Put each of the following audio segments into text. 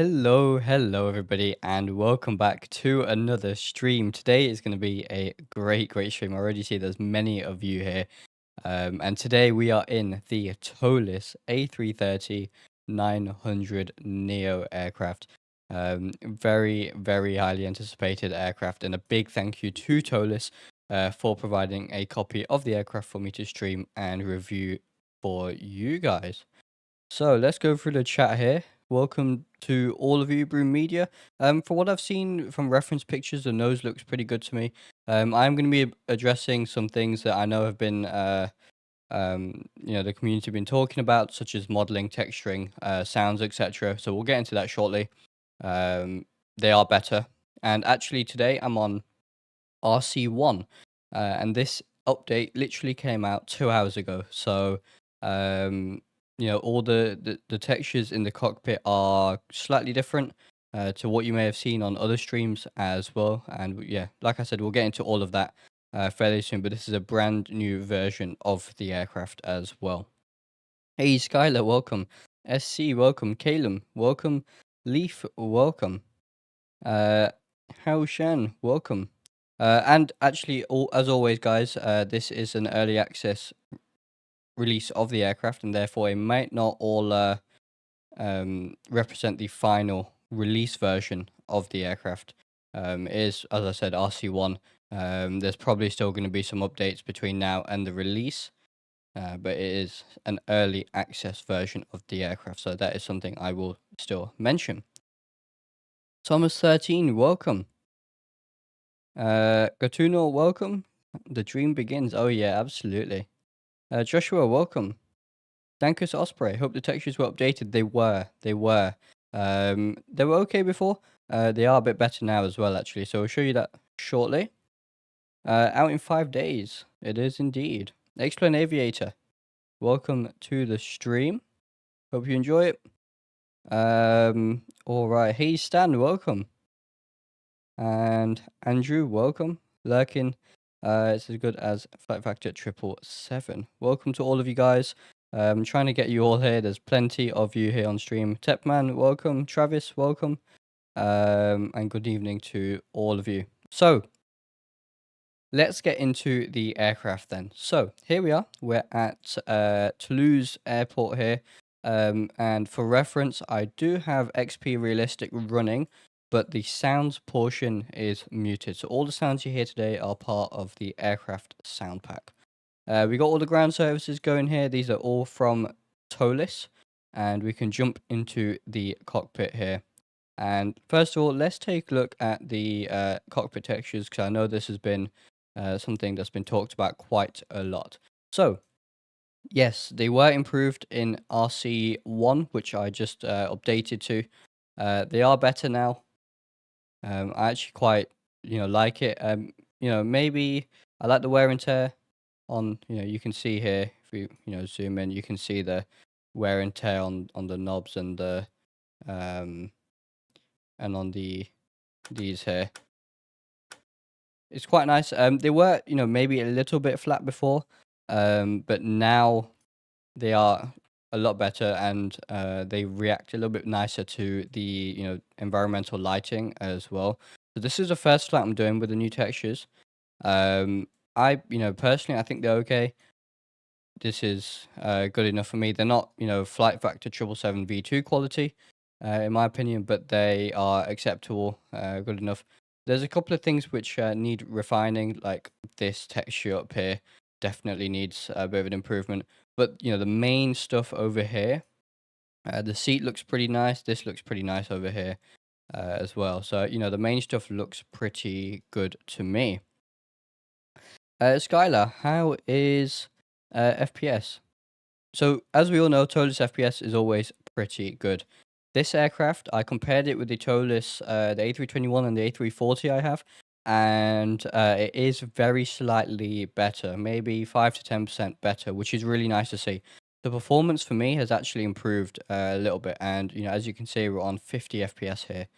Hello everybody, and welcome back to another stream. Today is going to be a great stream. I already see there's many of you here. And today we are in the Toliss A330 900 Neo aircraft. Very highly anticipated aircraft, and a big thank you to Toliss for providing a copy of the aircraft for me to stream and review for you guys. So let's go through the chat here. Welcome to all of you, Broom Media. For what I've seen from reference pictures, the nose looks pretty good to me. I'm going to be addressing some things that I know have been, the community have been talking about, such as modeling, texturing, sounds, etc. So we'll get into that shortly. They are better. And actually today I'm on RC1, and this update literally came out 2 hours ago. So, all the textures in the cockpit are slightly different to what you may have seen on other streams as well. And yeah, like I said, we'll get into all of that fairly soon. But this is a brand new version of the aircraft as well. Hey, Skylar, welcome. SC, welcome. Calum, welcome. Leaf, welcome. Hao Shen, welcome. And actually, as always, guys, this is an early access release of the aircraft, and therefore it might not all represent the final release version of the aircraft. It is, as I said, RC1. There's probably still going to be some updates between now and the release, but it is an early access version of the aircraft, so that is something I will still mention. Thomas13, welcome. Gatuno, welcome. The dream begins. Oh yeah, absolutely. Joshua, welcome. Dankus Osprey, hope the textures were updated. They were. They were okay before. They are a bit better now as well, actually. So I'll show you that shortly. Out in 5 days. It is indeed. Explain Aviator, welcome to the stream. Hope you enjoy it. All right. Hey, Stan, welcome. And Andrew, welcome. Lurkin, it's as good as Flight Factor 777. Welcome to all of you guys. I'm trying to get you all here. There's plenty of you here on stream. Tepman, welcome. Travis, welcome. And good evening to all of you. So, let's get into the aircraft then. So, here we are. We're at Toulouse Airport here. And for reference, I do have XP Realistic running, but the sounds portion is muted. So all the sounds you hear today are part of the aircraft sound pack. We got all the ground services going here. These are all from Toliss, and we can jump into the cockpit here. And first of all, let's take a look at the cockpit textures, because I know this has been something that's been talked about quite a lot. So, yes, they were improved in RC1, which I just updated to. They are better now. I actually quite, like it. Maybe I like the wear and tear on, you can see here, if you, zoom in, you can see the wear and tear on the knobs and the, and on these here. It's quite nice. They were, maybe a little bit flat before, but now they are a lot better, and they react a little bit nicer to the environmental lighting as well. So this is the first flight I'm doing with the new textures. I personally I think they're okay. This is good enough for me. They're not Flight Factor 777 V2 quality in my opinion, but they are acceptable, good enough. There's a couple of things which need refining, like this texture up here definitely needs a bit of an improvement. But the main stuff over here, the seat looks pretty nice. This looks pretty nice over here as well. So the main stuff looks pretty good to me. Skylar, how is FPS? So as we all know, Toliss FPS is always pretty good. This aircraft, I compared it with the Toliss, the A321 and the A340 I have, and it is very slightly better, maybe 5 to 10% better, which is really nice to see. The performance for me has actually improved a little bit, and as you can see, we're on 50 FPS here.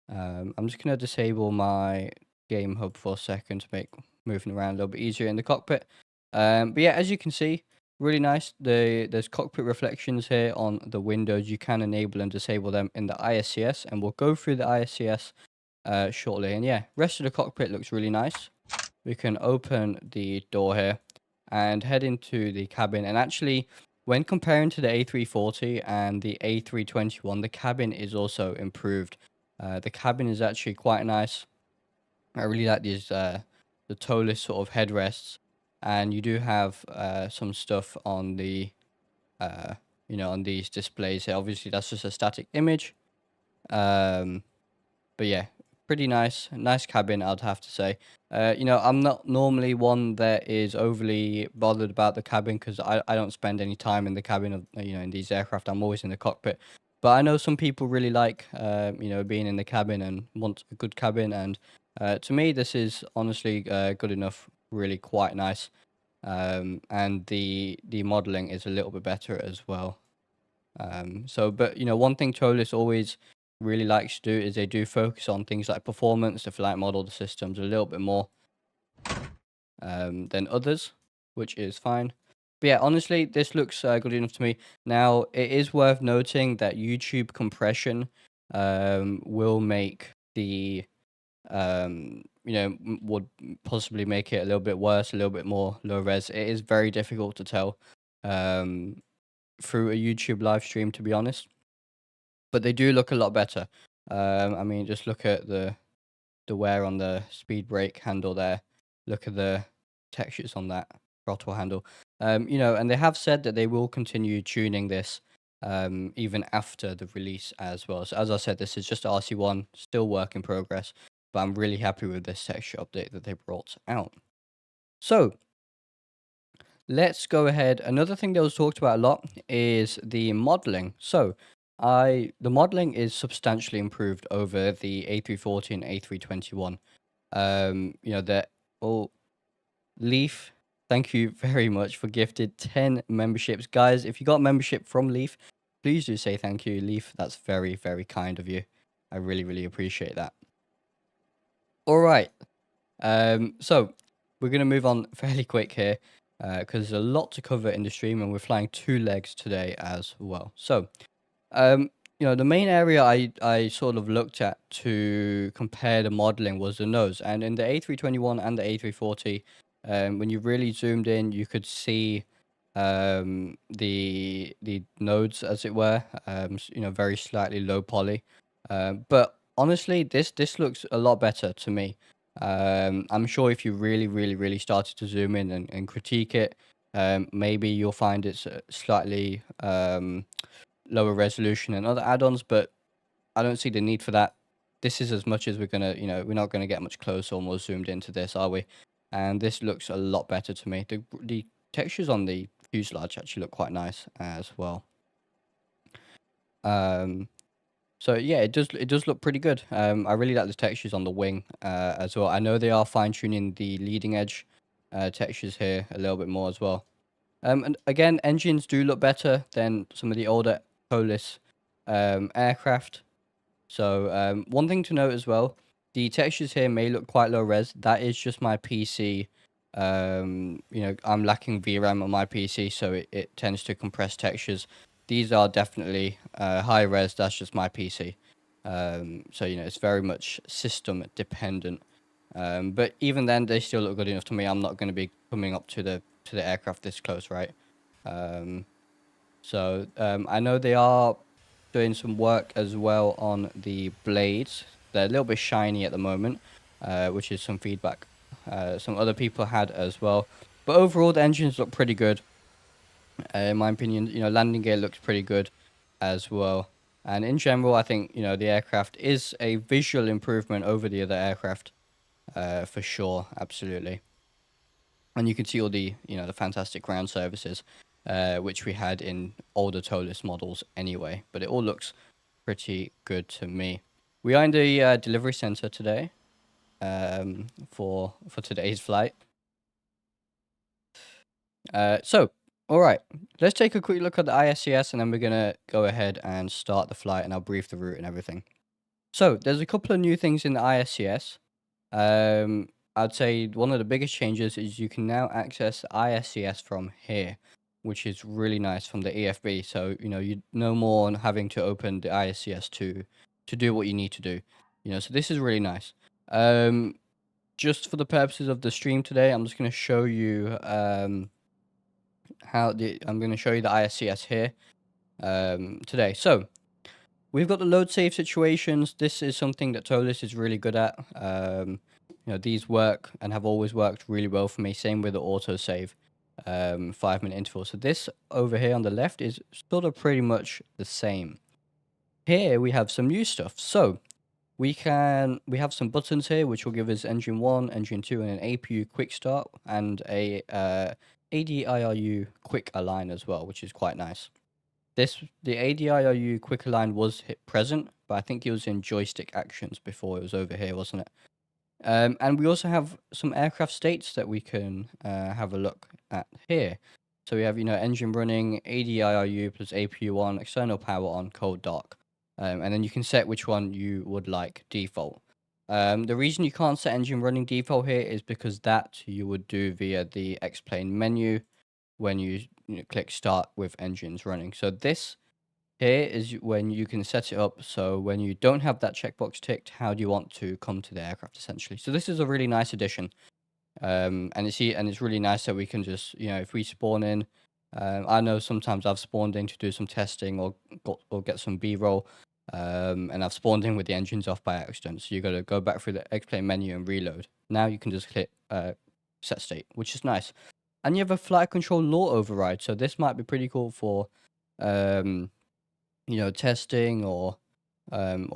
I'm just going to disable my game hub for a second to make moving around a little bit easier in the cockpit. But yeah, as you can see, really nice. There's cockpit reflections here on the windows. You can enable and disable them in the ISCS, and we'll go through the ISCS shortly. And yeah, rest of the cockpit looks really nice. We can open the door here and head into the cabin. And actually, when comparing to the A340 and the A321, the cabin is also improved. The cabin is actually quite nice. I really like these the Toliss sort of headrests, and you do have some stuff on the uh, on these displays here. Obviously, that's just a static image. Um, but yeah, pretty nice cabin, I'd have to say. I'm not normally one that is overly bothered about the cabin because I don't spend any time in the cabin of in these aircraft. I'm always in the cockpit. But I know some people really like being in the cabin and want a good cabin, and to me this is honestly good enough. Really quite nice. And the modeling is a little bit better as well. But one thing Tolis always really likes to do is they do focus on things like performance, the flight model, the systems a little bit more than others, which is fine. But yeah, honestly, this looks good enough to me. Now, it is worth noting that YouTube compression will make the would possibly make it a little bit worse, a little bit more low res. It is very difficult to tell um, through a YouTube live stream, to be honest. But they do look a lot better. I mean, just look at the wear on the speed brake handle there. Look at the textures on that throttle handle. And they have said that they will continue tuning this even after the release as well. So as I said, this is just RC1, still work in progress. But I'm really happy with this texture update that they brought out. So let's go ahead. Another thing that was talked about a lot is the modeling. So the modeling is substantially improved over the A340 and A321. The Leaf, thank you very much for gifted 10 memberships. Guys, if you got membership from Leaf, please do say thank you, Leaf. That's very, very kind of you. I really, really appreciate that. All right. So we're going to move on fairly quick here because there's a lot to cover in the stream, and we're flying 2 legs today as well. So, the main area I sort of looked at to compare the modeling was the nose. And in the A321 and the A340, when you really zoomed in, you could see the nodes, as it were, very slightly low poly. But honestly, this looks a lot better to me. I'm sure if you really, really, really started to zoom in and critique it, maybe you'll find it's slightly lower resolution than other add-ons, but I don't see the need for that. This is as much as we're gonna, we're not gonna get much closer or more zoomed into this, are we? And this looks a lot better to me. The textures on the fuselage actually look quite nice as well. So yeah, it does look pretty good. I really like the textures on the wing as well. I know they are fine-tuning the leading edge textures here a little bit more as well. And again, engines do look better than some of the older Toliss aircraft. So one thing to note as well, the textures here may look quite low res. That is just my PC. I'm lacking VRAM on my PC, so it tends to compress textures. These are definitely high res. That's just my PC. So it's very much system dependent. But even then, they still look good enough to me. I'm not going to be coming up to the aircraft this close, right? I know they are doing some work as well on the blades. They're a little bit shiny at the moment, which is some feedback some other people had as well. But overall, the engines look pretty good. In my opinion, landing gear looks pretty good as well. And in general, I think, the aircraft is a visual improvement over the other aircraft, for sure, absolutely. And you can see all the, the fantastic ground services, which we had in older Toliss models anyway. But it all looks pretty good to me. We are in the delivery center today for today's flight. All right, let's take a quick look at the ISCS, and then we're going to go ahead and start the flight, and I'll brief the route and everything. So there's a couple of new things in the ISCS. I'd say one of the biggest changes is you can now access the ISCS from here, which is really nice from the EFB. So, you no more on having to open the ISCS to do what you need to do. So this is really nice. Just for the purposes of the stream today, I'm just going to show you I'm going to show you the ISCS here today. So we've got the load save situations. This is something that Toliss is really good at. These work and have always worked really well for me. Same with the autosave 5-minute interval. So this over here on the left is sort of pretty much the same. Here we have some new stuff. So we have some buttons here which will give us engine 1, engine 2, and an APU quick start, and a ADIRU quick align as well, which is quite nice. The ADIRU quick align was present, but I think it was in joystick actions before. It was over here, wasn't it? And we also have some aircraft states that we can have a look at here. So we have, engine running, ADIRU plus APU on, external power on, cold dark. And then you can set which one you would like default. The reason you can't set engine running default here is because that you would do via the X-plane menu when you click start with engines running. So this here is when you can set it up. So when you don't have that checkbox ticked, how do you want to come to the aircraft essentially? So this is a really nice addition. And it's really nice that we can just, if we spawn in, I know sometimes I've spawned in to do some testing or get some B-roll, and I've spawned in with the engines off by accident. So you got to go back through the X-plane menu and reload. Now you can just click set state, which is nice. And you have a flight control law override. So this might be pretty cool for, testing or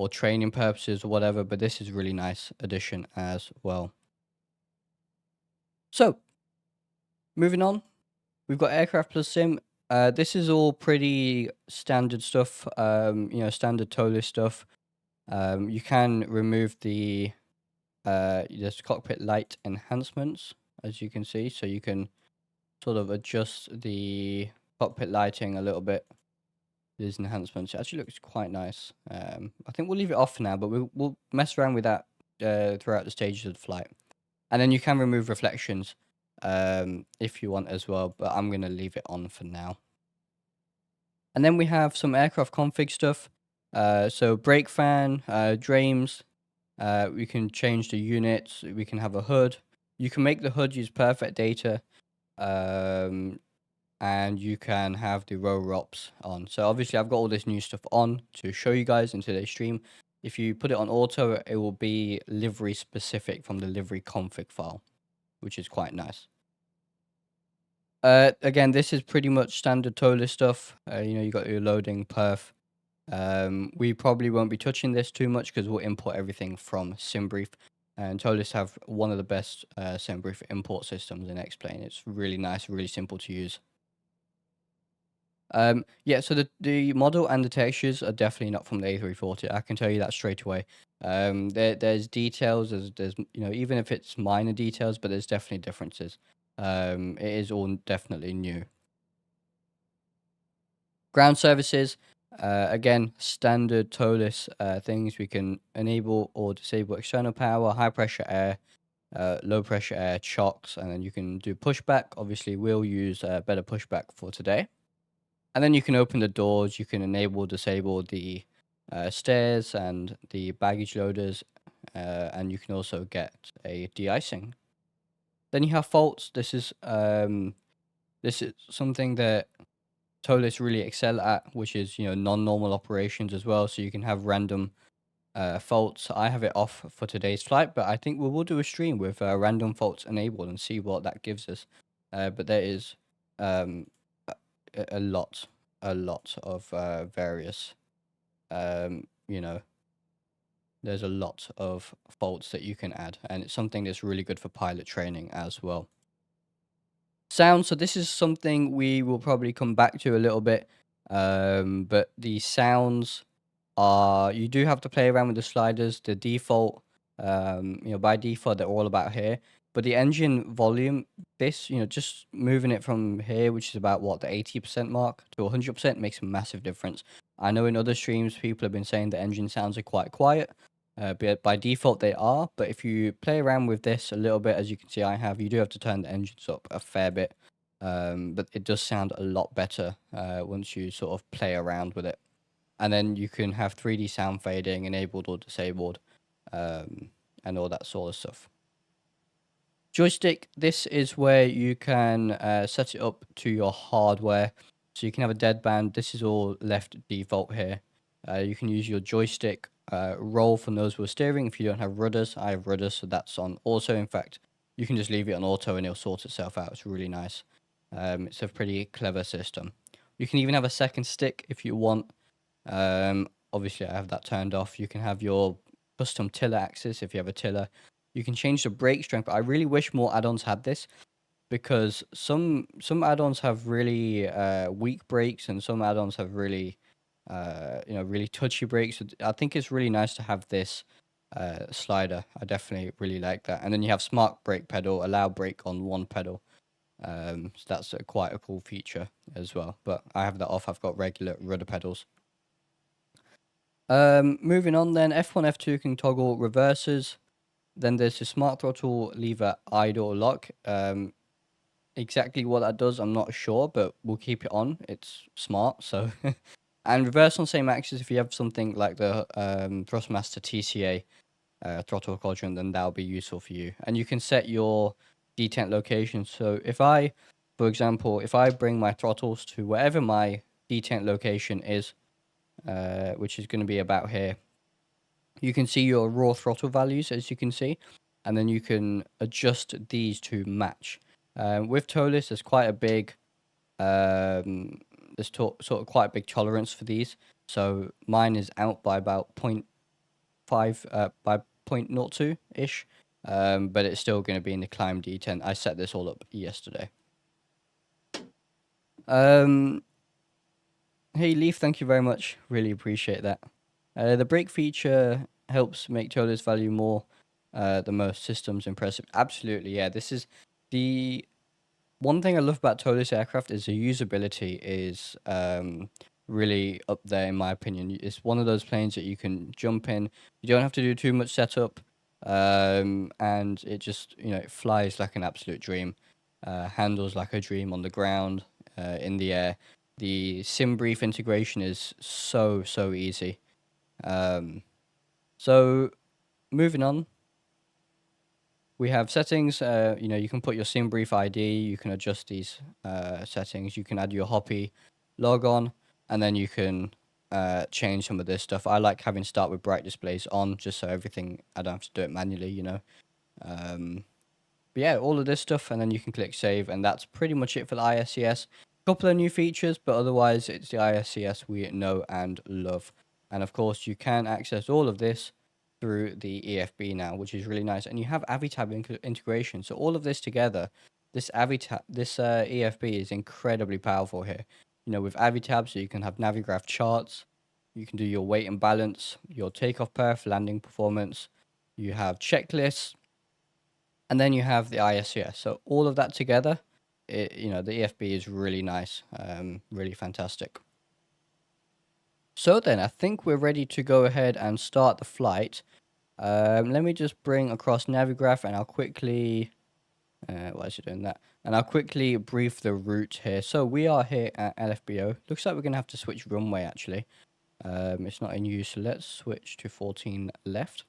training purposes or whatever. But this is a really nice addition as well. So, moving on, we've got aircraft plus sim. This is all pretty standard stuff, standard Toliss stuff. You can remove the there's cockpit light enhancements, as you can see. So you can sort of adjust the cockpit lighting a little bit. These enhancements, it actually looks quite nice. I think we'll leave it off for now, but we'll mess around with that throughout the stages of the flight. And then you can remove reflections if you want as well, but I'm going to leave it on for now. And then we have some aircraft config stuff. So brake fan, drames, we can change the units, we can have a hood. You can make the hood use perfect data, and you can have the row ROPS on. So obviously I've got all this new stuff on to show you guys in today's stream. If you put it on auto, it will be livery specific from the livery config file, which is quite nice. Again, this is pretty much standard Toliss stuff. You got your loading perf. We probably won't be touching this too much because we'll import everything from SimBrief. And Toliss have one of the best SimBrief import systems in X-Plane. It's really nice, really simple to use. Yeah, so the model and the textures are definitely not from the A340. I can tell you that straight away. There's details, there's even if it's minor details, but there's definitely differences. It is all definitely new. Ground services, again, standard Toliss things. We can enable or disable external power, high pressure air, low pressure air, chocks, and then you can do pushback. Obviously, we'll use better pushback for today. And then you can open the doors, you can enable, disable the stairs and the baggage loaders, and you can also get a de-icing. Then you have faults. This is something that Toliss really excel at, which is non-normal operations as well. So you can have random faults. I have it off for today's flight, but I think we will do a stream with random faults enabled and see what that gives us. But there is a lot of various there's a lot of faults that you can add, and it's something that's really good for pilot training as well. Sound, so this is something we will probably come back to a little bit, but the sounds are, you do have to play around with the sliders. The default, by default they're all about here. But the engine volume, this, just moving it from here, which is about what, the 80% mark to 100% makes a massive difference. I know in other streams, people have been saying the engine sounds are quite quiet, but by default they are. But if you play around with this a little bit, as you can see I have, you do have to turn the engines up a fair bit. but it does sound a lot better once you sort of play around with it. And then you can have 3D sound fading enabled or disabled, and all that sort of stuff. Joystick, this is where you can set it up to your hardware. So you can have a deadband. This is all left default here. You can use your joystick roll for nose wheel steering if you don't have rudders. I have rudders, so that's on auto. In fact, you can just leave it on auto and it'll sort itself out. It's really nice. It's a pretty clever system. You can even have a second stick if you want. Obviously, I have that turned off. You can have your custom tiller axis if you have a tiller. You can change the brake strength. I really wish more add-ons had this, because some add-ons have really weak brakes, and some add-ons have really really touchy brakes. So I think it's really nice to have this slider. I definitely really like that. And then you have smart brake pedal, allow brake on one pedal. So that's quite a cool feature as well. But I have that off. I've got regular rudder pedals. Moving on then, F1, F2 can toggle reverses. Then there's the smart throttle lever idle lock. Exactly what that does, I'm not sure, but we'll keep it on. It's smart, so. And reverse on same axis, if you have something like the Thrustmaster TCA throttle quadrant, then that'll be useful for you. And you can set your detent location. So if I, for example, if I bring my throttles to wherever my detent location is, which is going to be about here, you can see your raw throttle values, as you can see, and then you can adjust these to match. With Toliss, there's quite a big, sort of quite a big tolerance for these. So mine is out by about 0.5, by 0.02 ish, but it's still going to be in the climb detent. I set this all up yesterday. Hey Leaf, thank you very much. Really appreciate that. The brake feature helps make Toliss value more the most systems impressive. Absolutely, yeah. This is the one thing I love about Toliss aircraft is the usability is really up there in my opinion. It's one of those planes that you can jump in. You don't have to do too much setup, and it just it flies like an absolute dream. Handles like a dream on the ground, in the air. The sim brief integration is so easy. So moving on, we have settings. You can put your sim brief ID. You can adjust these settings. You can add your hoppy log on, and then you can change some of this stuff. I like having start with bright displays on, just so everything, I don't have to do it manually, But yeah, all of this stuff, and then you can click save, and that's pretty much it for the ISCS. Couple of new features, but otherwise it's the ISCS we know and love. And of course, you can access all of this through the EFB now, which is really nice. And you have AviTab integration, so all of this together, this EFB is incredibly powerful here. With AviTab, so you can have Navigraph charts, you can do your weight and balance, your takeoff perf, landing performance, you have checklists, and then you have the ISCS. So all of that together, the EFB is really nice, really fantastic. So then I think we're ready to go ahead and start the flight. Let me just bring across Navigraph, and I'll quickly, why is it doing that? And I'll quickly brief the route here. So we are here at LFBO. Looks like we're going to have to switch runway actually. It's not in use, so let's switch to 14 left.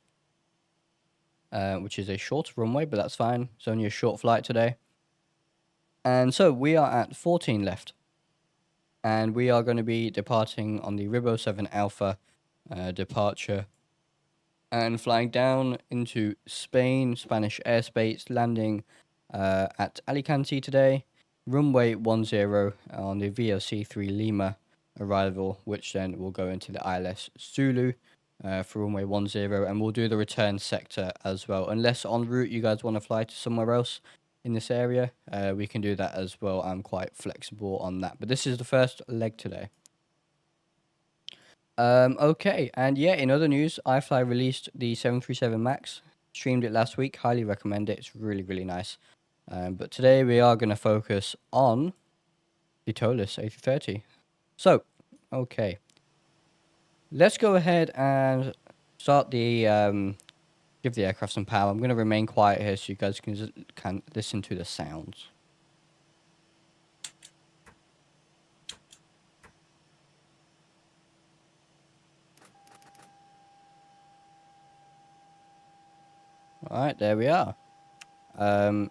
Which is a short runway, but that's fine. It's only a short flight today. And so we are at 14 left. And we are going to be departing on the Ribo 7 Alpha departure. And flying down into Spain, Spanish airspace, landing at Alicante today. Runway 10 on the VLC3 Lima arrival, which then will go into the ILS Zulu. For runway 10, and we'll do the return sector as well. Unless en route you guys want to fly to somewhere else in this area, we can do that as well. I'm quite flexible on that, but this is the first leg today. Okay, and yeah, in other news, iFly released the 737 MAX. Streamed it last week. Highly recommend it. It's really nice. But today we are going to focus on the Toliss A330. So, okay. Let's go ahead and start the, give the aircraft some power. I'm going to remain quiet here so you guys can listen to the sounds. Alright, there we are. These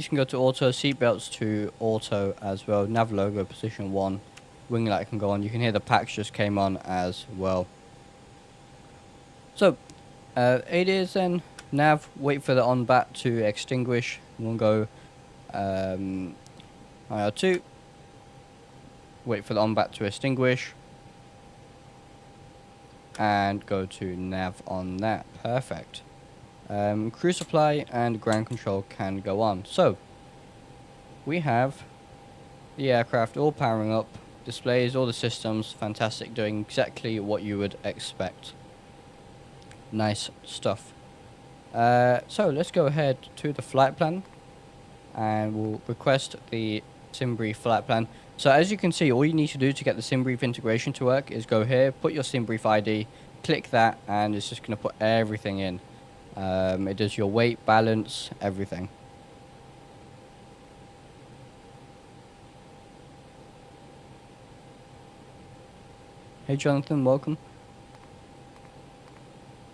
can go to auto, seatbelts to auto as well, nav logo position 1, wing light can go on. You can hear the packs just came on as well. So, ADs then, nav, wait for the on bat to extinguish, we'll go IR2, wait for the on bat to extinguish, and go to nav on that. Perfect. Crew supply and ground control can go on. So, we have the aircraft all powering up, displays, all the systems, fantastic, doing exactly what you would expect. Nice stuff. So, let's go ahead to the flight plan, and we'll request the SimBrief flight plan. So, as you can see, all you need to do to get the SimBrief integration to work is go here, put your SimBrief ID, click that, and it's just going to put everything in. It does your weight, balance, everything. Hey Jonathan, welcome.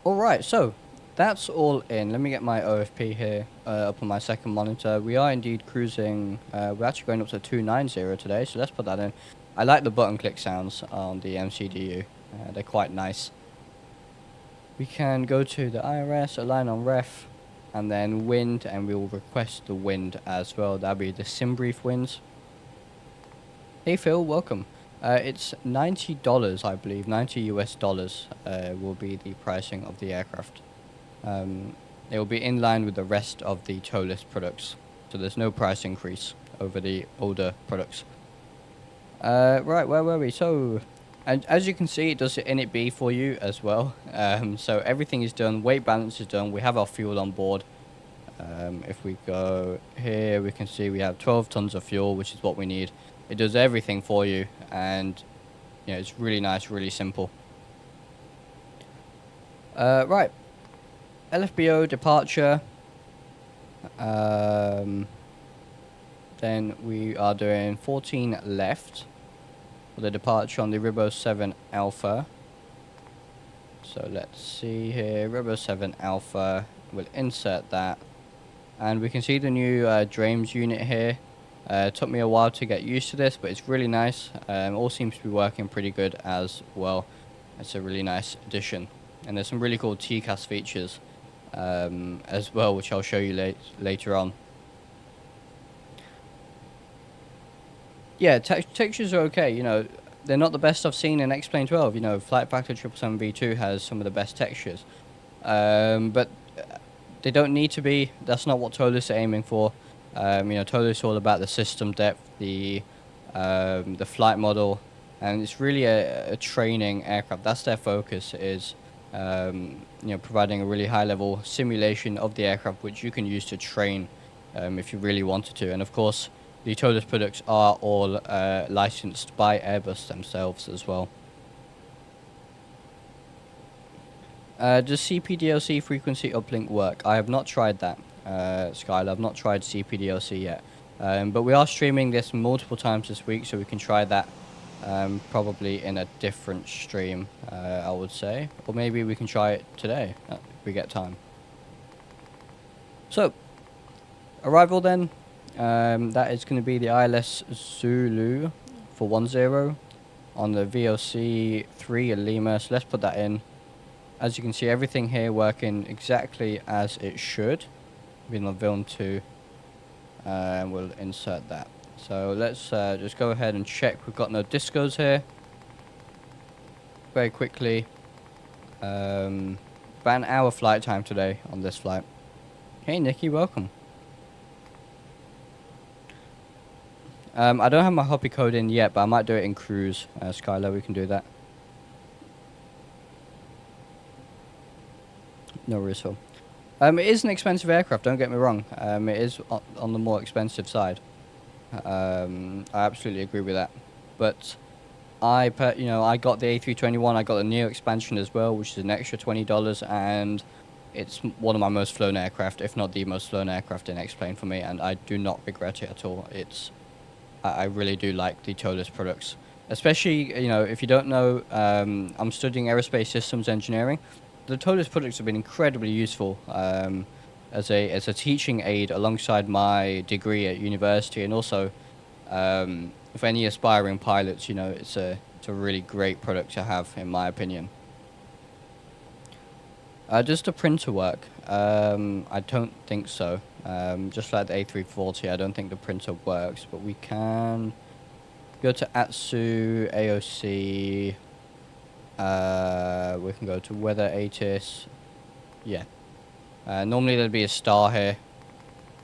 Alright, so that's all in. Let me get my OFP here up on my second monitor. We are indeed cruising, we're actually going up to 290 today, so let's put that in. I like the button click sounds on the MCDU, they're quite nice. We can go to the IRS, align on ref, and then wind, and we will request the wind as well. That'll be the SimBrief winds. Hey Phil, welcome. It's $90, I believe, $90 US will be the pricing of the aircraft. It will be in line with the rest of the Toliss products, so there's no price increase over the older products. Right, where were we? So, and as you can see, it does the init B for you as well. So everything is done, weight balance is done, we have our fuel on board. If we go here, we can see we have 12 tons of fuel, which is what we need. It does everything for you, and you know, it's really nice, really simple. Right, LFBO departure. Then we are doing 14 left for the departure on the Ribo 7 Alpha. So let's see here, Ribo 7 Alpha, we'll insert that, and we can see the new Drames unit here. Took me a while to get used to this, but it's really nice. All seems to be working pretty good as well. It's a really nice addition, and there's some really cool TCAS features as well, which I'll show you later on. Yeah, textures are okay, you know, they're not the best I've seen in XP12, you know, Flight Factor 777V2 has some of the best textures. But they don't need to be, that's not what Toliss are aiming for. You know, Toliss is all about the system depth, the flight model, and it's really a training aircraft. That's their focus, is you know, providing a really high level simulation of the aircraft, which you can use to train if you really wanted to. And of course, the Toliss products are all licensed by Airbus themselves as well. Does CPDLC frequency uplink work? I have not tried that, Skylar. I've not tried CPDLC yet. But we are streaming this multiple times this week, so we can try that probably in a different stream, I would say. Or maybe we can try it today, if we get time. So, arrival then. That is going to be the ILS Zulu for 10 on the VOC3 at Lima. So let's put that in. As you can see, everything here working exactly as it should. We're on Vilm 2, and we'll insert that. So let's just go ahead and check. We've got no discos here. Very quickly. About an hour flight time today on this flight. Hey Nikki, welcome. I don't have my Hoppy code in yet, but I might do it in cruise. Skylar, we can do that. No worries. It is an expensive aircraft, don't get me wrong. It is on the more expensive side. I absolutely agree with that. But I got the A321, I got the Neo expansion as well, which is an extra $20, and it's one of my most flown aircraft, if not the most flown aircraft in X-Plane for me, and I do not regret it at all. I really do like the Toliss products. Especially, you know, if you don't know, I'm studying Aerospace Systems Engineering, the Toliss products have been incredibly useful as a teaching aid alongside my degree at university, and also for any aspiring pilots, you know, it's a really great product to have, in my opinion. Does the printer work? I don't think so. Just like the A340, I don't think the printer works, but we can go to ATSU, AOC, we can go to Weather ATIS, yeah. Normally there'd be a star here,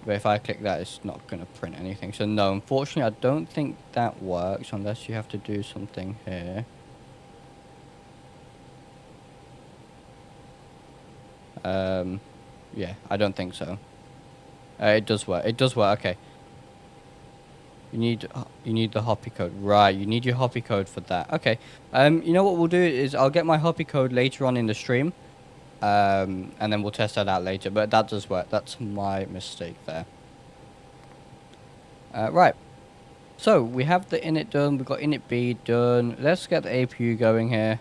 but if I click that, it's not going to print anything. So no, unfortunately, I don't think that works unless you have to do something here. Yeah, I don't think so. It does work. It does work. Okay. You need the hoppy code, right? You need your hoppy code for that. Okay. You know what we'll do is I'll get my hoppy code later on in the stream, and then we'll test that out later. But that does work. That's my mistake there. Right. So we have the init done. We've got init B done. Let's get the APU going here.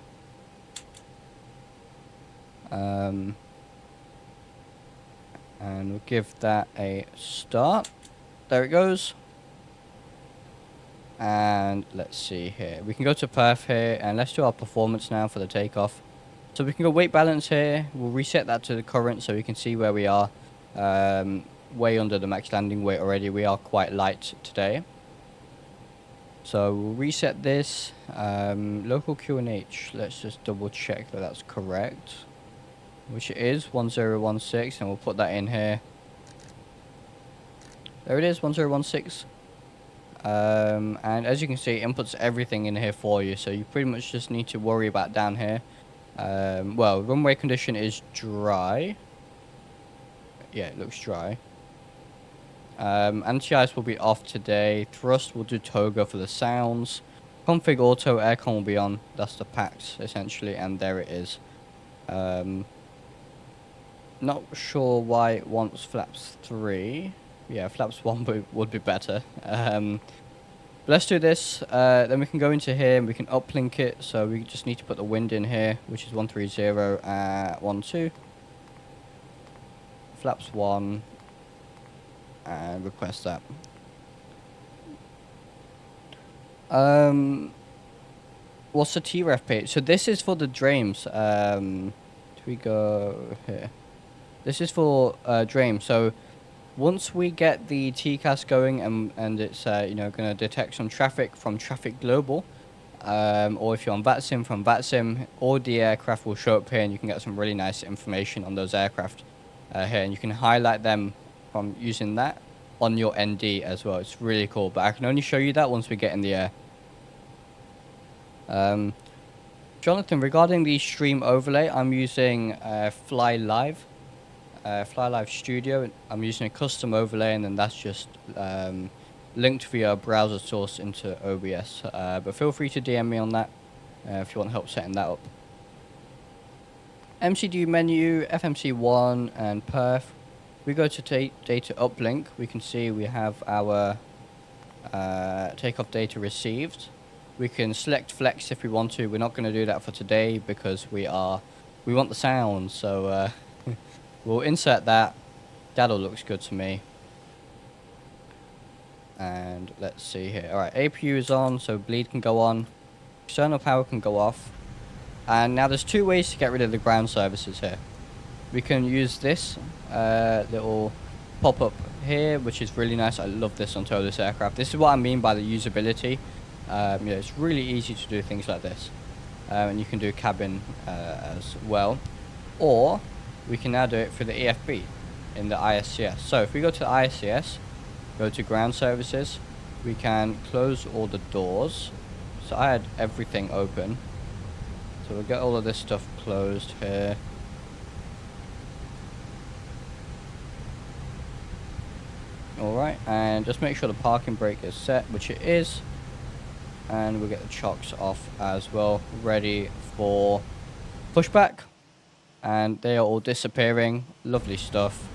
And we'll give that a start. There it goes. And let's see here. We can go to perf here, and let's do our performance now for the takeoff. So we can go weight balance here. We'll reset that to the current so we can see where we are. Way under the max landing weight already. We are quite light today. So we'll reset this. Local QNH. Let's just double check that that's correct. Which it is, 1016, and we'll put that in here. There it is, 1016. And as you can see, it inputs everything in here for you, so you pretty much just need to worry about down here. Well, runway condition is dry. Yeah, it looks dry. Anti-ice will be off today. Thrust will do toga for the sounds. Config auto, aircon will be on. That's the packs, essentially, and there it is. Not sure why it wants flaps 3. Yeah, flaps 1 would be better. Let's do this. Then we can go into here and we can uplink it. So we just need to put the wind in here, which is 130 at 12. Flaps 1. And request that. What's the TREF page? So this is for the Dreams. Do we go here? This is for Dream. So once we get the TCAS going and it's you know, going to detect some traffic from Traffic Global, or if you're on VATSIM from VATSIM, all the aircraft will show up here, and you can get some really nice information on those aircraft here, and you can highlight them from using that on your ND as well. It's really cool, but I can only show you that once we get in the air. Jonathan, regarding the stream overlay, I'm using Fly Live Studio. I'm using a custom overlay, and then that's just linked via browser source into OBS. But feel free to DM me on that if you want help setting that up. MCDU menu, FMC1 and perf. We go to data uplink. We can see we have our takeoff data received. We can select flex if we want to. We're not going to do that for today because we want the sound. So we'll insert that. That all looks good to me. And let's see here. Alright, APU is on, so bleed can go on. External power can go off. And now there's two ways to get rid of the ground services here. We can use this little pop-up here, which is really nice. I love this on Toliss aircraft. This is what I mean by the usability. It's really easy to do things like this. And you can do cabin as well. Or we can now do it for the EFB in the ISCS. So if we go to the ISCS, go to ground services, we can close all the doors. So I had everything open. So we'll get all of this stuff closed here. Alright, and just make sure the parking brake is set, which it is. And we'll get the chocks off as well, ready for pushback. And they are all disappearing. Lovely stuff.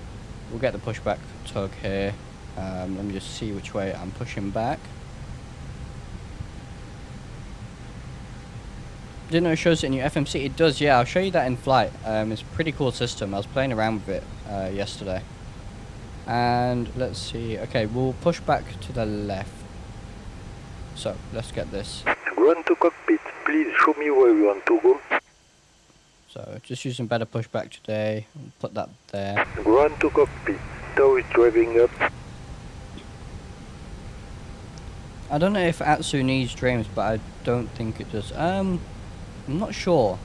We'll get the pushback tug here. Let me just see which way I'm pushing back. Didn't know it shows it in your FMC. It does, yeah. I'll show you that in flight. It's a pretty cool system. I was playing around with it yesterday. And let's see. Okay, we'll push back to the left. So let's get this. Run to cockpit. Please show me where you want to go. So just using better pushback today. We'll put that there. Run to cockpit. Tow is driving up. I don't know if Atsu needs dreams, but I don't think it does. I'm not sure.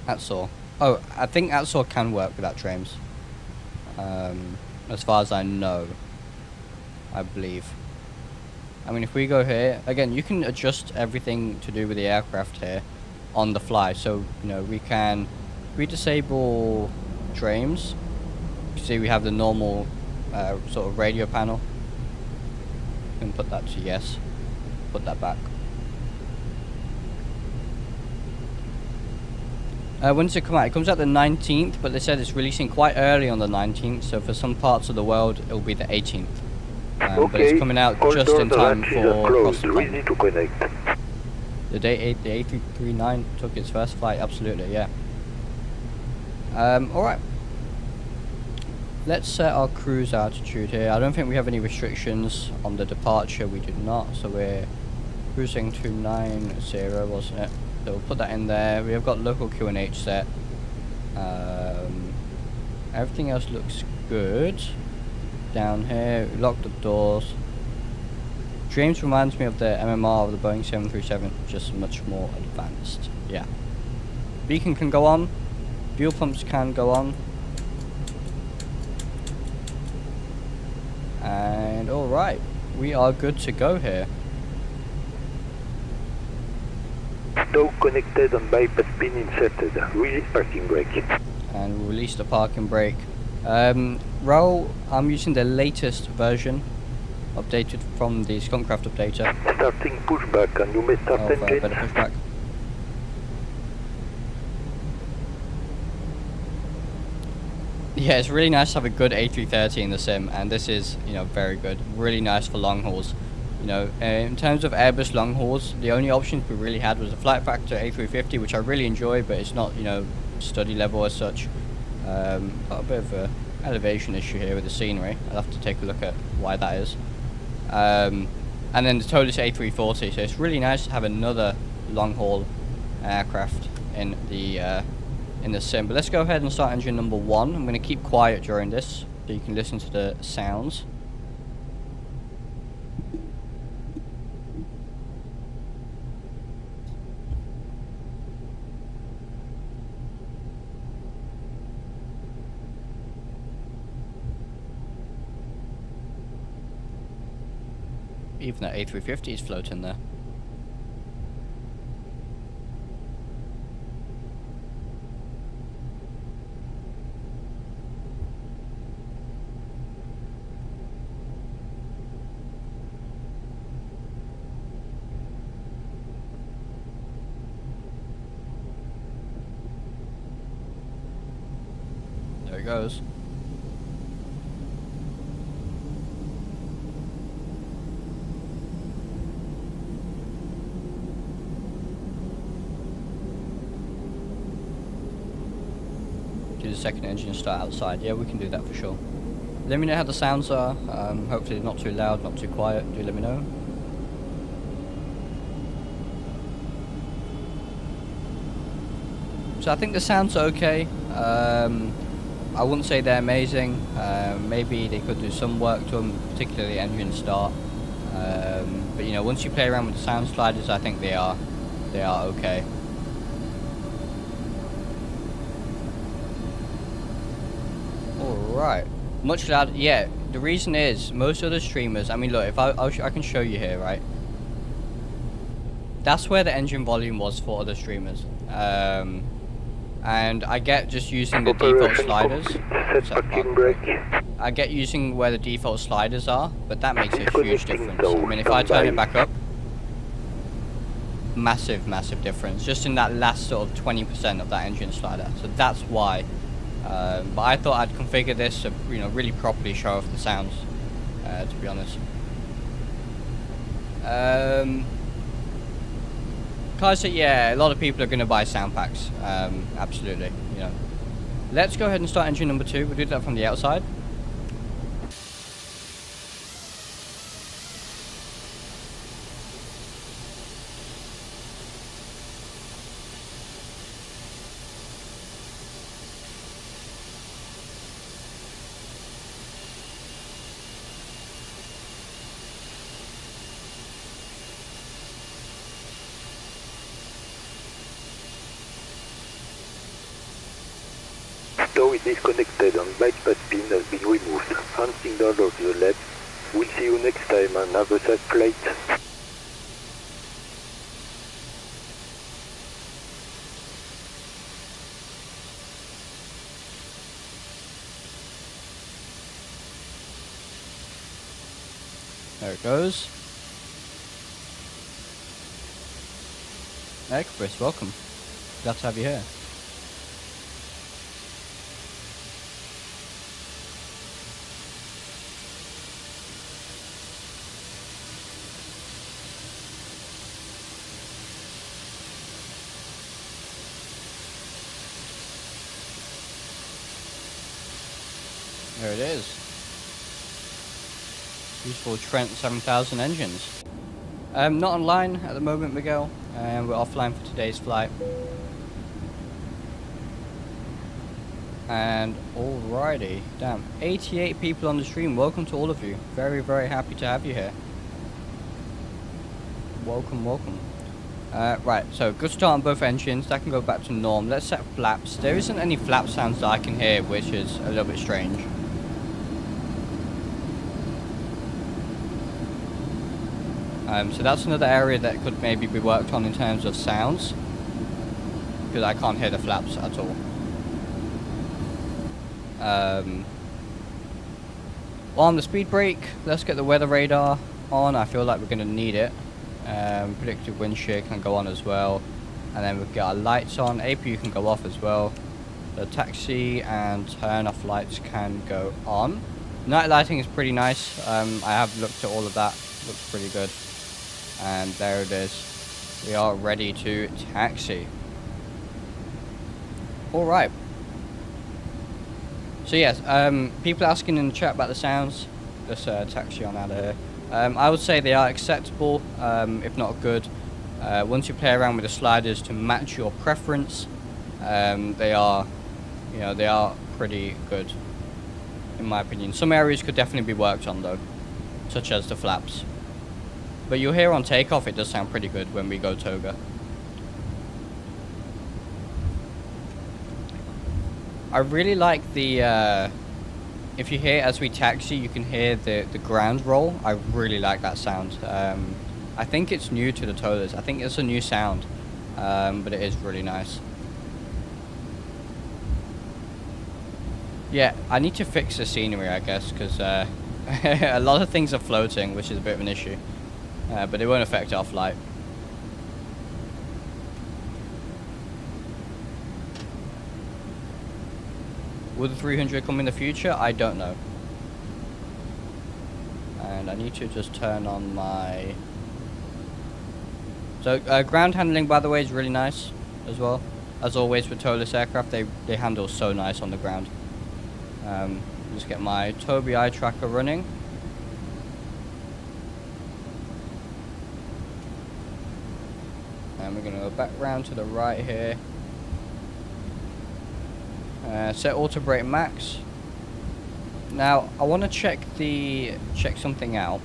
Atsu. Oh, I think Atsu can work without dreams. As far as I know. I believe. I mean, if we go here, again, you can adjust everything to do with the aircraft here on the fly. So, you know, we disable dreams. You see we have the normal sort of radio panel. We can put that to yes. Put that back. When does it come out? It comes out the 19th, but they said it's releasing quite early on the 19th. So for some parts of the world, it'll be the 18th. Okay. But it's coming out just in time for closed. Ready to connect. The day the A339 took its first flight. Absolutely, yeah. All right. Let's set our cruise altitude here. I don't think we have any restrictions on the departure. We do not. So we're cruising to 90, wasn't it? So we'll put that in there. We have got local QNH set. Everything else looks good. Down here, we lock the doors. Dreams reminds me of the MMR of the Boeing 737, just much more advanced. Yeah. Beacon can go on. Fuel pumps can go on. And alright, we are good to go here. Tow connected and bypass pin inserted. Release parking brake. And we'll release the parking brake. Raul, I'm using the latest version, updated from the Skunkcraft updater. Starting pushback, and you may start engine. Better pushback. Yeah, it's really nice to have a good A330 in the sim, and this is, you know, very good. Really nice for long hauls. You know, in terms of Airbus long hauls, the only options we really had was a flight factor A350, which I really enjoy, but it's not, you know, study level as such. Got a bit of a elevation issue here with the scenery. I'll have to take a look at why that is. And then the Toliss A330. So it's really nice to have another long haul aircraft in the sim. But let's go ahead and start engine number 1. I'm going to keep quiet during this so you can listen to the sounds. Even that A350 is floating there. There it goes. Do the second engine start outside. Yeah, we can do that for sure. Let me know how the sounds are. Hopefully not too loud, not too quiet. Do let me know. So I think the sounds are okay. I wouldn't say they're amazing. Maybe they could do some work to them, particularly engine start. But you know, once you play around with the sound sliders, I think they are okay. Alright, much louder. Yeah, the reason is most other streamers, I mean look, if I can show you here, right? That's where the engine volume was for other streamers. And I get just using the default sliders. I get using where the default sliders are, but that makes a huge difference. I mean, if I turn it back up, massive difference, just in that last sort of 20% of that engine slider. So that's why. But I thought I'd configure this to, you know, really properly show off the sounds, to be honest. cars that, yeah, a lot of people are going to buy sound packs. Absolutely, you know. Let's go ahead and start engine number 2. We'll do that from the outside. Door is disconnected and bypass pin has been removed. Hand signal of the left. We'll see you next time and have a safe flight. There it goes. Hey, Chris, welcome. Glad to have you here. There it is. Useful Trent 7000 engines. Not online at the moment, Miguel. We're offline for today's flight. And alrighty, damn, 88 people on the stream. Welcome to all of you. Very, very happy to have you here. Welcome, welcome. Right, so good start on both engines. That can go back to norm. Let's set flaps. There isn't any flap sounds that I can hear, which is a little bit strange. So that's another area that could maybe be worked on in terms of sounds, because I can't hear the flaps at all. On the speed brake, let's get the weather radar on. I feel like we're going to need it. Predicted wind shear can go on as well, and then we've got our lights on. APU can go off as well. The taxi and turn off lights can go on. Night lighting is pretty nice. I have looked at all of that. Looks pretty good. And there it is. We are ready to taxi. Alright. So yes, people asking in the chat about the sounds. Let's taxi on out of here. I would say they are acceptable, if not good. Once you play around with the sliders to match your preference, they are, you know, they are pretty good, in my opinion. Some areas could definitely be worked on though, such as the flaps. But you'll hear on takeoff it does sound pretty good when we go toga. I really like the, if you hear as we taxi, you can hear the ground roll. I really like that sound. I think it's new to the Toliss. I think it's a new sound, but it is really nice. Yeah, I need to fix the scenery, I guess, because a lot of things are floating, which is a bit of an issue. But it won't affect our flight. Will the 300 come in the future? I don't know. And I need to just turn on my... So ground handling, by the way, is really nice as well. As always with Toliss aircraft, they handle so nice on the ground. Just get my Tobii eye tracker running. And we're going to go back round to the right here. Set auto brake max. Now I want to check something out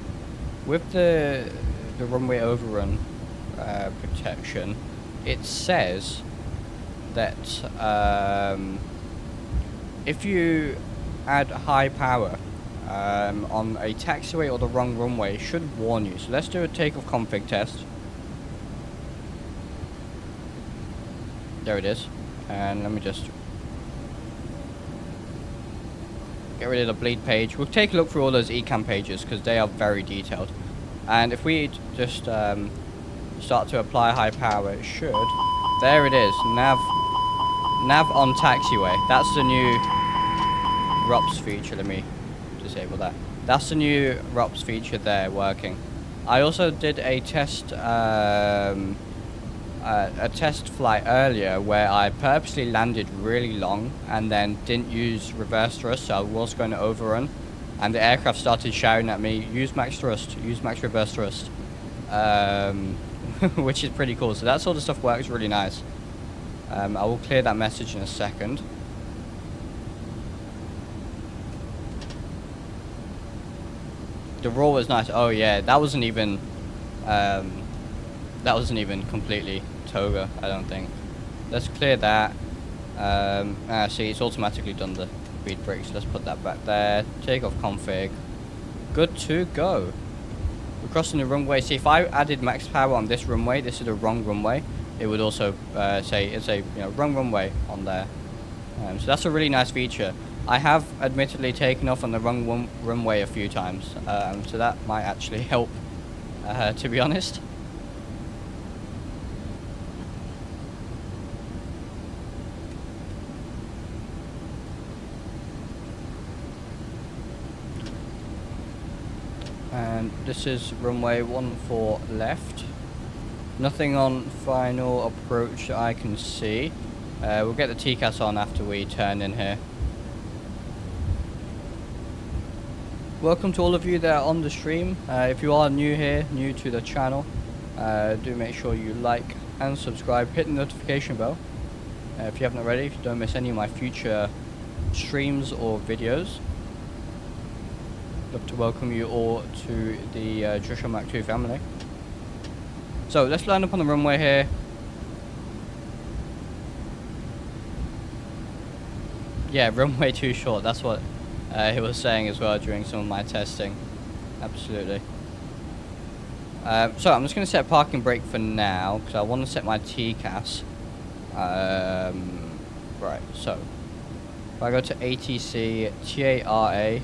with the runway overrun protection. It says that if you add high power on a taxiway or the wrong runway, it should warn you. So let's do a takeoff config test. There it is. And let me just get rid of the bleed page. We'll take a look through all those ecam pages because they are very detailed. And if we just start to apply high power, it should. There it is. Nav on taxiway. That's the new ROPS feature. Let me disable that. That's the new ROPS feature there working. I also did a test a test flight earlier where I purposely landed really long and then didn't use reverse thrust, so I was going to overrun, and the aircraft started shouting at me, use max thrust, use max reverse thrust, which is pretty cool. So that sort of stuff works really nice. I will clear that message in a second. The roar was nice. Oh yeah, that wasn't even completely toga, I don't think. Let's clear that. See, it's automatically done the speed brakes. Let's put that back there. Takeoff config. Good to go. We're crossing the runway. See, if I added max power on this runway, this is the wrong runway, it would also say it's a wrong runway on there. So that's a really nice feature. I have admittedly taken off on the wrong runway a few times, so that might actually help, to be honest. And this is runway 14 left. Nothing on final approach that I can see. We'll get the TCAS on after we turn in here. Welcome to all of you that are on the stream. If you are new here, new to the channel, do make sure you like and subscribe. Hit the notification bell if you haven't already, if you don't miss any of my future streams or videos. Love to welcome you all to the DrishalMAC2 family. So let's land up on the runway here. Yeah, runway too short. That's what he was saying as well during some of my testing. Absolutely. So I'm just going to set a parking brake for now because I want to set my TCAS. Right, so if I go to ATC, TARA,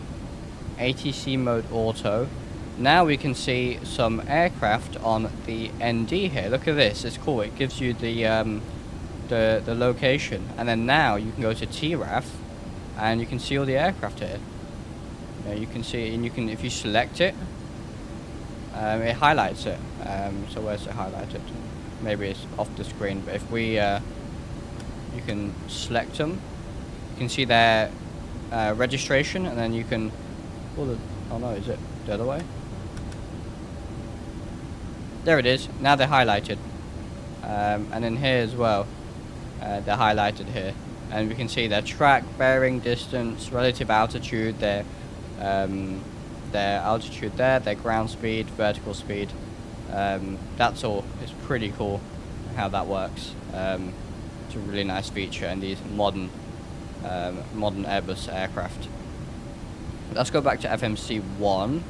ATC mode auto, now we can see some aircraft on the ND here. Look at this, it's cool. It gives you the location, and then now you can go to TRAF and you can see all the aircraft here. You can see, and you can, if you select it, it highlights it. So where's it highlighted? Maybe it's off the screen, but if we you can select them, you can see their registration, and then you can oh no, is it the other way? There it is. Now they're highlighted, and then here as well, they're highlighted here, and we can see their track, bearing, distance, relative altitude, their altitude there, their ground speed, vertical speed. That's all. It's pretty cool how that works. It's a really nice feature in these modern Airbus aircraft. Let's go back to FMC1.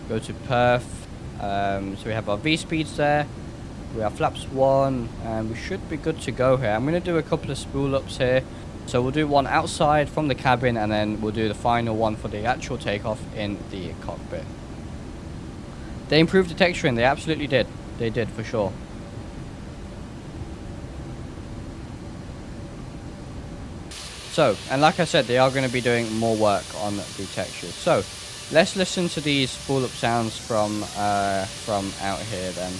Go to perf. So we have our V speeds there. We have flaps 1, and we should be good to go here. I'm going to do a couple of spool ups here. So we'll do one outside from the cabin, and then we'll do the final one for the actual takeoff in the cockpit. They improved the texturing. They absolutely did. They did for sure. So, and like I said, they are going to be doing more work on the textures. So, let's listen to these spool up sounds from out here then.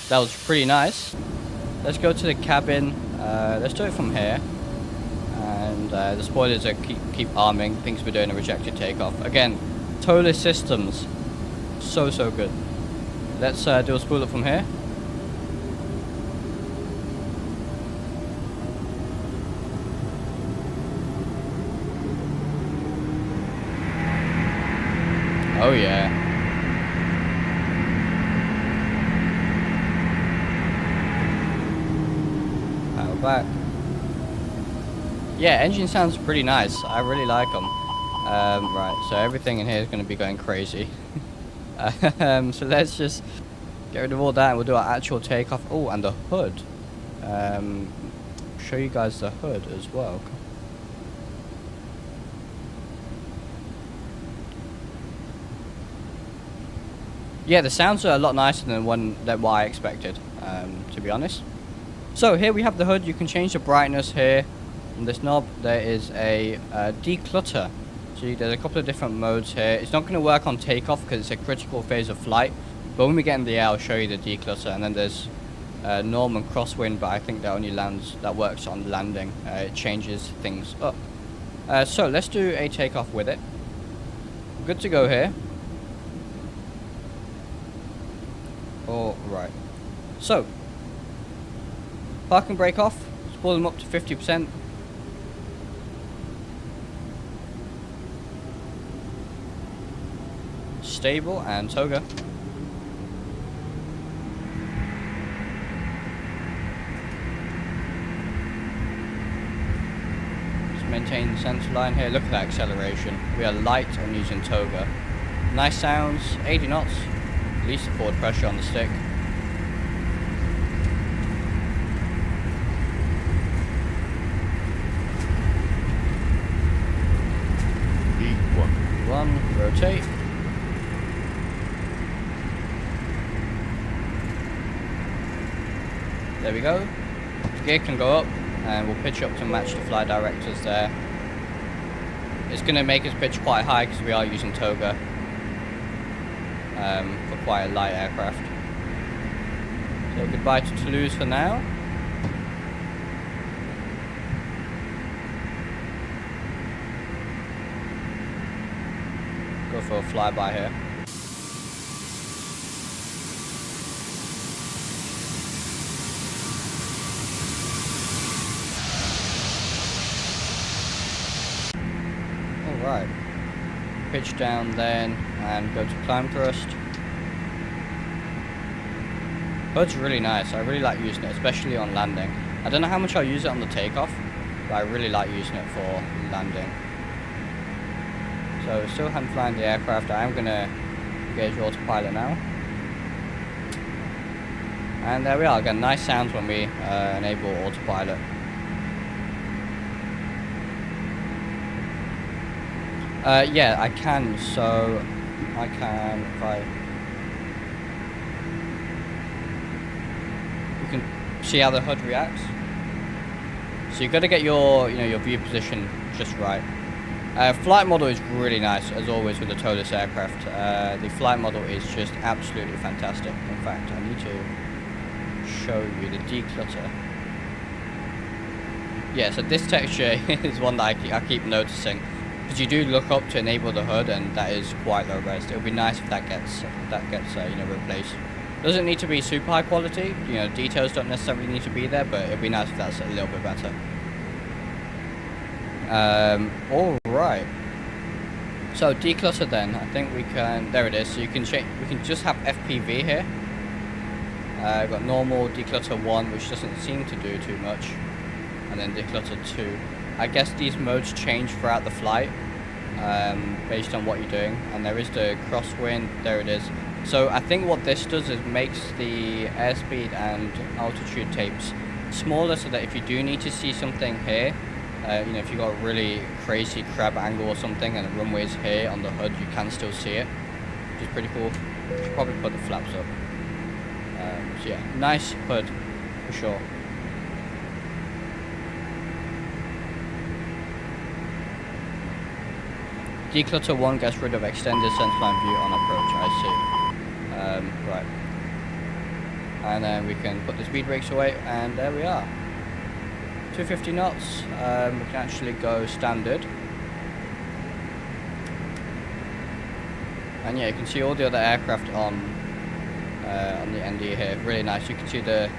That was pretty nice. Let's go to the cabin. Let's do it from here. And the spoilers are keep arming. Thinks we're doing a rejected takeoff. Again, Toliss Systems. So good. Let's do a spool up from here. Oh yeah. Back. Yeah, engine sounds pretty nice. I really like them. Right, so everything in here is going to be going crazy. So let's just get rid of all that, and we'll do our actual takeoff. Oh, and the hood. show you guys the hood as well. Yeah, the sounds are a lot nicer than what I expected, to be honest. So here we have the hood. You can change the brightness here. On this knob, there is a declutter. So there's a couple of different modes here. It's not going to work on takeoff because it's a critical phase of flight. But when we get in the air, I'll show you the declutter. And then there's norm and crosswind, but I think that works on landing. It changes things up. So let's do a takeoff with it. Good to go here. All right. So park and brake off. Let's pull them up to 50%. Stable and toga. Just maintain the center line here. Look at that acceleration. We are light on using toga. Nice sounds. 80 knots. Release the forward pressure on the stick. One, rotate. There we go. The gear can go up and we'll pitch up to match the fly directors there. It's going to make us pitch quite high because we are using toga for quite a light aircraft. So goodbye to Toulouse for now. Go for a flyby here. Alright. Pitch down then and go to climb thrust. Hood's really nice. I really like using it, especially on landing. I don't know how much I'll use it on the takeoff, but I really like using it for landing. So still hand flying the aircraft. I am going to engage autopilot now. And there we are. Again, nice sounds when we enable autopilot. Yeah, I can. So I can, if I... You can see how the HUD reacts. So you've got to get your, your view position just right. Flight model is really nice, as always with the Toliss aircraft. The flight model is just absolutely fantastic. In fact, I need to show you the declutter. Yeah, so this texture is one that I keep noticing, because you do look up to enable the HUD, and that is quite low res. It would be nice if that gets replaced. Doesn't need to be super high quality. Details don't necessarily need to be there, but it'd be nice if that's a little bit better. All right. So declutter then. I think we can. There it is. So you can change. We can just have FPV here. I've got normal, declutter 1, which doesn't seem to do too much, and then declutter 2. I guess these modes change throughout the flight, based on what you're doing. And there is the crosswind. There it is. So I think what this does is makes the airspeed and altitude tapes smaller, so that if you do need to see something here, if you've got a really crazy crab angle or something and the runway's here on the HUD, you can still see it, which is pretty cool. Should probably put the flaps up. So yeah, nice HUD for sure. Declutter 1 gets rid of extended centerline view on approach. I see. Right. And then we can put the speed brakes away, and there we are. 250 knots. We can actually go standard. And yeah, you can see all the other aircraft on the ND here. Really nice. You can see the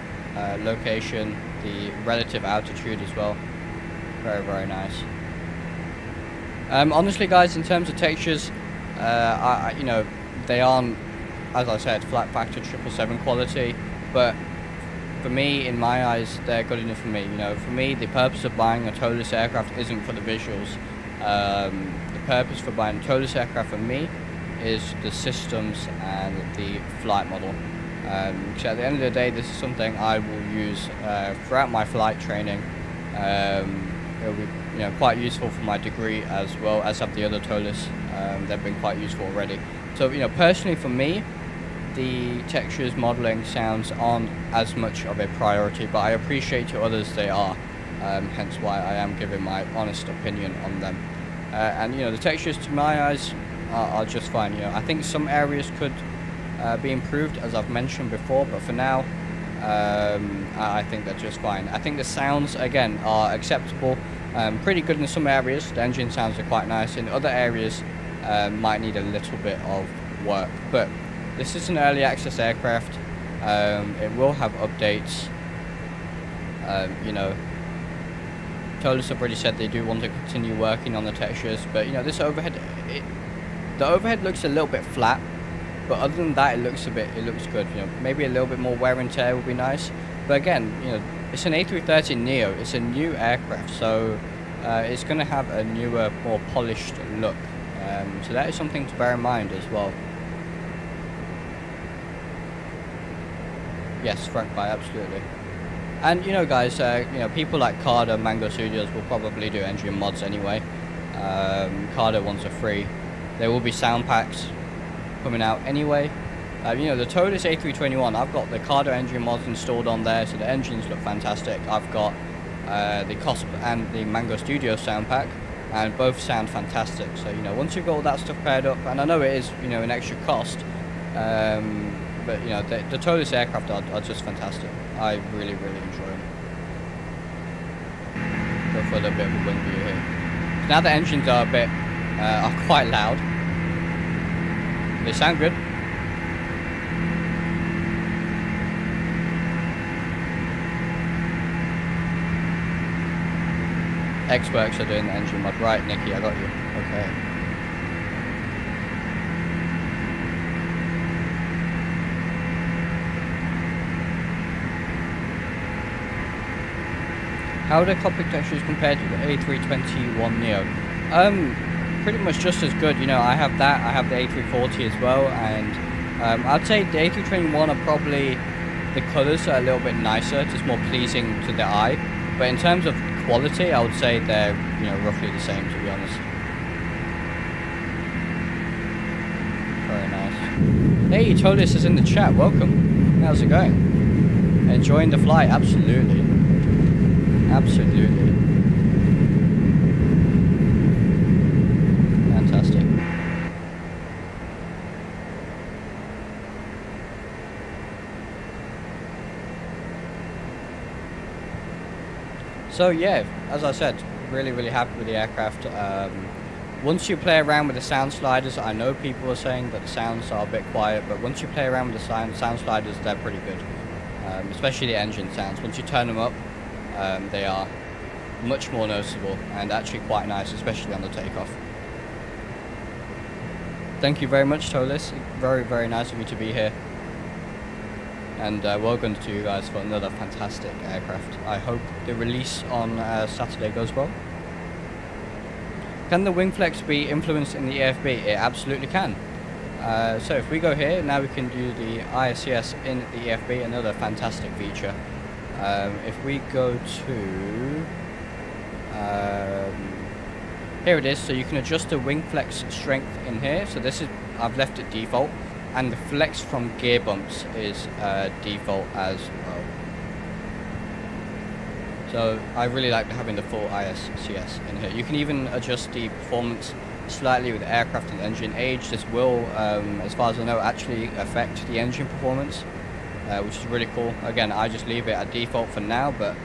location, the relative altitude as well. Very, very nice. Honestly, guys, in terms of textures, they aren't, as I said, flat factor 777 quality, but for me, in my eyes, they're good enough for me. For me, the purpose of buying a Toliss aircraft isn't for the visuals. The purpose for buying a Toliss aircraft for me is the systems and the flight model. Because at the end of the day, this is something I will use throughout my flight training. It'll be quite useful for my degree, as well as have the other Toliss. They've been quite useful already. So personally for me, the textures, modeling, sounds aren't as much of a priority, but I appreciate to others they are. Hence why I am giving my honest opinion on them. And the textures to my eyes are just fine. I think some areas could be improved, as I've mentioned before, but for now I think they're just fine. I think the sounds again are acceptable, pretty good in some areas. The engine sounds are quite nice. In other areas might need a little bit of work, but this is an early access aircraft. It will have updates. Toliss have already said they do want to continue working on the textures, but this overhead, the overhead looks a little bit flat, but other than that, it looks good. Maybe a little bit more wear and tear would be nice, but again, it's an A330 Neo. It's a new aircraft, so it's going to have a newer, more polished look. So that is something to bear in mind as well. Yes, front buy, absolutely. And guys, people like Carter, Mango Studios will probably do engine mods anyway. Carter ones are free. There will be sound packs coming out anyway. The Toliss A321, I've got the Carter engine mods installed on there, so the engines look fantastic. I've got the COSP and the Mango Studio sound pack, and both sound fantastic. So once you've got all that stuff paired up, and I know it is an extra cost, but the Toliss aircraft are just fantastic. I really enjoy them. Go for a little bit of a wind view here. Now the engines are are quite loud. They sound good. Experts are doing the engine mod. Right, Nikki, I got you. Okay. How are the cockpit textures compared to the A321 Neo? Pretty much just as good. I have that. I have the A340 as well, and I'd say the A321 are probably, the colours are a little bit nicer, just more pleasing to the eye. But in terms of quality, I would say they're roughly the same, to be honest. Very nice. Hey, Toliss is in the chat. Welcome. How's it going? Enjoying the flight? Absolutely. Absolutely. Fantastic. So yeah, as I said, really happy with the aircraft. Once you play around with the sound sliders, I know people are saying that the sounds are a bit quiet, but once you play around with the sound sliders, they're pretty good. Especially the engine sounds. Once you turn them up, they are much more noticeable and actually quite nice, especially on the takeoff. Thank you very much, Toliss. Very nice of you to be here. And welcome to you guys for another fantastic aircraft. I hope the release on Saturday goes well. Can the wing flex be influenced in the EFB? It absolutely can. So if we go here, now we can do the ISCS in the EFB, another fantastic feature. If we go to here it is, so you can adjust the wing flex strength in here. So this is, I've left it default, and the flex from gear bumps is default as well. So I really like having the full ISCS in here. You can even adjust the performance slightly with aircraft and engine age. This will, as far as I know, actually affect the engine performance, which is really cool. Again, I just leave it at default for now, but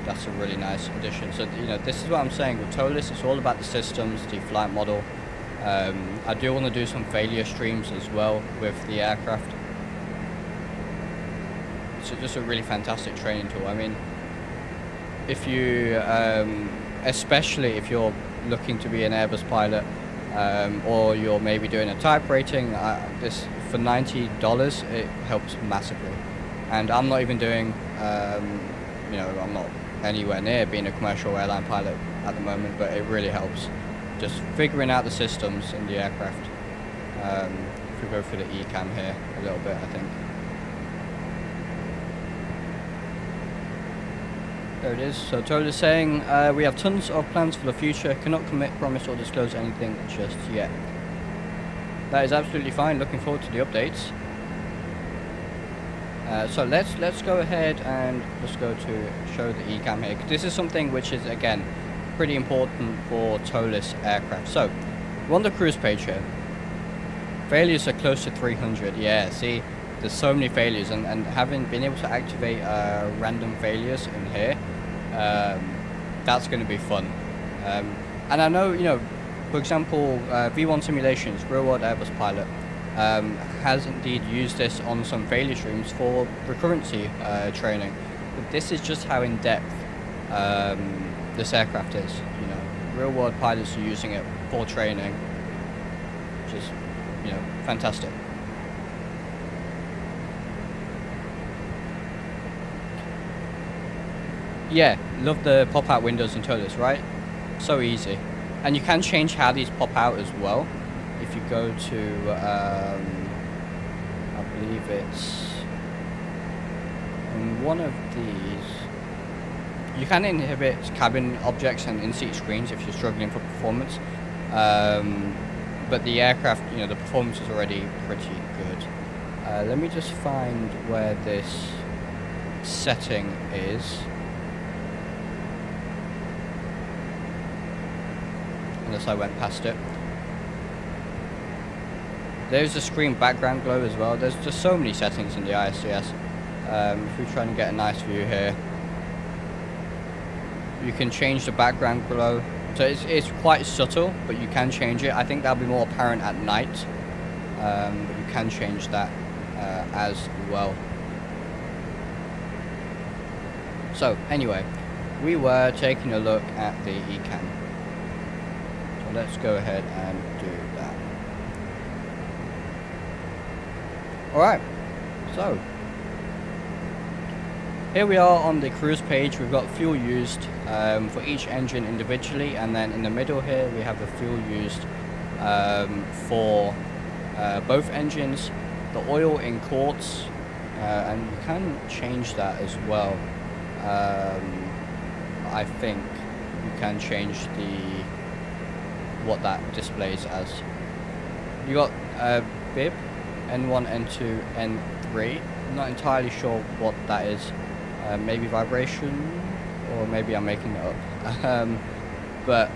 that's a really nice addition. So this is what I'm saying with Toliss. It's all about the systems, the flight model. I do want to do some failure streams as well with the aircraft. So just a really fantastic training tool. I mean, if you, especially if you're looking to be an Airbus pilot, or you're maybe doing a type rating, this for $90 it helps massively. And I'm not even doing, I'm not anywhere near being a commercial airline pilot at the moment, but it really helps just figuring out the systems in the aircraft. If we go through the ECAM here a little bit, I think. There it is. So Toliss saying, we have tons of plans for the future, cannot commit, promise or disclose anything just yet. That is absolutely fine, looking forward to the updates. So let's go ahead and just go to show the ECAM here. This is something which is, again, pretty important for Toliss aircraft. So, we're on the cruise page here. Failures are close to 300. Yeah, see, there's so many failures, and having been able to activate random failures in here, that's going to be fun. And I know, you know, for example, V1 Simulations, real world Airbus pilot, has indeed used this on some failure streams for recurrency training. But this is just how in depth this aircraft is. You know, real world pilots are using it for training, which is, you know, fantastic. Yeah, love the pop-out windows in Toliss, right? So easy. And you can change how these pop out as well. If you go to, I believe it's in one of these, you can inhibit cabin objects and in-seat screens if you're struggling for performance. But the aircraft, you know, the performance is already pretty good. Let me just find where this setting is. Unless I went past it. There's a screen background glow as well. There's just so many settings in the ISCS. If we're trying to get a nice view here, you can change the background glow. So it's quite subtle, but you can change it. I think that'll be more apparent at night, but you can change that as well. So anyway, we were taking a look at the ECAM. So let's go ahead and do that. Alright, so here we are on the cruise page. We've got fuel used for each engine individually, and then in the middle here we have the fuel used for both engines, the oil in quarts, and you can change that as well. I think you can change what that displays as. You got bib, N1, N2, N3. I'm not entirely sure what that is. Maybe vibration, or maybe I'm making it up. But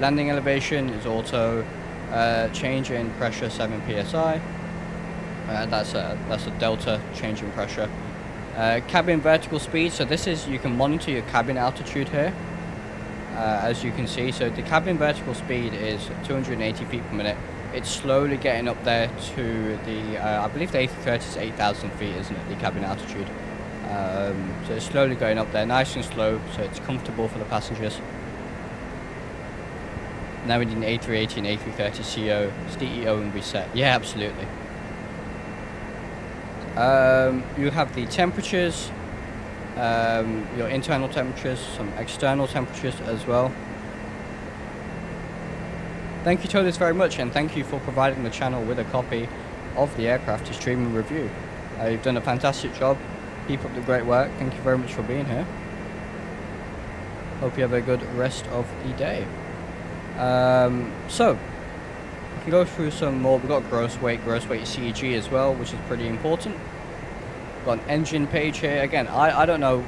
landing elevation is auto. Change in pressure 7 psi. That's a delta change in pressure. Cabin vertical speed. So this is, you can monitor your cabin altitude here. As you can see, so the cabin vertical speed is 280 feet per minute. It's slowly getting up there to the, I believe the A330 is 8,000 feet, isn't it, the cabin altitude? So it's slowly going up there, nice and slow, so it's comfortable for the passengers. Now we need an A380 and A330 CO, CEO and reset. Yeah, absolutely. You have the temperatures, your internal temperatures, some external temperatures as well. Thank you, Toliss, very much, and thank you for providing the channel with a copy of the aircraft to stream and review. You've done a fantastic job. Keep up the great work. Thank you very much for being here. Hope you have a good rest of the day. So, we can go through some more. We've got gross weight CEG as well, which is pretty important. Got an engine page here. Again, I don't know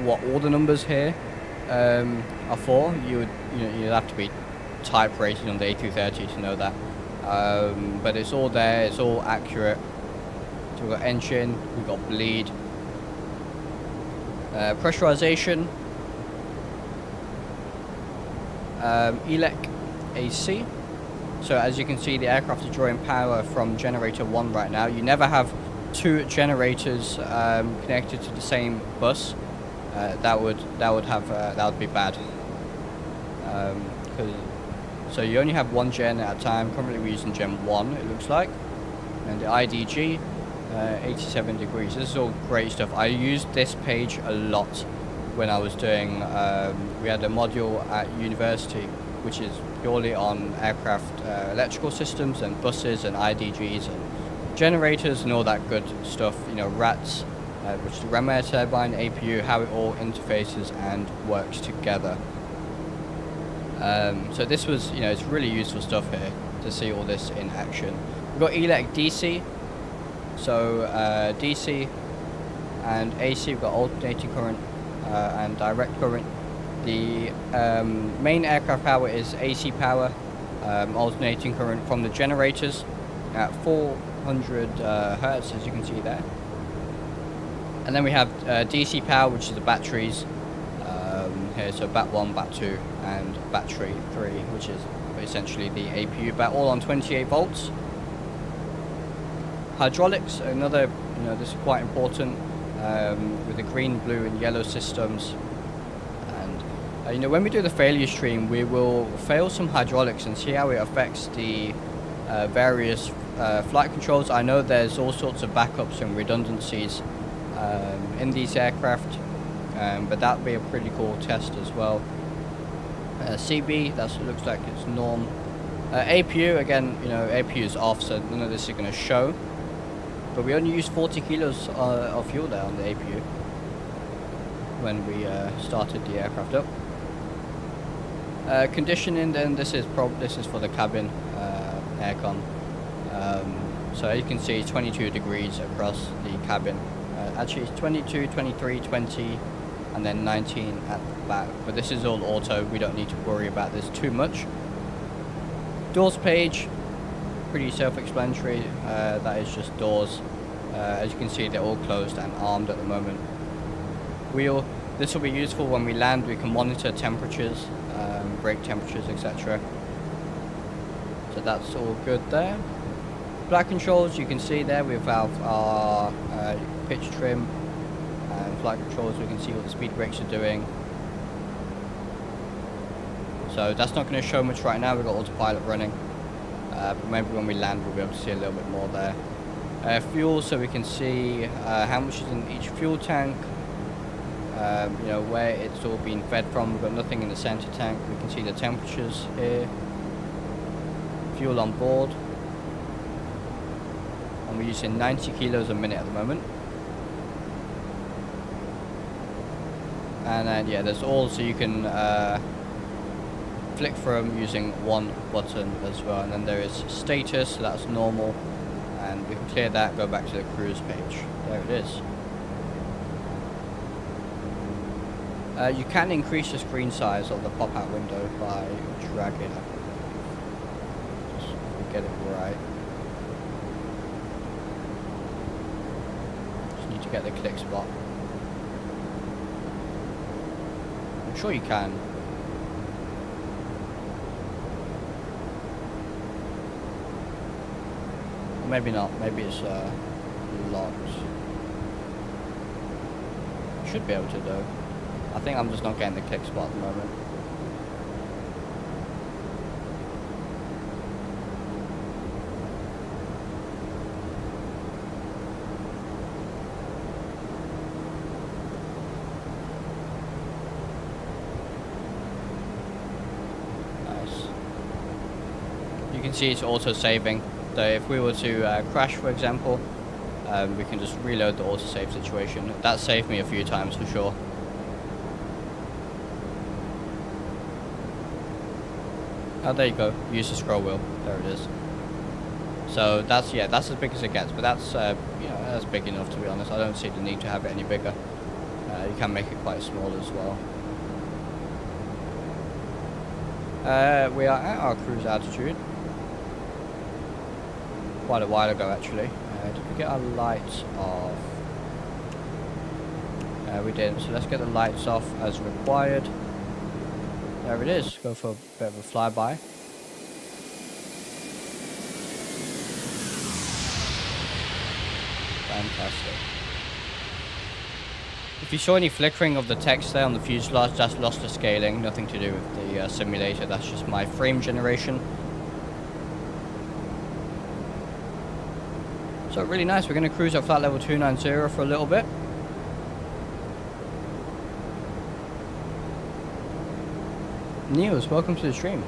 what all the numbers here are for. You'd have to be type rated on the A330 to know that. But it's all there. It's all accurate. So we've got engine, we've got bleed, pressurization, ELEC AC. So as you can see, the aircraft is drawing power from generator 1 right now. You never have two generators connected to the same bus. That would be bad. So you only have one gen at a time. Currently we're using gen 1, it looks like, and the IDG. 87 degrees. This is all great stuff. I used this page a lot when I was doing, we had a module at university which is purely on aircraft electrical systems and buses and IDGs and generators and all that good stuff, you know, RATs, which is the ram air turbine, APU, how it all interfaces and works together. So this was, it's really useful stuff here to see all this in action. We've got elect DC, so DC and AC, we've got alternating current and direct current. The main aircraft power is AC power, alternating current from the generators at 400 hertz, as you can see there. And then we have DC power, which is the batteries here, so bat 1, bat 2, and battery 3, which is essentially the APU, but all on 28 volts. Hydraulics, another, this is quite important with the green, blue, and yellow systems. And when we do the failure stream, we will fail some hydraulics and see how it affects the various flight controls. I know there's all sorts of backups and redundancies in these aircraft, but that would be a pretty cool test as well. CB, that looks like it's norm. APU, again, APU is off, so none of this is going to show. But we only used 40 kilos of fuel there on the APU when we started the aircraft up. Conditioning, then this is for the cabin aircon. So as you can see, 22 degrees across the cabin. Actually, it's 22, 23, 20, and then 19 at the back. But this is all auto. We don't need to worry about this too much. Doors page, pretty self-explanatory. That is just doors. As you can see, they're all closed and armed at the moment. This will be useful when we land. We can monitor temperatures, brake temperatures, etc. So that's all good there. Flight controls, you can see there we have our pitch trim and flight controls. We can see what the speed brakes are doing. So that's not going to show much right now. We've got autopilot running, but maybe when we land we'll be able to see a little bit more there. Fuel, so we can see how much is in each fuel tank. Where it's all being fed from. We've got nothing in the center tank. We can see the temperatures here. Fuel on board. And we're using 90 kilos a minute at the moment. And then, yeah, there's all, so you can flick from using one button as well. And then there is status, so that's normal. And we can clear that, go back to the cruise page. There it is. You can increase the screen size of the pop-out window by dragging it. Just get it right. Just need to get the click spot. I'm sure you can. Or maybe not. Maybe it's locked. Should be able to though. I think I'm just not getting the click spot at the moment. Nice. You can see it's auto saving. So if we were to crash, for example, we can just reload the auto save situation. That saved me a few times for sure. Oh, there you go. Use the scroll wheel. There it is. So that's as big as it gets. But that's that's big enough, to be honest. I don't see the need to have it any bigger. You can make it quite small as well. We are at our cruise altitude. Quite a while ago, actually. Did we get our lights off? We didn't. So let's get the lights off as required. There it is. Go for a bit of a flyby. Fantastic. If you saw any flickering of the text there on the fuselage, that's lost the scaling. Nothing to do with the simulator. That's just my frame generation. So really nice. We're going to cruise at flight level 290 for a little bit. Niels, welcome to the stream.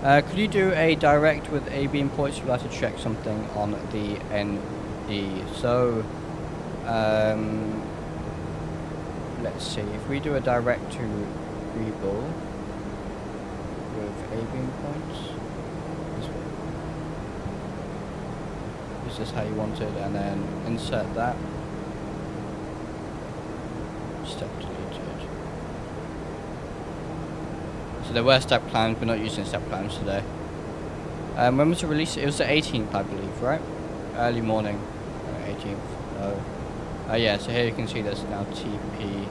Could you do a direct with A beam points? We'd like to check something on the ND. So, let's see. If we do a direct to Rebull with A beam points, is this how you want it? And then insert that. Step deleted. So there were step plans, we're not using step plans today. When was the release? It was the 18th, I believe, right? Early morning, 18th. Yeah, so here you can see there's now TP.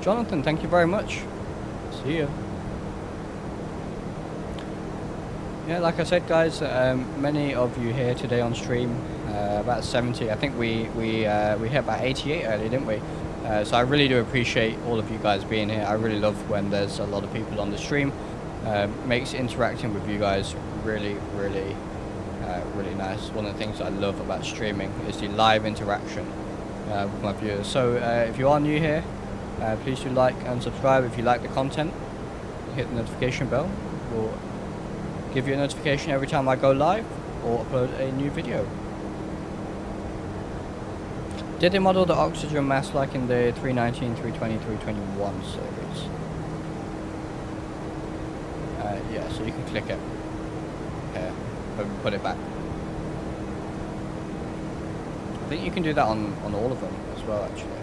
Jonathan, thank you very much. See you. Yeah, like I said, guys, many of you here today on stream, about 70. I think we hit about 88 earlier, didn't we? So I really do appreciate all of you guys being here. I really love when there's a lot of people on the stream. Makes interacting with you guys really nice. One of the things I love about streaming is the live interaction with my viewers. So if you are new here, please do like and subscribe if you like the content. Hit the notification bell. We'll give you a notification every time I go live or upload a new video. Did they model the oxygen mask like in the 319, 320, 321 series? Yeah, so you can click it here, put it back. I think you can do that on all of them as well, actually.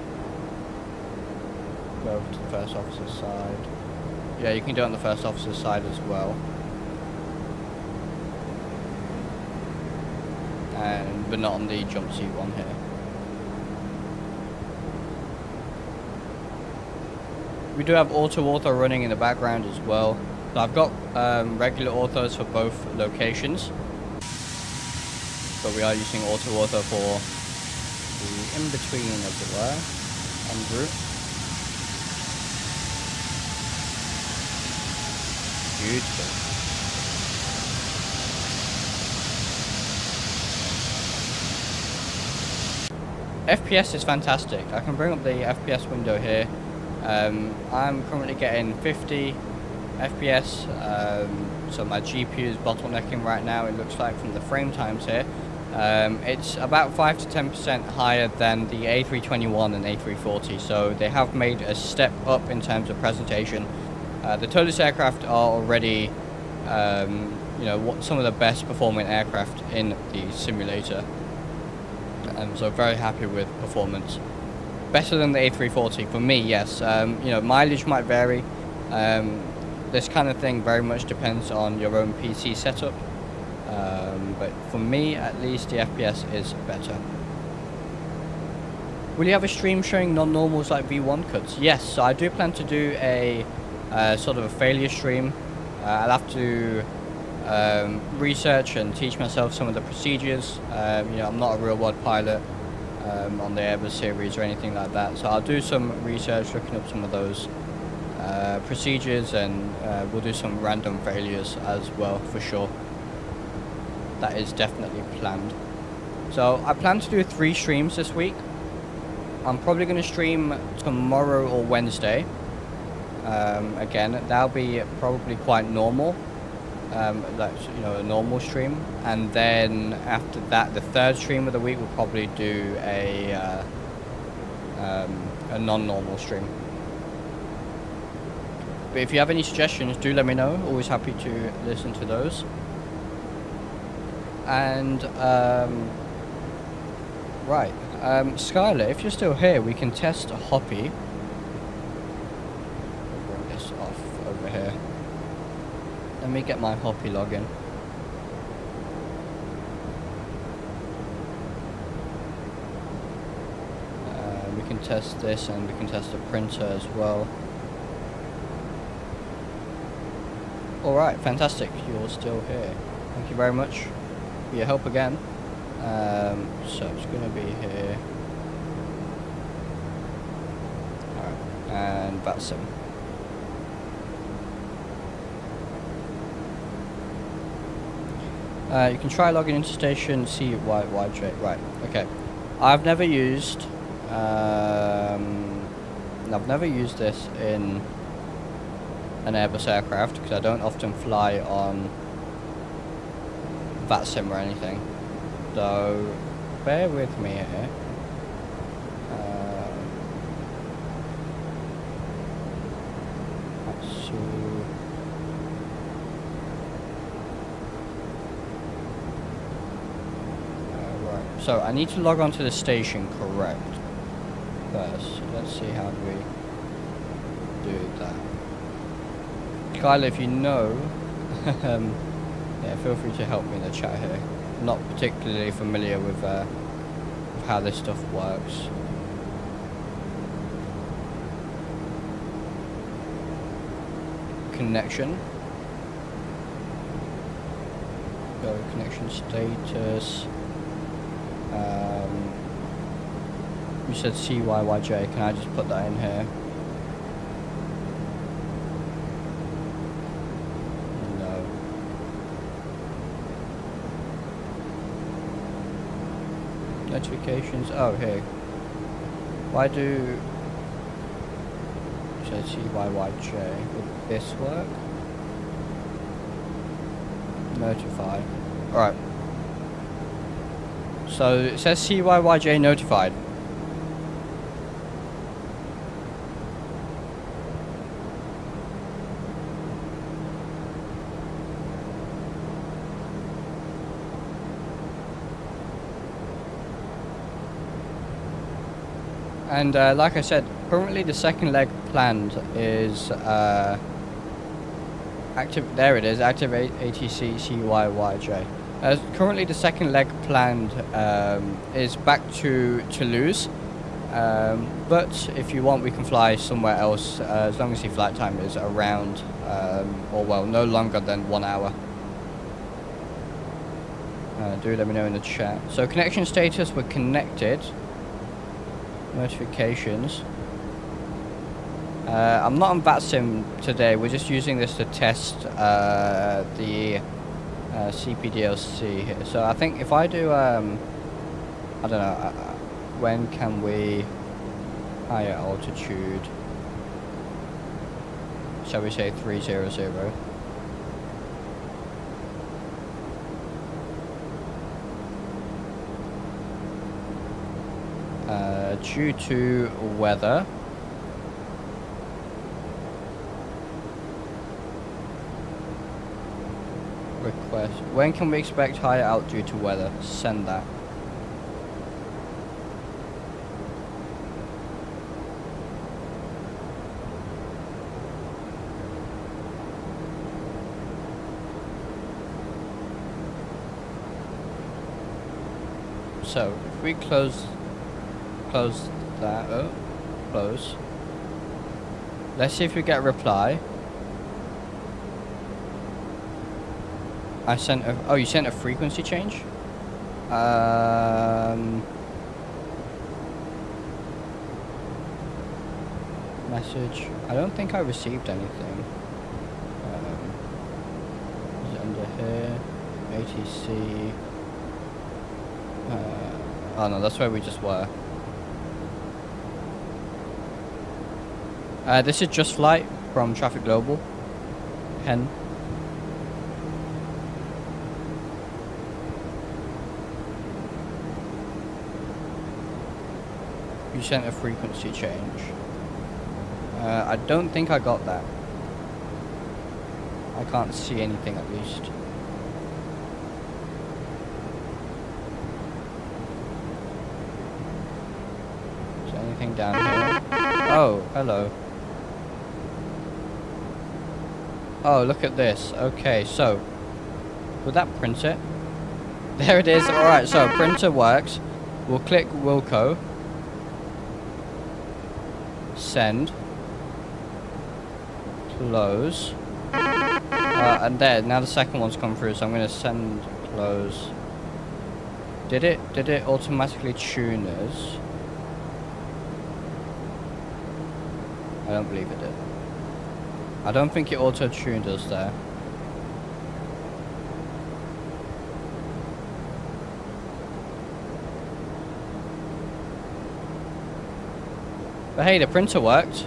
Go over to the first officer's side. Yeah, you can do it on the first officer's side as well. But not on the jump seat one here. We do have auto running in the background as well. So I've got regular autos for both locations, but we are using auto for the in-between, as it were, en route. Beautiful. FPS is fantastic. I can bring up the FPS window here. I'm currently getting 50 FPS, so my GPU is bottlenecking right now, it looks like, from the frame times here. It's about 5 to 10% higher than the A321 and A340, so they have made a step up in terms of presentation. The Toliss aircraft are already, you know, some of the best performing aircraft in the simulator. So very happy with performance. Better than the A340 for me, yes. You know, mileage might vary. This kind of thing very much depends on your own PC setup. But for me, at least, the FPS is better. Will you have a stream showing non-normals like V1 cuts? Yes, so I do plan to do a sort of a failure stream. I'll have to research and teach myself some of the procedures. You know, I'm not a real world pilot on the Airbus series or anything like that, so I'll do some research looking up some of those procedures, and we'll do some random failures as well, for sure. That is definitely planned. So I plan to do 3 streams this week. I'm probably going to stream tomorrow or Wednesday. Again, that'll be probably quite normal. That's, you know, a normal stream, and then after that, the 3rd stream of the week, we'll probably do a non-normal stream. But if you have any suggestions, do let me know. Always happy to listen to those. And right, Skylar, if you're still here, we can test a Hoppy. I'll bring this off over here. Let me get my Hoppy login. We can test this, and we can test the printer as well. Alright, fantastic. You're still here. Thank you very much for your help again. So it's going to be here. Alright, and that's him. You can try logging into station CYJ. Right, okay. I've never used I've never used this in an Airbus aircraft because I don't often fly on VATSIM or anything. So bear with me here. So I need to log on to the station correct first. So let's see how we do that. Kyle, if you know, yeah, feel free to help me in the chat here. I'm not particularly familiar with how this stuff works. Connection. Go connection status. You said CYYJ, can I just put that in here? No. Notifications, oh here. Why do you said CYYJ, would this work? Notify, alright. So it says CYYJ notified. And like I said, currently the second leg planned is active. There it is, activate ATC CYYJ. Currently the second leg planned is back to Toulouse, but if you want we can fly somewhere else as long as the flight time is around or well no longer than 1 hour. Do let me know in the chat. So connection status, we're connected. Notifications. I'm not on VATSIM today, we're just using this to test the CPDLC here. So I think if I do, I don't know, when can we higher altitude? Shall we say 300? Due to weather. Request. When can we expect higher altitude due to weather? Send that. So if we close that up, close. Let's see if we get a reply. I sent a, oh, you sent a frequency change? Message. I don't think I received anything. Is it under here? ATC. Oh no, that's where we just were. This is Just Flight from Traffic Global. Hen. You sent a frequency change. I don't think I got that. I can't see anything at least. Is there anything down here? Oh, hello. Oh, look at this. Okay, so would that print it? There it is. Alright, so printer works. We'll click Wilco. Send. Close. And there, now the second one's come through, so I'm going to send close. Did it automatically tune us? I don't believe it did. I don't think it auto-tuned us there. But hey, the printer worked.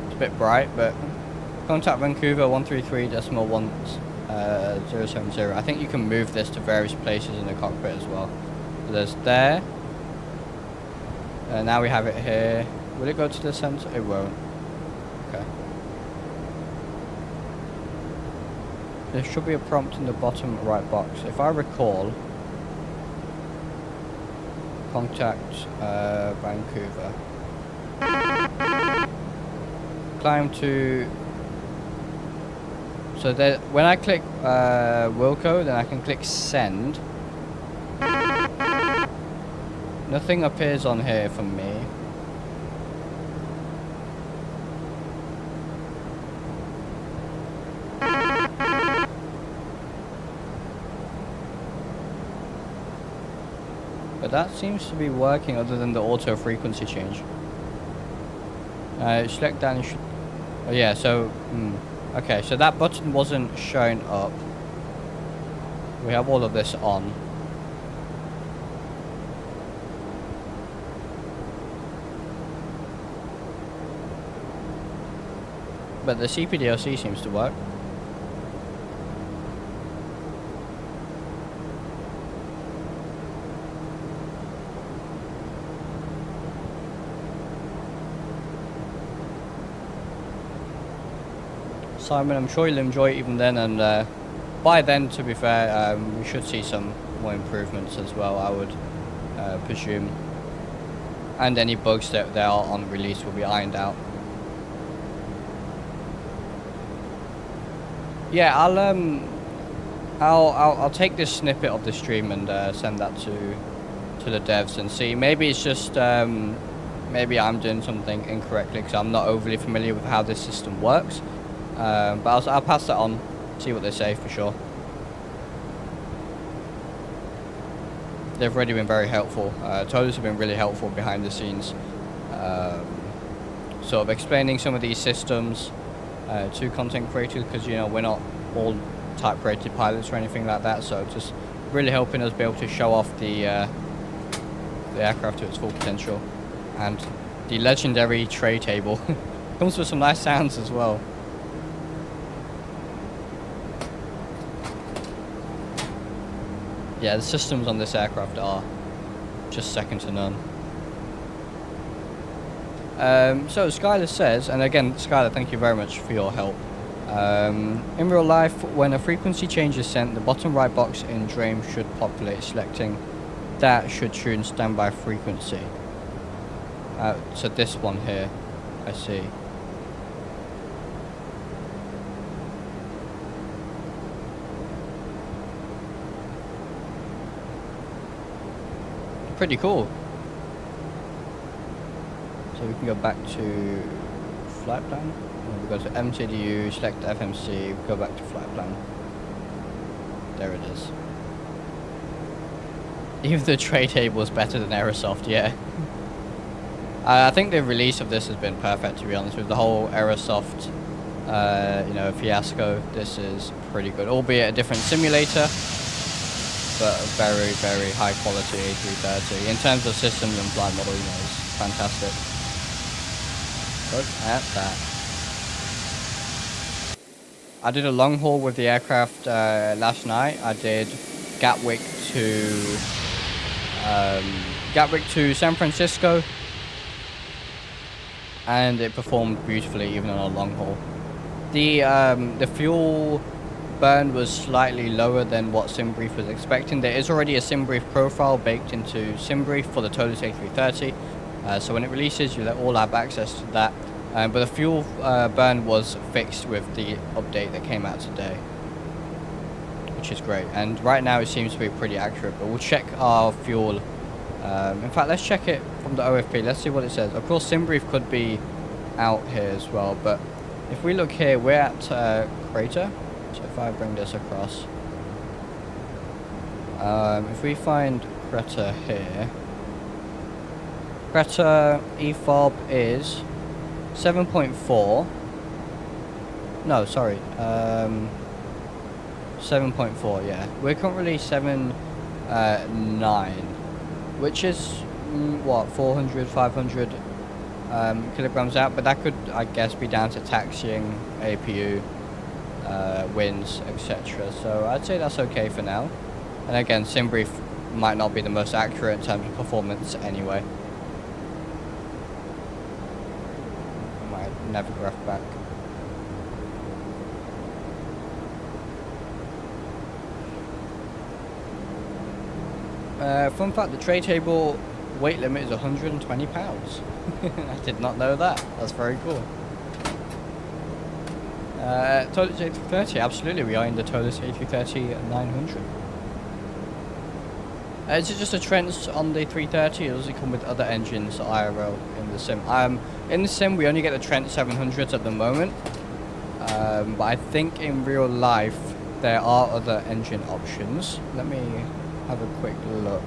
It's a bit bright, but contact Vancouver 133.1070. I think you can move this to various places in the cockpit as well. So there's there. Now we have it here. Will it go to the center? It won't. Okay. There should be a prompt in the bottom right box. If I recall, contact Vancouver. Climb to. So there, when I click Wilco, then I can click send. Nothing appears on here for me. But that seems to be working other than the auto frequency change. Select down. Oh yeah, so okay, so that button wasn't showing up. We have all of this on. But the CPDLC seems to work. Simon, I'm sure you'll enjoy it even then, and by then, to be fair, we should see some more improvements as well, I would presume. And any bugs that there are on release will be ironed out. Yeah, I'll take this snippet of the stream and send that to the devs and see. Maybe it's just maybe I'm doing something incorrectly because I'm not overly familiar with how this system works. But I'll pass that on, see what they say for sure. They've already been very helpful. Toliss have been really helpful behind the scenes, sort of explaining some of these systems to content creators, because you know we're not all type rated pilots or anything like that. So just really helping us be able to show off the aircraft to its full potential, and the legendary tray table comes with some nice sounds as well. Yeah, the systems on this aircraft are just second to none. So Skylar says, and again, Skylar, thank you very much for your help. In real life, when a frequency change is sent, the bottom right box in DRAM should populate. Selecting that should tune standby frequency. So this one here, I see. Pretty cool. So we can go back to flight plan. We go to MCDU, select FMC, go back to flight plan. There it is. Even the tray table is better than Aerosoft, yeah. I think the release of this has been perfect, to be honest, with the whole Aerosoft, you know, fiasco. This is pretty good, albeit a different simulator, but a very, very high quality A330. In terms of systems and flight model, you know, it's fantastic. Look at that. I did a long haul with the aircraft last night. I did Gatwick to San Francisco, and it performed beautifully even on a long haul. The fuel burn was slightly lower than what SimBrief was expecting. There is already a SimBrief profile baked into SimBrief for the Toliss A330, so when it releases, you'll all have access to that. But the fuel burn was fixed with the update that came out today, which is great. And right now it seems to be pretty accurate, but we'll check our fuel. In fact, let's check it from the OFP. Let's see what it says. Of course, SimBrief could be out here as well, but if we look here, we're at Crater. So if I bring this across, if we find Crater here, Crater EFOB is 7.4. No, sorry, 7.4. Yeah, we're currently 7.9, which is what, 400, 500 kilograms out, but that could, I guess, be down to taxiing, APU, winds, etc. So I'd say that's okay for now. And again, SimBrief might not be the most accurate in terms of performance anyway. Might never graph back. Fun fact, the tray table weight limit is 120 pounds. I did not know that. That's very cool. Toliss A330, absolutely, we are in the Toliss A330 900. Is it just a Trent on the 330, or does it come with other engines IRL in the sim? In the sim, we only get the Trent 700s at the moment, but I think in real life there are other engine options. Let me have a quick look.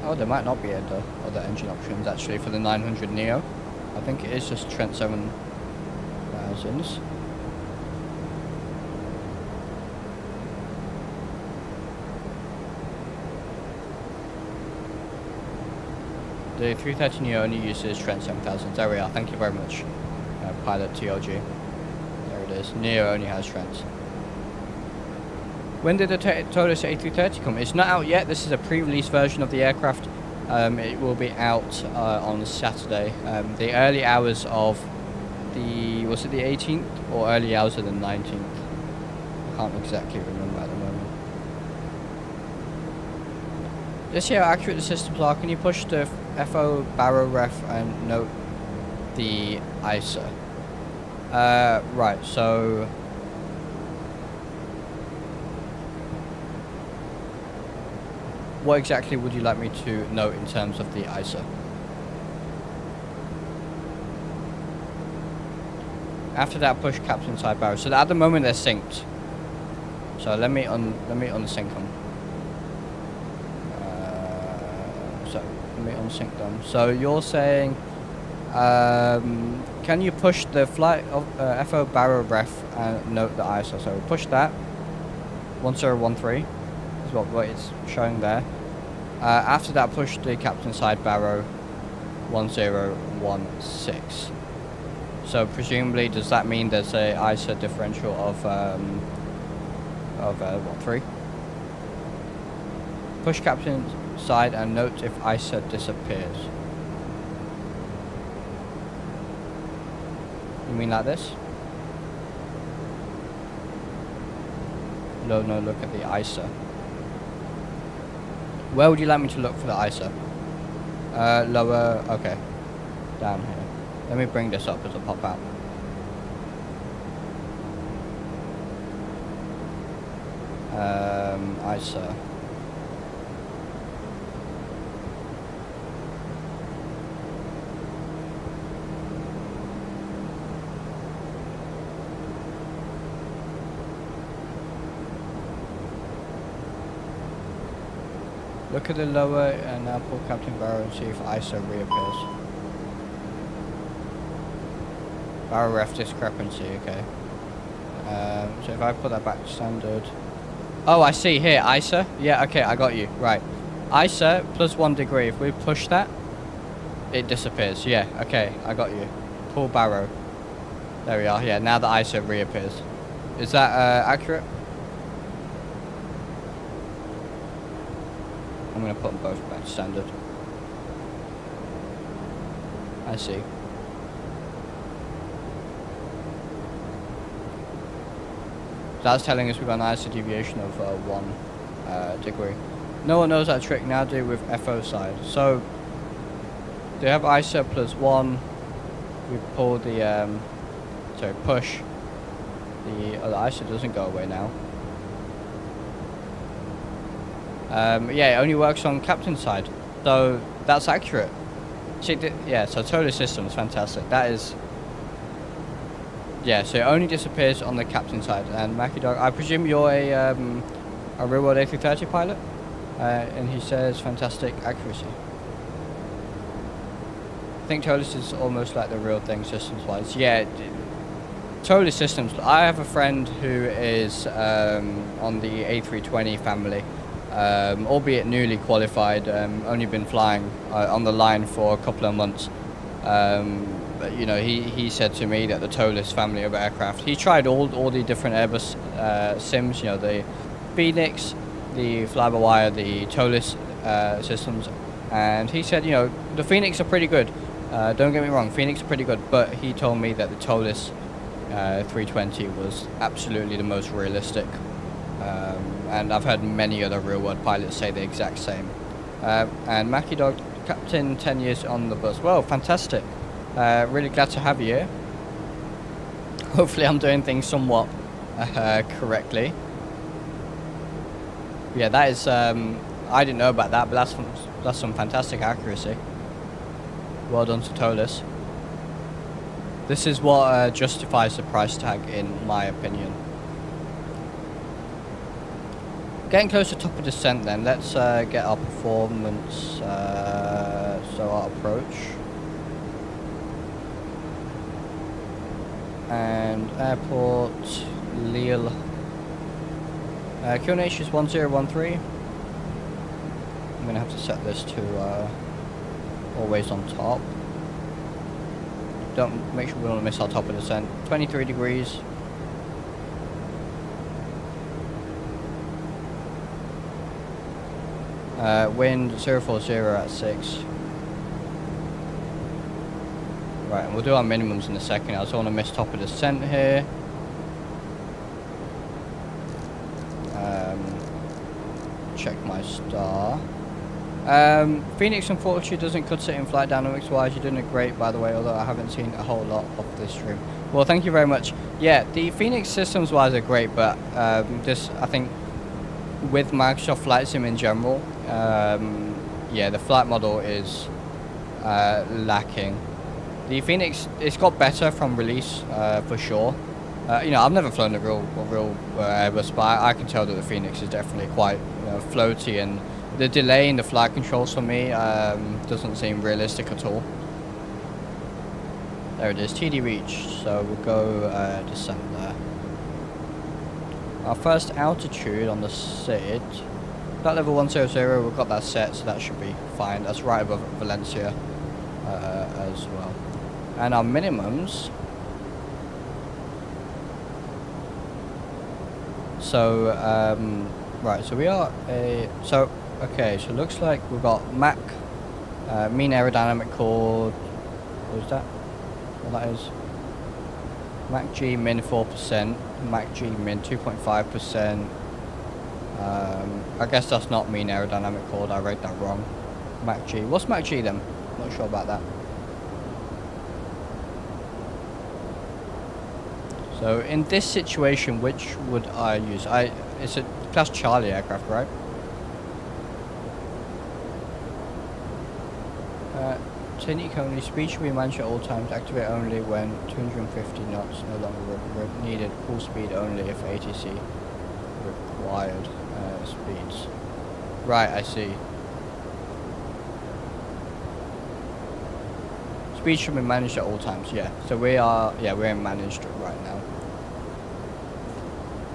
Oh, there might not be other engine options actually for the 900 Neo. I think it is just Trent 7000s. The 330 Neo only uses Trent 7000s. There we are. Thank you very much, Pilot TLG. There it is. Neo only has Trents. When did the Toliss A330 come? It's not out yet. This is a pre-release version of the aircraft. It will be out on Saturday. The early hours of the, was it the 18th or early hours of the 19th? I can't exactly remember at the moment. Let's see how accurate the systems are. Can you push the FO barrow ref and note the ISA? Right, so what exactly would you like me to note in terms of the ISA? After that, push captain side barrow. So at the moment they're synced. So let me unsync them. Let me unsync them. So you're saying, can you push the flight of FO barrow ref and note the ISO? So push that. 1013 is what it's showing there. After that, push the captain side barrow 1016. So presumably, does that mean there's a ISO differential of what, 3? Push captain side and note if ISO disappears. You mean like this? No, look at the ISO. Where would you like me to look for the ISO? Lower, okay. Down here. Let me bring this up as a pop out. ISO. Look at the lower and now pull captain barrow and see if ISO reappears. Barrow ref discrepancy, okay. So if I put that back to standard. Oh, I see here, ISO. Yeah, okay, I got you. Right. ISO plus 1 degree. If we push that, it disappears. Yeah, okay, I got you. Pull barrow. There we are. Yeah, now the ISO reappears. Is that accurate? I'm going to put them both back to standard. I see. That's telling us we've got an ISO deviation of 1 degree. No one knows that trick now, do with FO side. So they have ISO plus 1. We pull the push. The ISO doesn't go away now. Yeah, it only works on captain side, so that's accurate. See, yeah, so Toliss Systems, fantastic. That is, yeah, so it only disappears on the captain side. And Mackie Dog, I presume you're a real world A330 pilot, and he says fantastic accuracy. I think Toliss is almost like the real thing systems wise. Yeah, Toliss Systems. I have a friend who is on the A320 family, albeit newly qualified, only been flying on the line for a couple of months. But, you know, he said to me that the Toliss family of aircraft, he tried all the different Airbus sims, you know, the Phoenix, the fly-by-wire, the Toliss systems, and he said, you know, the Phoenix are pretty good. Don't get me wrong, Phoenix are pretty good, but he told me that the Toliss 320 was absolutely the most realistic. And I've heard many other real-world pilots say the exact same. And Mackie Dog, Captain, 10 years on the bus. Well, fantastic. Really glad to have you here. Hopefully I'm doing things somewhat correctly. Yeah, that is, I didn't know about that, but that's some fantastic accuracy. Well done to Toliss. This is what justifies the price tag, in my opinion. Getting close to top of descent then, let's get our performance, so our approach. And airport, LEAL. QNH is 1013. I'm going to have to set this to always on top. Don't make sure we don't miss our top of descent. 23 degrees. Wind 040 at 6. Right, and we'll do our minimums in a second. I just want to miss top of descent here. Check my star. Phoenix unfortunately doesn't cut it in flight dynamics wise. You're doing it great, by the way, although I haven't seen a whole lot of this stream. Well, thank you very much. Yeah, the Phoenix systems wise are great, but just I think with Microsoft Flight Sim in general, yeah, the flight model is lacking. The Phoenix, it's got better from release for sure. You know, I've never flown a real Airbus, but I can tell that the Phoenix is definitely quite, you know, floaty, and the delay in the flight controls for me doesn't seem realistic at all. There it is, TD reached, so we'll go descent there. Our first altitude on the SID, flight level 100, we've got that set, so that should be fine. That's right above Valencia as well. And our minimums, so right, so we are okay, so it looks like we've got Mac mean aerodynamic chord, what is that? What that is? Mac G min 4%, Mac G min 2.5%. I guess that's not mean aerodynamic chord, I read that wrong. Mac G, what's Mac G then? Not sure about that. So in this situation, which would I use? It's a Class Charlie aircraft, right? Technique only, speed should be managed at all times, activate only when 250 knots no longer needed, full speed only if ATC required speeds. Right, I see. Speed should be managed at all times, yeah. So we're managed right now.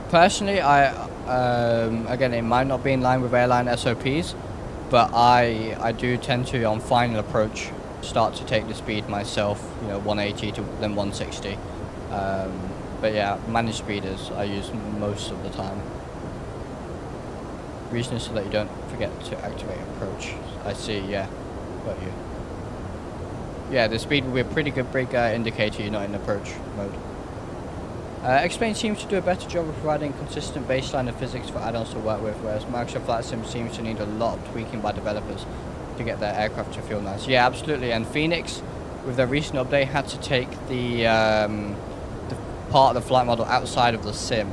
Personally, again, it might not be in line with airline SOPs, but I do tend to, on final approach, start to take the speed myself, you know, 180 to then 160. But yeah, managed speeders I use most of the time. Reason is so that you don't forget to activate approach. I see, yeah, got you. Yeah, the speed will be a pretty good big indicator you're not in approach mode. X-Plane seems to do a better job of providing consistent baseline of physics for add-ons to work with, whereas Microsoft Flight Sim seems to need a lot of tweaking by developers to get their aircraft to feel nice. Yeah, absolutely. And Phoenix, with their recent update, had to take the part of the flight model outside of the sim,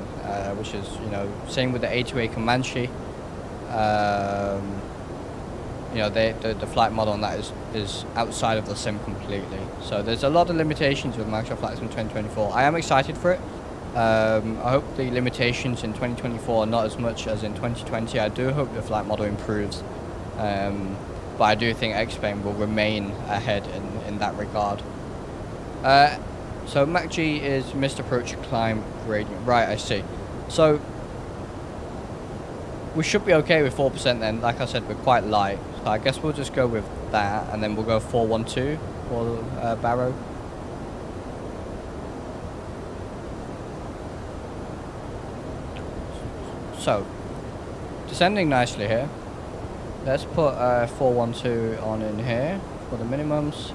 which is, you know, same with the A2A Comanche. You know, the flight model on that is outside of the sim completely. So there's a lot of limitations with Microsoft Flight Sim 2024. I am excited for it. I hope the limitations in 2024 are not as much as in 2020. I do hope the flight model improves. But I do think X-Plane will remain ahead in that regard. So Mach G is missed approach climb gradient. Right, I see. So we should be okay with 4% then. Like I said, we're quite light. So I guess we'll just go with that, and then we'll go 412 for Barrow. So descending nicely here. Let's put 412 on in here for the minimums.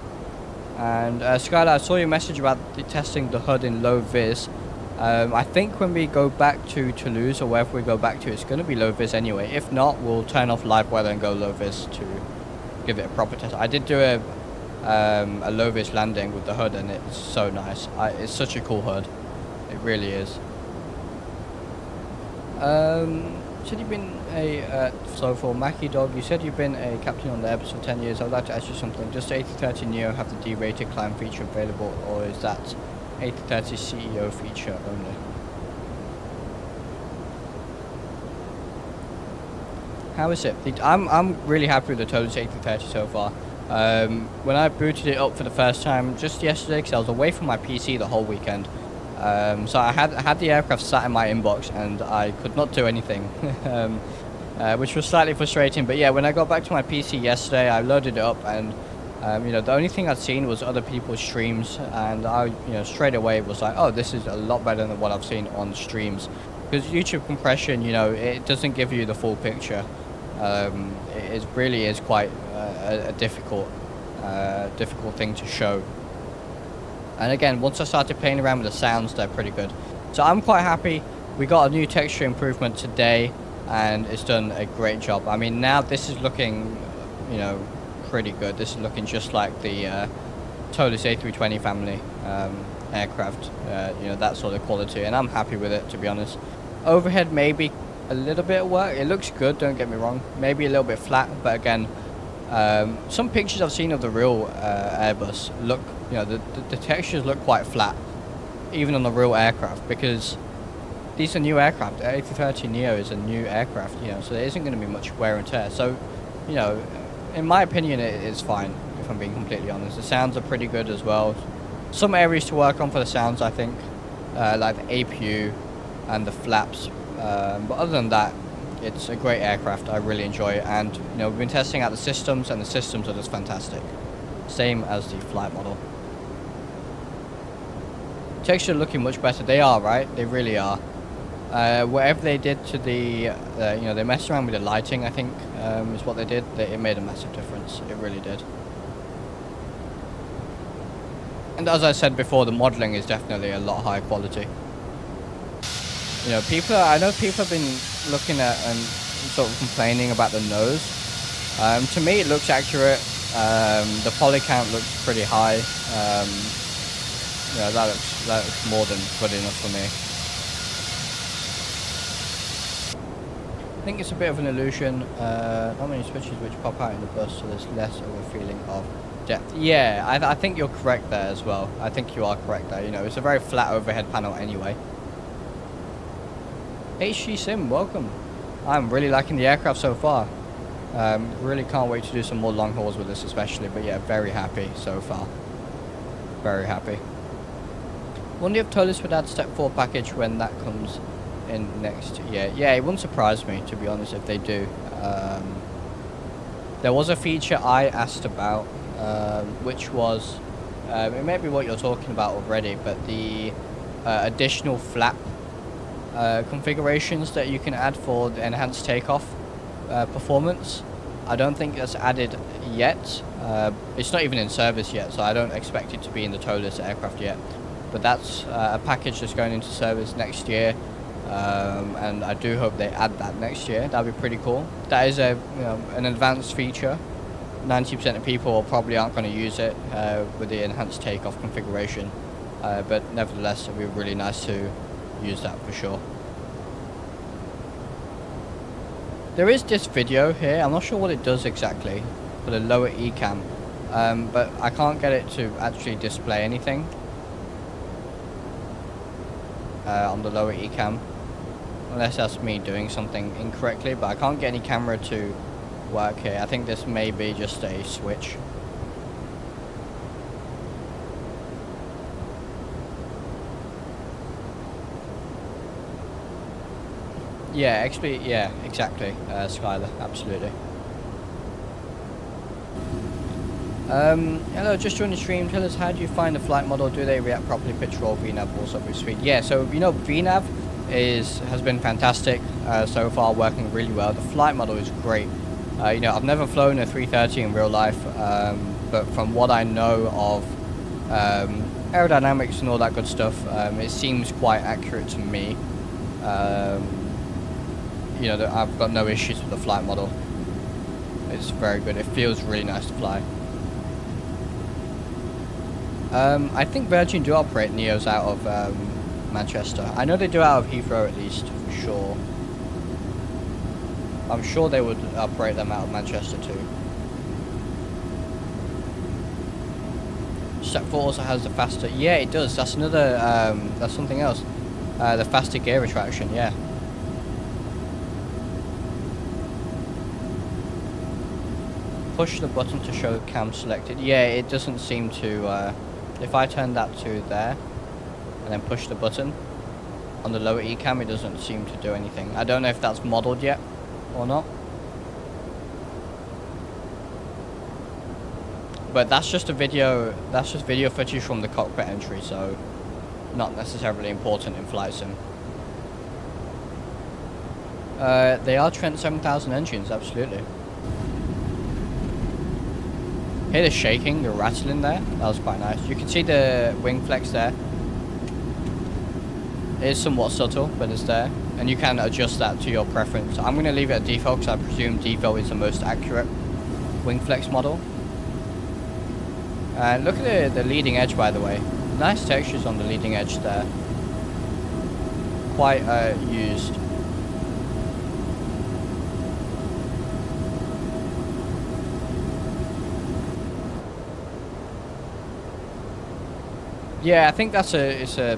And Skylar, I saw your message about testing the HUD in low vis. I think when we go back to Toulouse or wherever we go back to, it's going to be low vis anyway. If not, we'll turn off live weather and go low vis to give it a proper test. I did do a low vis landing with the HUD, and it's so nice. It's such a cool HUD. It really is. Said you've been a so for Mackie Dog, you said you've been a captain on the Airbus for 10 years. I would like to ask you something. Does the A330 Neo have the D-rated climb feature available, or is that A330 CEO feature only? How is it? I'm really happy with the Toliss A330 so far. When I booted it up for the first time just yesterday, because I was away from my PC the whole weekend. So I had the aircraft sat in my inbox and I could not do anything, which was slightly frustrating. But yeah, when I got back to my PC yesterday, I loaded it up, and you know, the only thing I'd seen was other people's streams, and I, you know, straight away was like, oh, this is a lot better than what I've seen on streams. Because YouTube compression, you know, it doesn't give you the full picture. It really is quite a difficult thing to show. And again, once I started playing around with the sounds, they're pretty good. So I'm quite happy. We got a new texture improvement today, and it's done a great job. I mean, now this is looking, you know, pretty good. This is looking just like the Toliss A330 family aircraft, you know, that sort of quality. And I'm happy with it, to be honest. Overhead, maybe a little bit of work. It looks good, don't get me wrong. Maybe a little bit flat, but again, some pictures I've seen of the real Airbus look, you know, the textures look quite flat, even on the real aircraft, because these are new aircraft. The A330 Neo is a new aircraft, you know, so there isn't going to be much wear and tear. So, you know, in my opinion, it is fine, if I'm being completely honest. The sounds are pretty good as well. Some areas to work on for the sounds, I think, like the APU and the flaps. But other than that, it's a great aircraft. I really enjoy it, and you know, we've been testing out the systems, and the systems are just fantastic. Same as the flight model. Texture looking much better. They are, right? They really are. Whatever they did to the, you know, they messed around with the lighting, I think, is what they did. It made a massive difference. It really did. And as I said before, the modelling is definitely a lot higher quality. You know, I know people have been looking at and sort of complaining about the nose. To me, it looks accurate. The poly count looks pretty high. You know, that looks more than good enough for me. I think it's a bit of an illusion. Not many switches which pop out in the bus, so there's less of a feeling of depth. Yeah, I think you're correct there as well. I think you are correct there. You know, it's a very flat overhead panel anyway. HG Sim, welcome. I'm really liking the aircraft so far. Really can't wait to do some more long hauls with this especially, but yeah, very happy so far. Very happy. Wonder if Toliss would add Step 4 package when that comes in next year. Yeah, it wouldn't surprise me, to be honest, if they do. There was a feature I asked about, which was, it may be what you're talking about already, but the additional flap configurations that you can add for the enhanced takeoff performance. I don't think that's added yet. It's not even in service yet, so I don't expect it to be in the Toliss aircraft yet. But that's a package that's going into service next year, and I do hope they add that next year. That'd be pretty cool. That is a, you know, an advanced feature. 90% of people probably aren't going to use it with the enhanced takeoff configuration, but nevertheless, it'd be really nice to use that for sure. There is this video here. I'm not sure what it does exactly for the lower ECAM, but I can't get it to actually display anything on the lower ECAM, unless that's me doing something incorrectly, but I can't get any camera to work here. I think this may be just a switch. Yeah, XP, yeah, exactly, Skylar, absolutely. Hello, just joined the stream. Tell us, how do you find the flight model? Do they react properly? Pitch roll, VNAV, also with speed. Yeah, so VNAV has been fantastic so far, working really well. The flight model is great. I've never flown a 330 in real life, but from what I know of aerodynamics and all that good stuff, it seems quite accurate to me. I've got no issues with the flight model. It's very good. It feels really nice to fly. I think Virgin do operate Neos out of Manchester. I know they do out of Heathrow at least, for sure. I'm sure they would operate them out of Manchester too. Step 4 also has the faster... Yeah, it does. That's another... that's something else. The faster gear retraction, yeah. Push the button to show cam selected. Yeah, it doesn't seem to... if I turn that to there, and then push the button on the lower E cam, it doesn't seem to do anything. I don't know if that's modeled yet or not. But that's just video footage from the cockpit entry, so not necessarily important in flight sim. They are Trent 7000 engines, absolutely. Hear the shaking, the rattling there. That was quite nice. You can see the wing flex there. It is somewhat subtle, but it's there. And you can adjust that to your preference. I'm going to leave it at default because I presume default is the most accurate wing flex model. And look at the leading edge, by the way. Nice textures on the leading edge there. Quite used. Yeah, I think that's in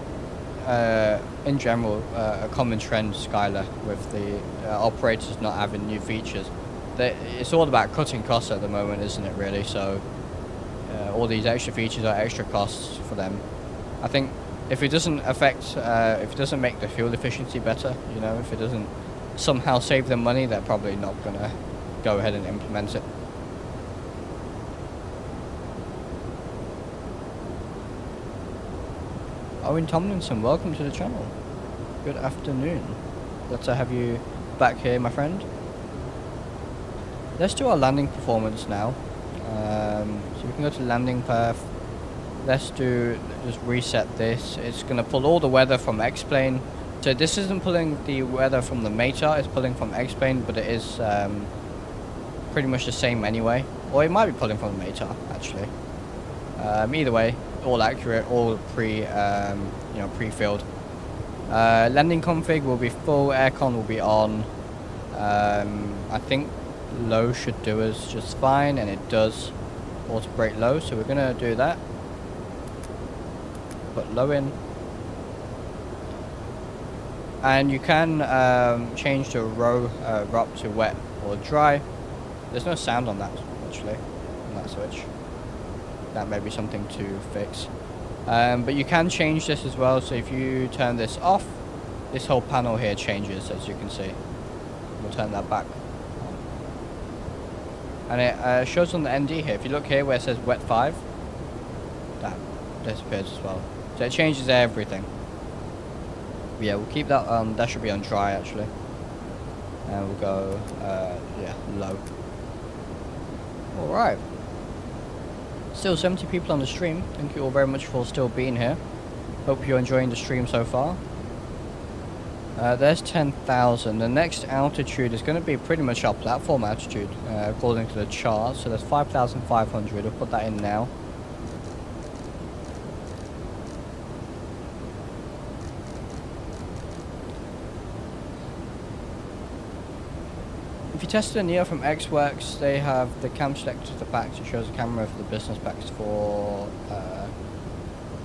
general a common trend, Skylar, with the operators not having new features. It's all about cutting costs at the moment, isn't it, really? So all these extra features are extra costs for them. I think if it doesn't affect, if it doesn't make the fuel efficiency better, if it doesn't somehow save them money, they're probably not going to go ahead and implement it. Owen Tomlinson, welcome to the channel. Good afternoon. Glad to have you back here, my friend. Let's do our landing performance now. So we can go to landing path. Let's just reset this. It's going to pull all the weather from X-plane. So this isn't pulling the weather from the METAR, it's pulling from X-plane, but it is pretty much the same anyway. Or it might be pulling from the METAR, actually. Either way, all accurate, all pre-filled. Landing config will be full, aircon will be on. I think low should do us just fine, and it does auto brake low, so we're gonna do that. Put low in, and you can change to ROP to wet or dry. There's no sound on that actually, on that switch. That may be something to fix. But you can change this as well, so if you turn this off, this whole panel here changes, as you can see. We'll turn that back on. And it shows on the ND here. If you look here where it says wet 5, that disappears as well. So it changes everything. But yeah, we'll keep that, that should be on dry actually. And we'll go, yeah, low. Alright. Still 70 people on the stream. Thank you all very much for still being here. Hope you're enjoying the stream so far. There's 10,000. The next altitude is going to be pretty much our platform altitude, according to the chart. So there's 5,500. We'll put that in now. If you test the Neo from X-Works, they have the cam selected to the back. It shows the camera for the business packs for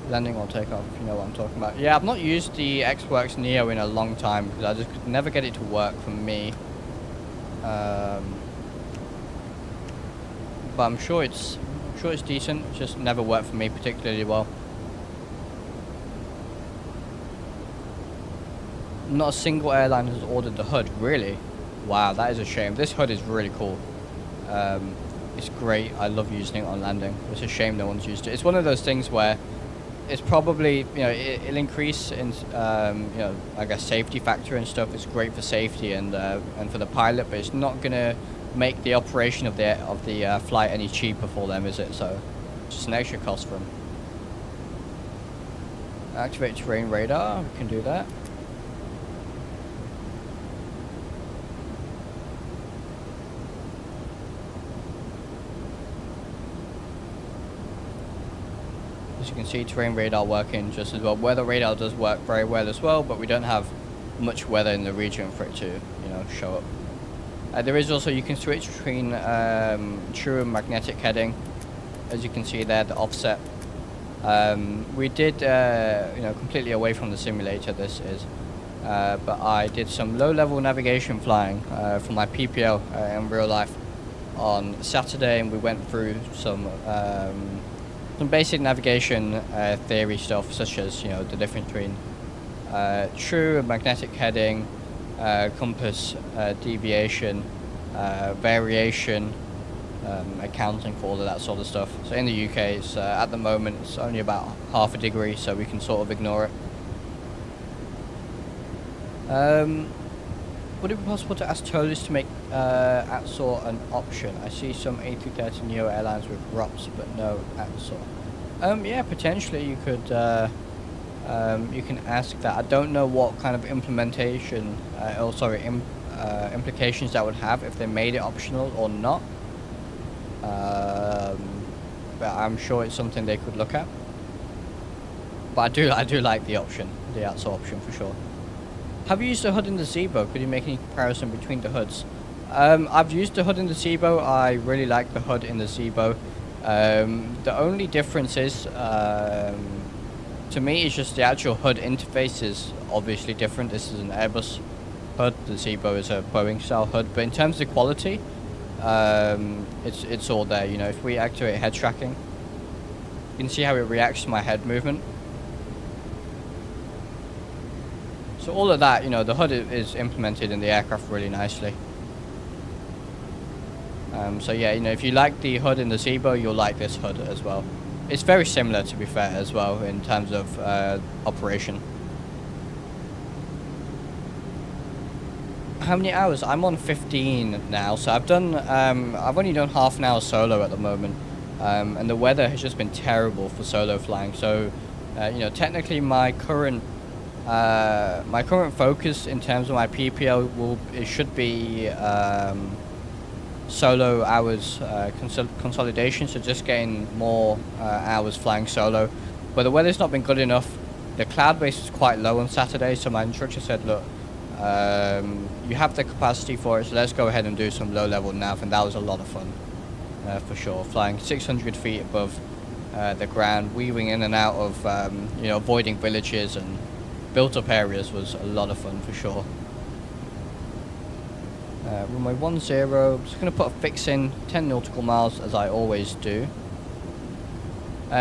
landing or takeoff, if you know what I'm talking about. Yeah, I've not used the X-Works Neo in a long time because I just could never get it to work for me. But I'm sure it's decent. It's just never worked for me particularly well. Not a single airline has ordered the hood, really. Wow, that is a shame. This hood is really cool. It's great. I love using it on landing. It's a shame no one's used it. It's one of those things where it's probably, you know, it'll increase in, you know, I guess safety factor and stuff. It's great for safety and for the pilot, but it's not gonna make the operation of the flight any cheaper for them, is it? So, just an extra cost for them. Activate terrain radar. We can do that. As you can see, terrain radar working just as well. Weather radar does work very well as well, but we don't have much weather in the region for it to, you know, show up. There is also, you can switch between true and magnetic heading. As you can see there, the offset. We did, you know, completely away from the simulator, this is. But I did some low-level navigation flying for my PPL in real life on Saturday, and we went through some basic navigation theory stuff, such as, you know, the difference between true and magnetic heading, compass deviation, variation, accounting for all of that sort of stuff. So in the UK, it's at the moment it's only about half a degree, so we can sort of ignore it. Would it be possible to ask Toliss to make ATSOR an option? I see some A330 Neo airlines with ROPS, but no ATSOR. Yeah, potentially you could. You can ask that. I don't know what kind of implementation, implications that would have if they made it optional or not. But I'm sure it's something they could look at. But I do like the option, the ATSOR option for sure. Have you used the hood in the Zebo? Could you make any comparison between the hoods? I've used the hood in the Zebo. I really like the hood in the Zebo. The only difference is, to me, it's just the actual hood interface is obviously different. This is an Airbus hood. The Zebo is a Boeing style hood. But in terms of quality, it's all there. You know, if we activate head tracking, you can see how it reacts to my head movement. So all of that, you know, the hood is implemented in the aircraft really nicely. So yeah, you know, if you like the hood in the Zebo, you'll like this hood as well. It's very similar, to be fair, as well, in terms of operation. How many hours? I'm on 15 now, so I've only done half an hour solo at the moment. And the weather has just been terrible for solo flying. So, you know, technically my current focus in terms of my PPL should be solo hours consolidation, so just getting more hours flying solo. But the weather's not been good enough. The cloud base is quite low on Saturday, so my instructor said, look, you have the capacity for it, so let's go ahead and do some low-level nav, and that was a lot of fun, for sure. Flying 600 feet above the ground, weaving in and out of, you know, avoiding villages and built-up areas was a lot of fun for sure. Runway 10, I'm just going to put a fix in 10 nautical miles as I always do.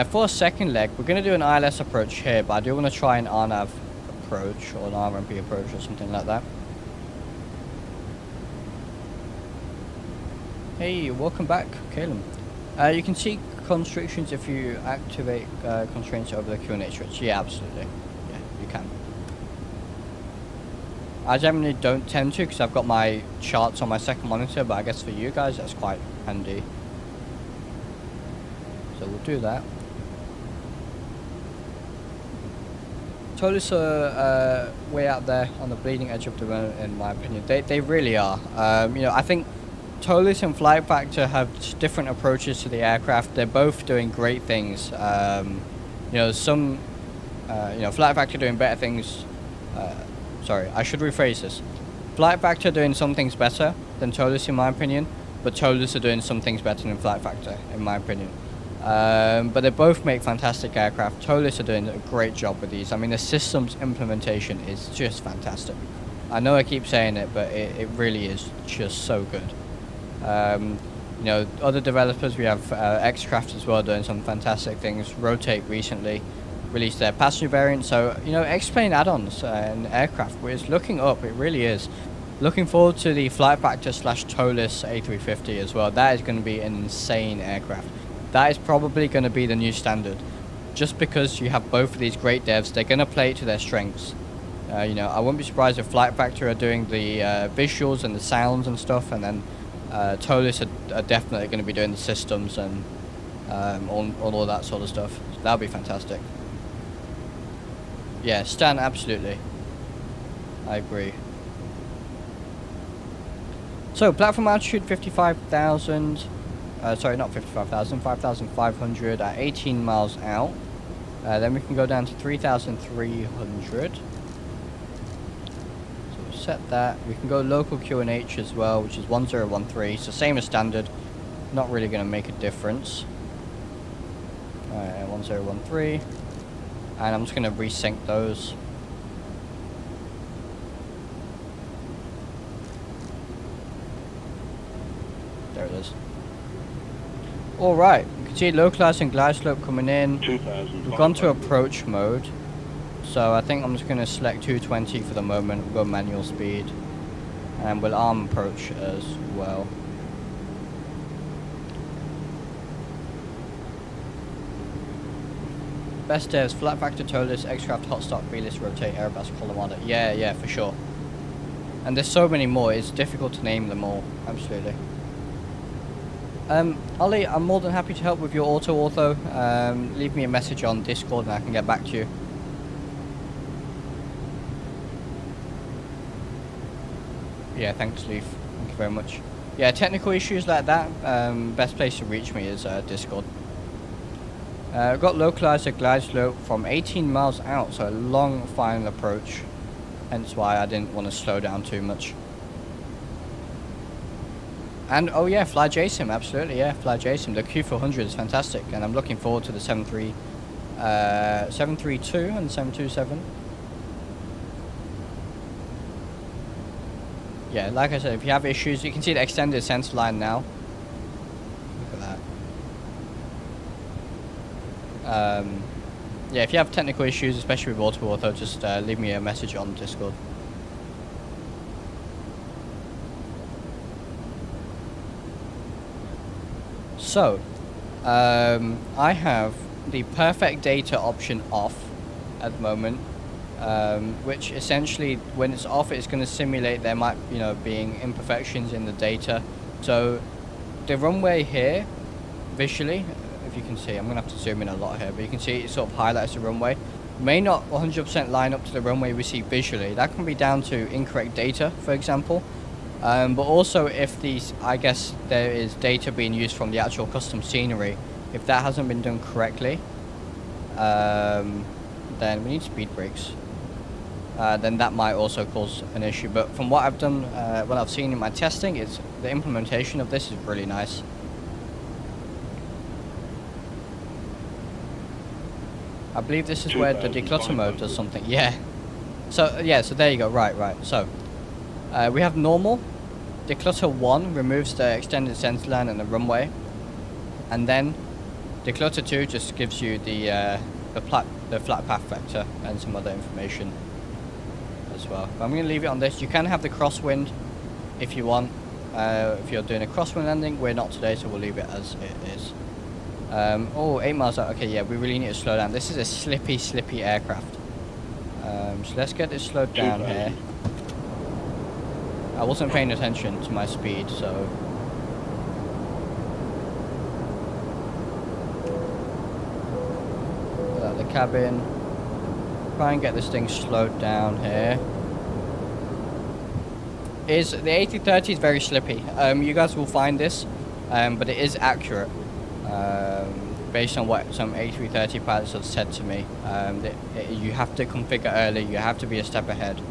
For a second leg, we're going to do an ILS approach here, but I do want to try an RNAV approach or an RMP approach or something like that. Hey, welcome back, Caleb. You can see constrictions if you activate constraints over the Q&A stretch. Yeah, absolutely. Yeah, you can. I generally don't tend to because I've got my charts on my second monitor, but I guess for you guys that's quite handy. So we'll do that. Toliss are way out there on the bleeding edge of the run, in my opinion. They really are. You know, I think Toliss and Flight Factor have different approaches to the aircraft. They're both doing great things. You know, you know, Flight Factor doing better things. Sorry, I should rephrase this. Flight Factor doing some things better than Toliss, in my opinion, but Toliss are doing some things better than Flight Factor, in my opinion. But they both make fantastic aircraft. Toliss are doing a great job with these. I mean, the systems implementation is just fantastic. I know I keep saying it, but it really is just so good. You know, other developers, we have Xcraft as well doing some fantastic things. Rotate recently. released their passenger variant. So, you know, X-plane add-ons and aircraft, it's looking up. It really is. Looking forward to the Flight Factor / Toliss A330 as well. That is going to be an insane aircraft. That is probably going to be the new standard. Just because you have both of these great devs, they're going to play it to their strengths. You know, I wouldn't be surprised if Flight Factor are doing the visuals and the sounds and stuff, and then Toliss are definitely going to be doing the systems and all of that sort of stuff. So that'll be fantastic. Yeah, Stan, absolutely. I agree. So, platform altitude 55,000. Sorry, not 55,000, 5,500 at 18 miles out. Then we can go down to 3,300. So we'll set that. We can go local QNH as well, which is 1013. So same as standard. Not really going to make a difference. Alright, 1013. And I'm just going to resync those. There it is. Alright, you can see localizing glide slope coming in. We've gone to approach mode. So I think I'm just going to select 220 for the moment. We'll go manual speed. And we'll arm approach as well. Best devs, Flight Factor, Toliss, X-Craft, Hot Stock, B-List, Rotate, Airbus, Colorado. Yeah, for sure. And there's so many more, it's difficult to name them all. Absolutely. Ollie, I'm more than happy to help with your auto. Leave me a message on Discord and I can get back to you. Yeah, thanks, Leaf. Thank you very much. Yeah, technical issues like that, best place to reach me is Discord. I've got localizer glide slope from 18 miles out, so a long final approach. Hence why I didn't want to slow down too much. And oh yeah, Fly JSIM, absolutely, yeah, Fly JSIM. The Q400 is fantastic, and I'm looking forward to the 732 and 727. Yeah, like I said, if you have issues, you can see the extended sensor line now. Look at that. Yeah, if you have technical issues, especially with auto, just leave me a message on Discord. So, I have the perfect data option off at the moment, which essentially, when it's off, it's going to simulate there might, being imperfections in the data. So, the runway here, visually, if you can see, I'm going to have to zoom in a lot here, but you can see it sort of highlights the runway. May not 100% line up to the runway we see visually. That can be down to incorrect data, for example. But also if I guess there is data being used from the actual custom scenery, if that hasn't been done correctly, then we need speed brakes. Then that might also cause an issue. But from what I've done, what I've seen in my testing, is the implementation of this is really nice. I believe this is where the declutter mode does something. Yeah. So there you go. Right. So we have normal. Declutter 1 removes the extended sensor line and the runway, and then declutter 2 just gives you the flat path vector and some other information as well. But I'm going to leave it on this. You can have the crosswind if you want. If you're doing a crosswind landing, we're not today, so we'll leave it as it is. 8 miles out. Okay, yeah, we really need to slow down. This is a slippy aircraft. So let's get this slowed down here. I wasn't paying attention to my speed, so... Get out of the cabin. Try and get this thing slowed down here. The A330 is very slippy. You guys will find this, but it is accurate. Based on what some A330 pilots have said to me. You have to configure early, you have to be a step ahead.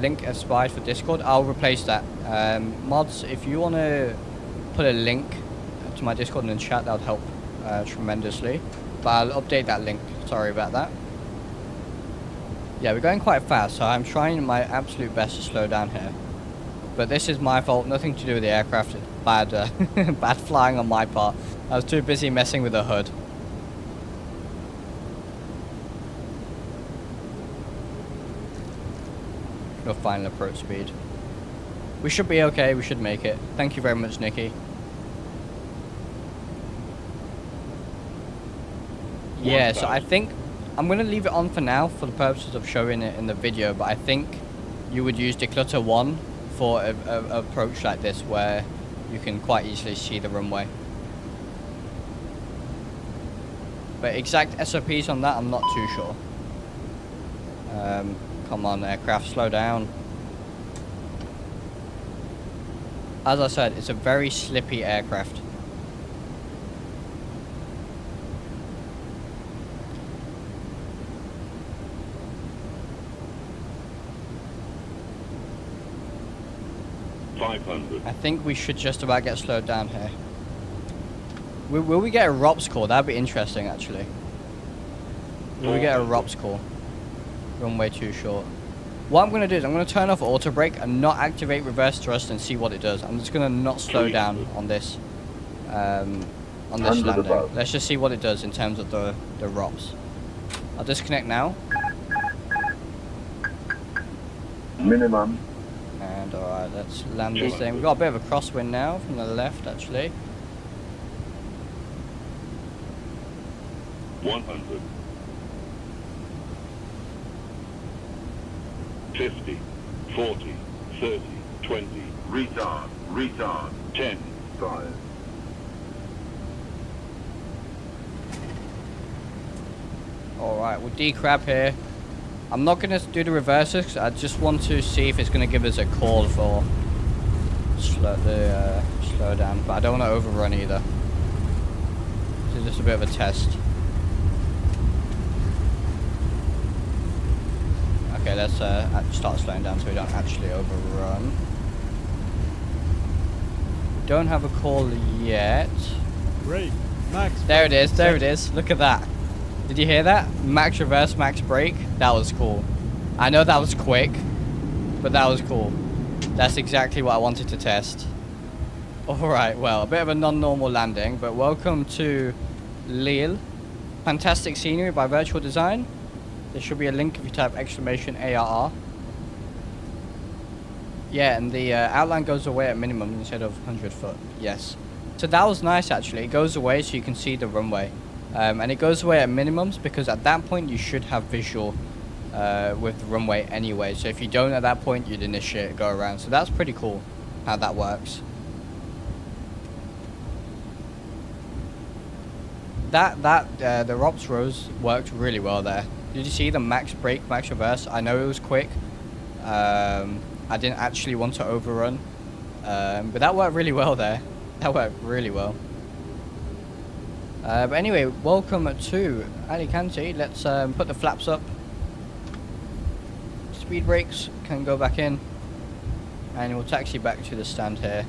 Link expired for Discord. I'll replace that. Mods, if you want to put a link to my Discord in the chat, that would help tremendously. But I'll update that link. Sorry about that. Yeah, we're going quite fast, so I'm trying my absolute best to slow down here. But this is my fault, nothing to do with the aircraft. It's bad, bad flying on my part. I was too busy messing with the hood. your final approach speed. We should be okay, we should make it. Thank you very much, Nikki. Yeah, so I think I'm going to leave it on for now for the purposes of showing it in the video, but I think you would use Declutter 1 for an approach like this where you can quite easily see the runway. But exact SOPs on that, I'm not too sure. Come on, aircraft, slow down. As I said, it's a very slippy aircraft. I think we should just about get slowed down here. Will we get a ROPS call? That'd be interesting, actually. Will we get a ROPS call? Runway too short. What I'm going to do is I'm going to turn off auto brake and not activate reverse thrust and see what it does. I'm just going to not slow down on this landing. Let's just see what it does in terms of the ROPS. I'll disconnect now. Minimum. And alright, let's land this thing. We've got a bit of a crosswind now from the left, actually. 100. 50, 40, 30, 20, retard, 10, 5. Alright, we'll decrab here. I'm not going to do the reverses because I just want to see if it's going to give us a call for slow down, but I don't want to overrun either. This is just a bit of a test. Okay, let's start slowing down so we don't actually overrun. Don't have a call yet. Great. Max. There it is, there it is. Look at that. Did you hear that? Max reverse, max brake. That was cool. I know that was quick, but that was cool. That's exactly what I wanted to test. Alright, well, a bit of a non-normal landing, but welcome to LEAL. Fantastic scenery by Virtual Design. There should be a link if you type exclamation ARR. Yeah, and the outline goes away at minimum instead of 100 foot. Yes. So that was nice, actually. It goes away so you can see the runway. And it goes away at minimums because at that point you should have visual with the runway anyway. So if you don't at that point, you'd initiate, go around. So that's pretty cool how that works. The ROPS rows worked really well there. Did you see the max brake, max reverse? I know it was quick. I didn't actually want to overrun. But that worked really well there. That worked really well. But anyway, welcome to Alicante. Let's put the flaps up. Speed brakes can go back in. And we'll taxi back to the stand here.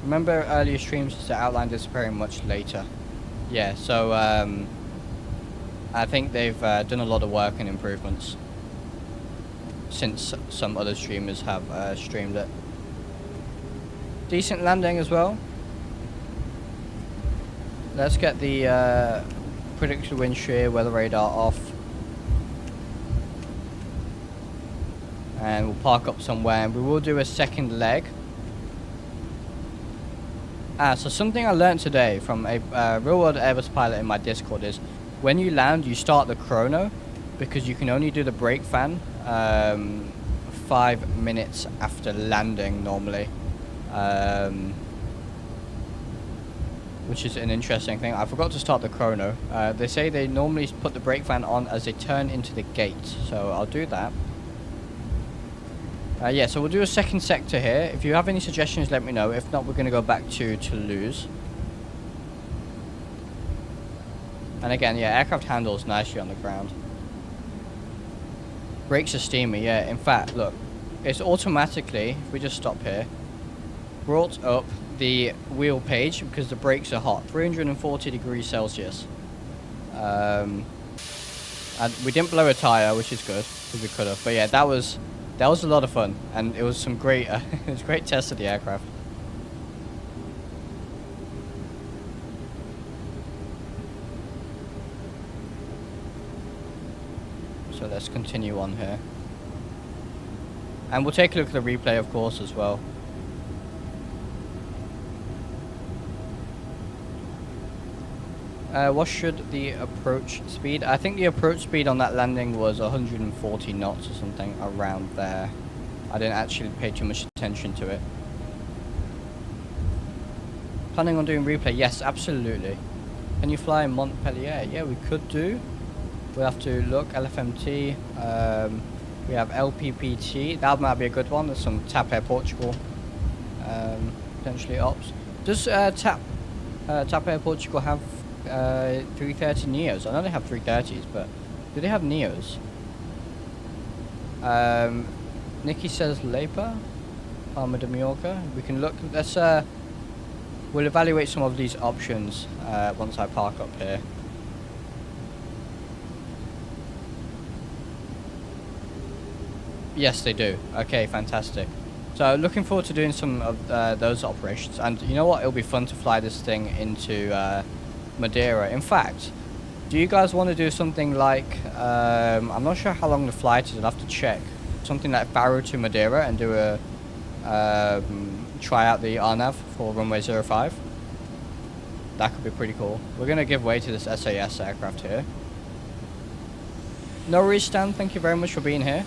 Remember earlier streams, the outline disappearing much later. Yeah, so I think they've done a lot of work and improvements since some other streamers have streamed it. Decent landing as well. Let's get the predicted wind shear, weather radar off. And we'll park up somewhere and we will do a second leg. So something I learned today from a real world Airbus pilot in my Discord is when you land, you start the chrono because you can only do the brake fan 5 minutes after landing normally. Which is an interesting thing. I forgot to start the chrono. They say they normally put the brake fan on as they turn into the gate, so I'll do that. Yeah, so we'll do a second sector here. If you have any suggestions, let me know. If not, we're going to go back to Toulouse. And again, yeah, aircraft handles nicely on the ground. Brakes are steamy, yeah. In fact, look, it's automatically, if we just stop here, brought up the wheel page because the brakes are hot, 340 degrees Celsius. And we didn't blow a tire, which is good because we could have. But yeah, that was a lot of fun, and it was some great it was a great test of the aircraft. So let's let's continue on here. And we'll take a look at the replay, of course, as well. What should the approach speed? I think the approach speed on that landing was 140 knots or something around there. I didn't actually pay too much attention to it. Planning on doing replay? Yes, absolutely. Can you fly in Montpellier? Yeah, we could do. We'll have to look. LFMT. We have LPPT. That might be a good one. There's some TAP Air Portugal. Potentially ops. Does TAP Air Portugal have 330 Neos? I know they have 330s, but do they have Neos? Nikki says Lepa, Palma de Mallorca. We can look. Let's we'll evaluate some of these options once I park up here. Yes, they do. Okay, fantastic. So looking forward to doing some of those operations. And you know what? It'll be fun to fly this thing into Madeira. In fact, do you guys want to do something like, I'm not sure how long the flight is, I'll have to check. Something like Faro to Madeira and do a, try out the RNAV for runway 05. That could be pretty cool. We're going to give way to this SAS aircraft here. No worries, Stan. Thank you very much for being here.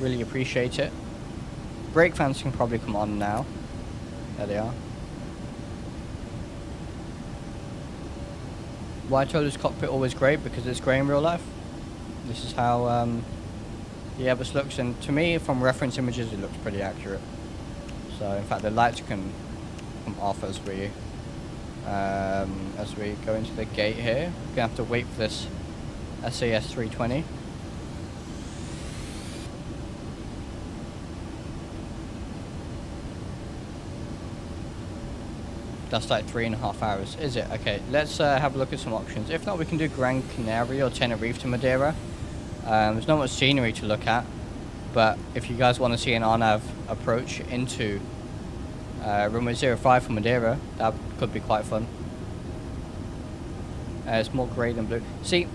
Really appreciate it. Brake fans can probably come on now. There they are. Why Toliss cockpit always great? Because it's grey in real life. This is how the Airbus looks, and to me, from reference images, it looks pretty accurate. So, in fact, the lights can come off as we go into the gate here. We're gonna have to wait for this SAS 320. That's like 3.5 hours, is it? Okay, let's have a look at some options. If not, we can do Gran Canaria or Tenerife to Madeira. There's not much scenery to look at, but if you guys want to see an RNAV approach into runway 05 for Madeira, that could be quite fun. It's more grey than blue. See,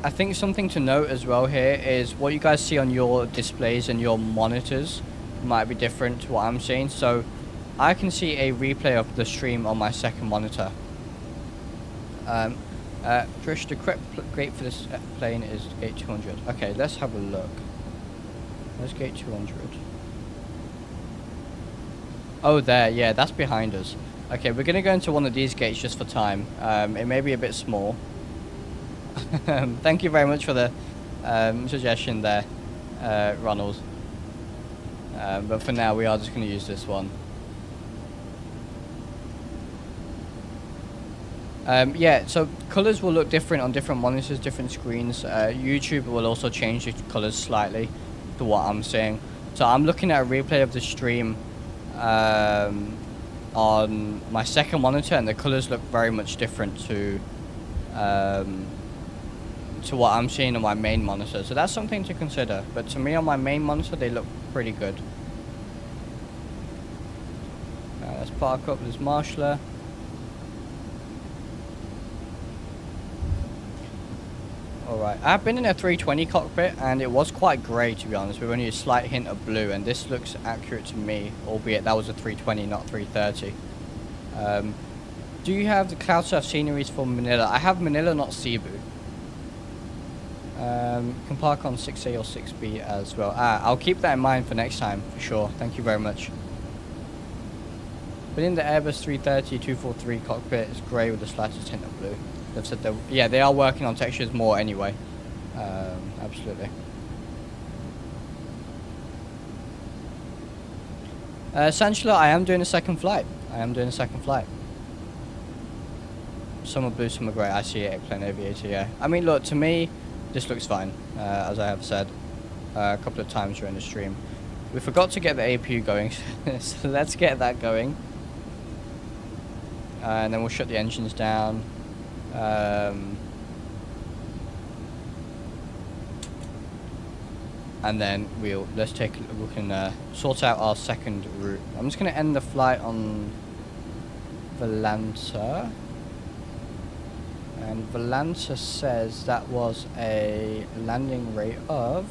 I think something to note as well here is what you guys see on your displays and your monitors might be different to what I'm seeing. So I can see a replay of the stream on my second monitor. Trish, the correct gate for this plane is gate 200. Okay, let's have a look. Where's gate 200? Oh, there. Yeah, that's behind us. Okay, we're going to go into one of these gates just for time. It may be a bit small. Thank you very much for the suggestion there, Ronald. But for now, we are just going to use this one. Yeah, so colours will look different on different monitors, different screens. YouTube will also change the colours slightly to what I'm seeing. So I'm looking at a replay of the stream on my second monitor, and the colours look very much different to what I'm seeing on my main monitor. So that's something to consider. But to me, on my main monitor, they look pretty good. Let's park up this marshaller. Alright, I've been in a 320 cockpit and it was quite grey, to be honest, with only a slight hint of blue, and this looks accurate to me, albeit that was a 320, not 330. Do you have the cloud surf sceneries for Manila? I have Manila, not Cebu. You can park on 6A or 6B as well. I'll keep that in mind for next time, for sure. Thank you very much. But in the Airbus 330-243 cockpit, it's grey with the slightest hint of blue. They've said that, yeah, they are working on textures more anyway. Absolutely. Sanchela, I am doing a second flight. Some are blue, some are grey. I see it, Plane Aviator, yeah. I mean, look, to me, this looks fine, as I have said a couple of times during the stream. We forgot to get the APU going, so let's get that going. And then we'll shut the engines down. And then let's take a look. We can sort out our second route. I'm just going to end the flight on Valanta. And Volanta says that was a landing rate of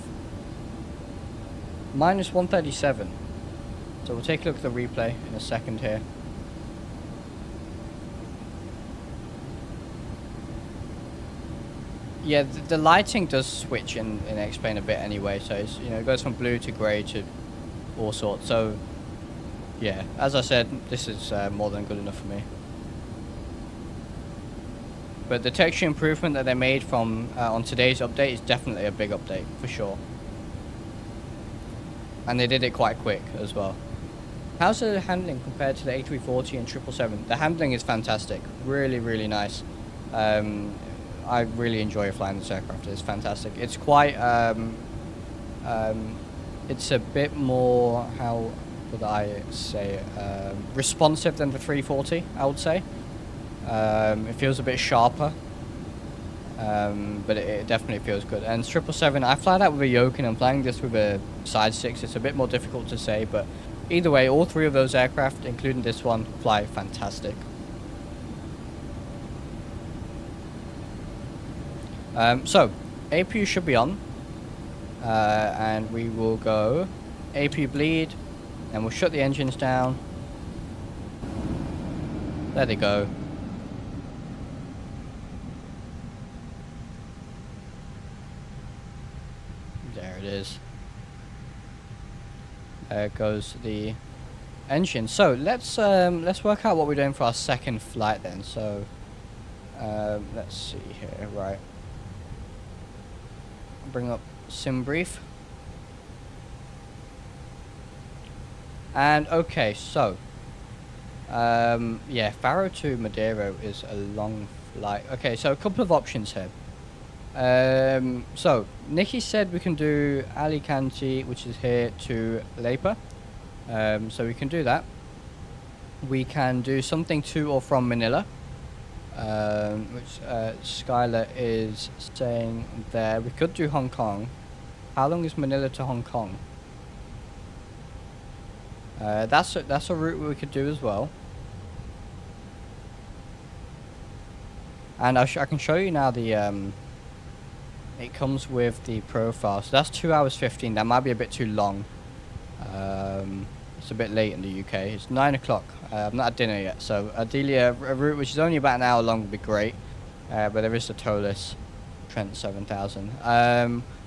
minus 137. So we'll take a look at the replay in a second here. Yeah, the lighting does switch in X-Plane a bit anyway, so it's, you know, it goes from blue to grey to all sorts. So yeah, as I said, this is more than good enough for me. But the texture improvement that they made from on today's update is definitely a big update for sure, and they did it quite quick as well. How's the handling compared to the A340 and 777? The handling is fantastic, really, really nice. I really enjoy flying this aircraft. It's fantastic. It's quite, it's a bit more, how would I say it, responsive than the 340, I would say. It feels a bit sharper, but it definitely feels good. And 777, I fly that with a yoke, and I'm flying this with a side 6. It's a bit more difficult to say, but either way, all three of those aircraft, including this one, fly fantastic. So, APU should be on, and we will go APU bleed, and we'll shut the engines down. There they go. There it is. There goes the engine. So let's work out what we're doing for our second flight then. So let's see here. Right. Bring up sim brief. And okay, so yeah, Faro to Madeira is a long flight. Okay, so a couple of options here. So Nikki said we can do Alicante, which is here, to Leipa. So we can do that. We can do something to or from Manila, which Skylar is saying there. We could do Hong Kong. How long is Manila to Hong Kong? That's a route we could do as well. And I can show you now the it comes with the profile. So that's 2 hours 15. That might be a bit too long. It's a bit late in the UK. It's 9 o'clock. I've not had dinner yet, so ideally a route which is only about an hour long would be great. But there is the Toliss Trent 7000.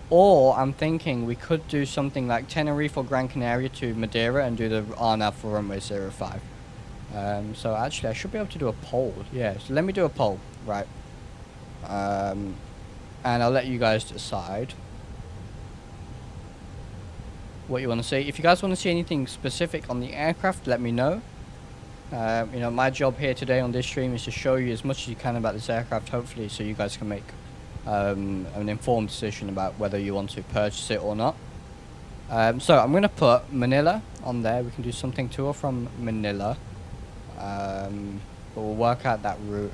Or I'm thinking we could do something like Tenerife or Gran Canaria to Madeira and do the RNAV for runway 05. So actually I should be able to do a poll. Yeah, so let me do a poll, right? And I'll let you guys decide what you want to see. If you guys want to see anything specific on the aircraft, let me know. You know, my job here today on this stream is to show you as much as you can about this aircraft, hopefully, so you guys can make an informed decision about whether you want to purchase it or not. So I'm going to put Manila on there. We can do something to or from Manila. But we'll work out that route.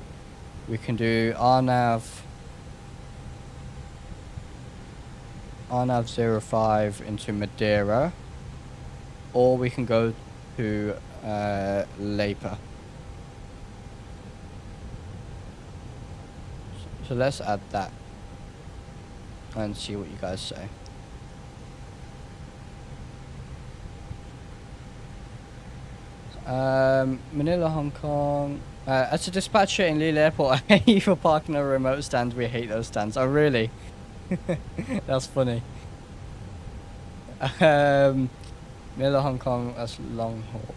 We can do RNAV 05 into Madeira, or we can go to Leipa. So let's add that and see what you guys say. Manila, Hong Kong. As a dispatcher in LEAL Airport, I hate you for parking on a remote stand. We hate those stands. Oh, really? That's funny. Manila, Hong Kong, that's long haul.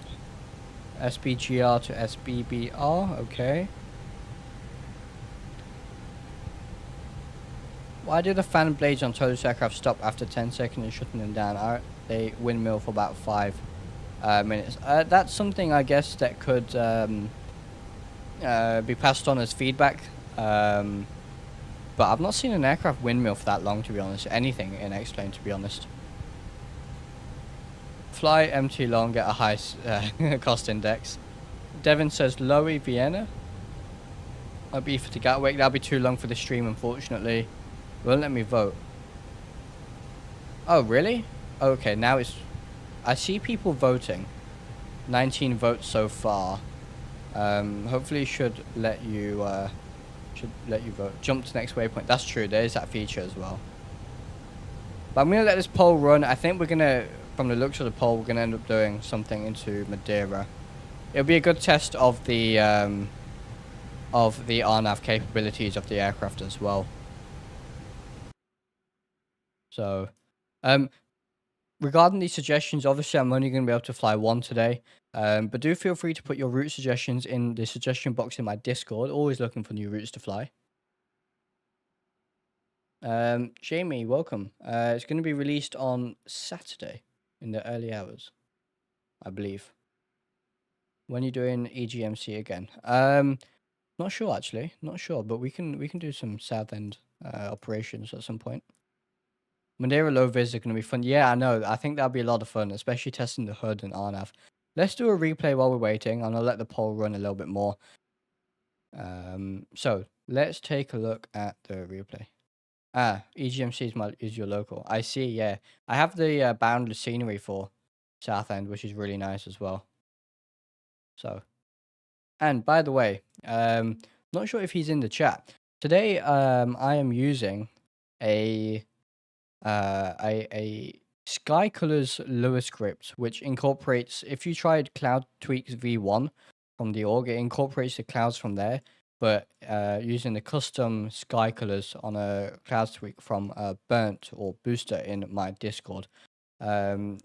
SBGR to SBBR, okay. Why do the fan blades on Toliss aircraft stop after 10 seconds and shutting them down? Are they windmill for about 5 minutes? That's something I guess that could be passed on as feedback. But I've not seen an aircraft windmill for that long, to be honest. Anything in X-Plane, to be honest. Fly MT long, get a high cost index. Devin says Lowy Vienna. I'll be for the Gatwick. That'll be too long for the stream, unfortunately. Won't let me vote. Oh, really? Okay, now it's... I see people voting. 19 votes so far. Hopefully it should let you Should let you vote. Jump to next waypoint. That's true. There is that feature as well. But I'm going to let this poll run. I think we're going to, from the looks of the poll, we're going to end up doing something into Madeira. It'll be a good test of the RNAV capabilities of the aircraft as well. So, regarding these suggestions, obviously I'm only going to be able to fly one today. But do feel free to put your route suggestions in the suggestion box in my Discord. Always looking for new routes to fly. Jamie, welcome. It's going to be released on Saturday in the early hours, I believe. When are you doing EGMC again? Not sure actually. Not sure, but we can do some South End operations at some point. Madeira low vis are going to be fun. Yeah, I know. I think that'll be a lot of fun, especially testing the HUD and RNAV. Let's do a replay while we're waiting, and I'll let the poll run a little bit more. So let's take a look at the replay. EGMC is your local. I see. Yeah, I have the boundless scenery for Southend, which is really nice as well. So, and by the way, not sure if he's in the chat today. I am using a Sky Colors Lua script, which incorporates. If you tried Cloud Tweaks V1 from the org, it incorporates the clouds from there, but using the custom Sky Colors on a cloud tweak from Burnt or Booster in my Discord,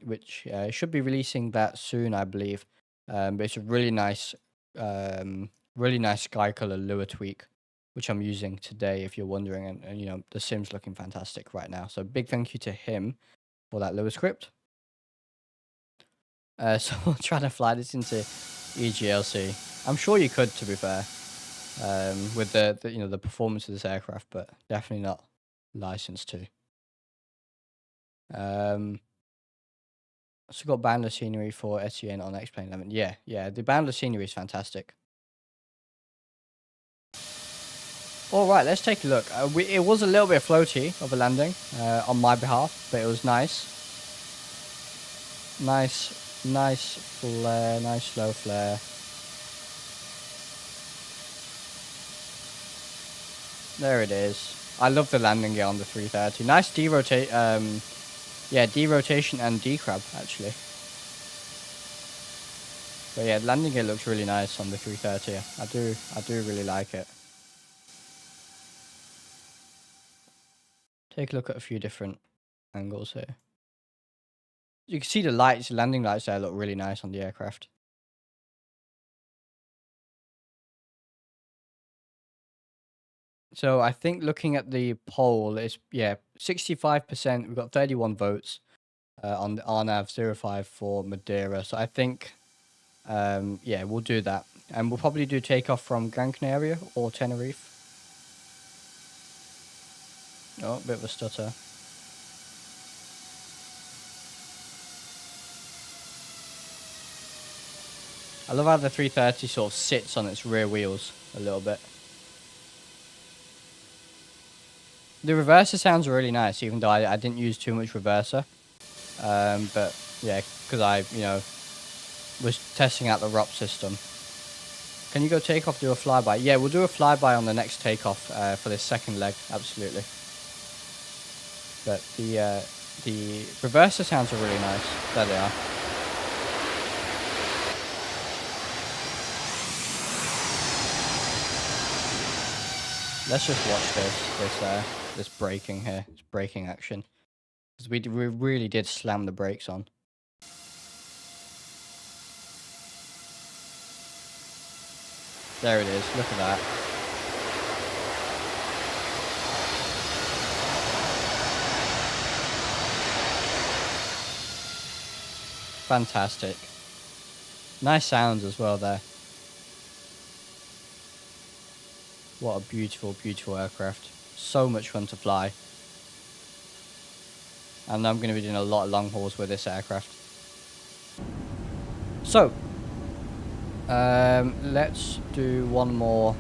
which should be releasing that soon, I believe. But it's a really nice Sky Color Lua tweak, which I'm using today, if you're wondering, and you know, the sim's looking fantastic right now. So big thank you to him for that Lua script. So we'll try to fly this into EGLC. I'm sure you could, to be fair, with the you know, the performance of this aircraft, but definitely not licensed to. Also got boundless scenery for SEN on X-Plane 11. Yeah, the boundless scenery is fantastic. All right, let's take a look. It was a little bit floaty of a landing on my behalf, but it was nice. Nice flare, nice slow flare. There it is. I love the landing gear on the 330. Nice derotation and decrab actually. But yeah, landing gear looks really nice on the 330. I do really like it. Take a look at a few different angles here. You can see the lights, landing lights there look really nice on the aircraft. So I think looking at the poll, it's 65%. We've got 31 votes on the RNAV 05 for Madeira. So I think we'll do that, and we'll probably do takeoff from Gran Canaria or Tenerife. Oh, a bit of a stutter. I love how the 330 sort of sits on its rear wheels a little bit. The reverser sounds really nice, even though I didn't use too much reverser. But yeah, because I, you know, was testing out the ROP system. Can you go takeoff, do a flyby? Yeah, we'll do a flyby on the next takeoff for this second leg, absolutely. But the reverser sounds are really nice. There they are. Let's just watch this braking here. This braking action, because we really did slam the brakes on. There it is. Look at that. Fantastic. Nice sounds as well there. What a beautiful, beautiful aircraft. So much fun to fly. And I'm going to be doing a lot of long hauls with this aircraft. So, let's do one more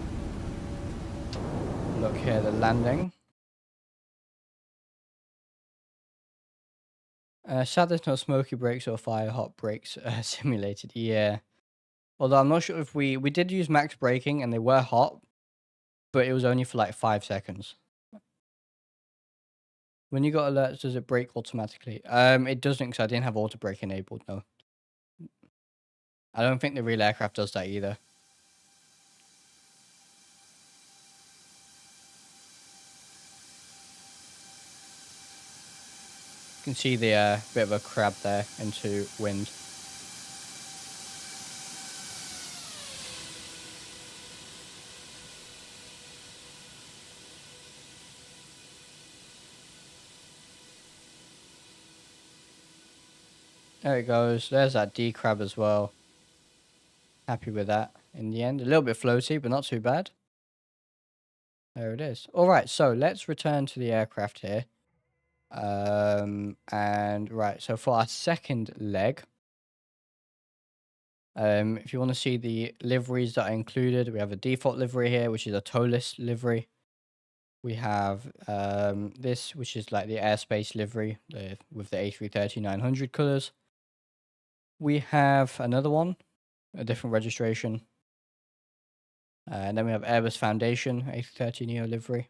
look here, the landing. Sad there's no smoky brakes or fire hot brakes simulated. Yeah. Although I'm not sure if we did use max braking and they were hot. but it was only for like 5 seconds. When you got alerts, does it brake automatically? It doesn't, because I didn't have auto brake enabled, no. I don't think the real aircraft does that either. You can see the bit of a crab there into wind. There it goes. There's that D crab as well. Happy with that in the end. A little bit floaty, but not too bad. There it is. All right, so let's return to the aircraft here. And right, so for our second leg, if you want to see the liveries that are included, we have a default livery here, which is a Toliss livery. We have this, which is like the airspace livery with the A330-900 colors. We have another one, a different registration. And then we have Airbus Foundation A330neo livery.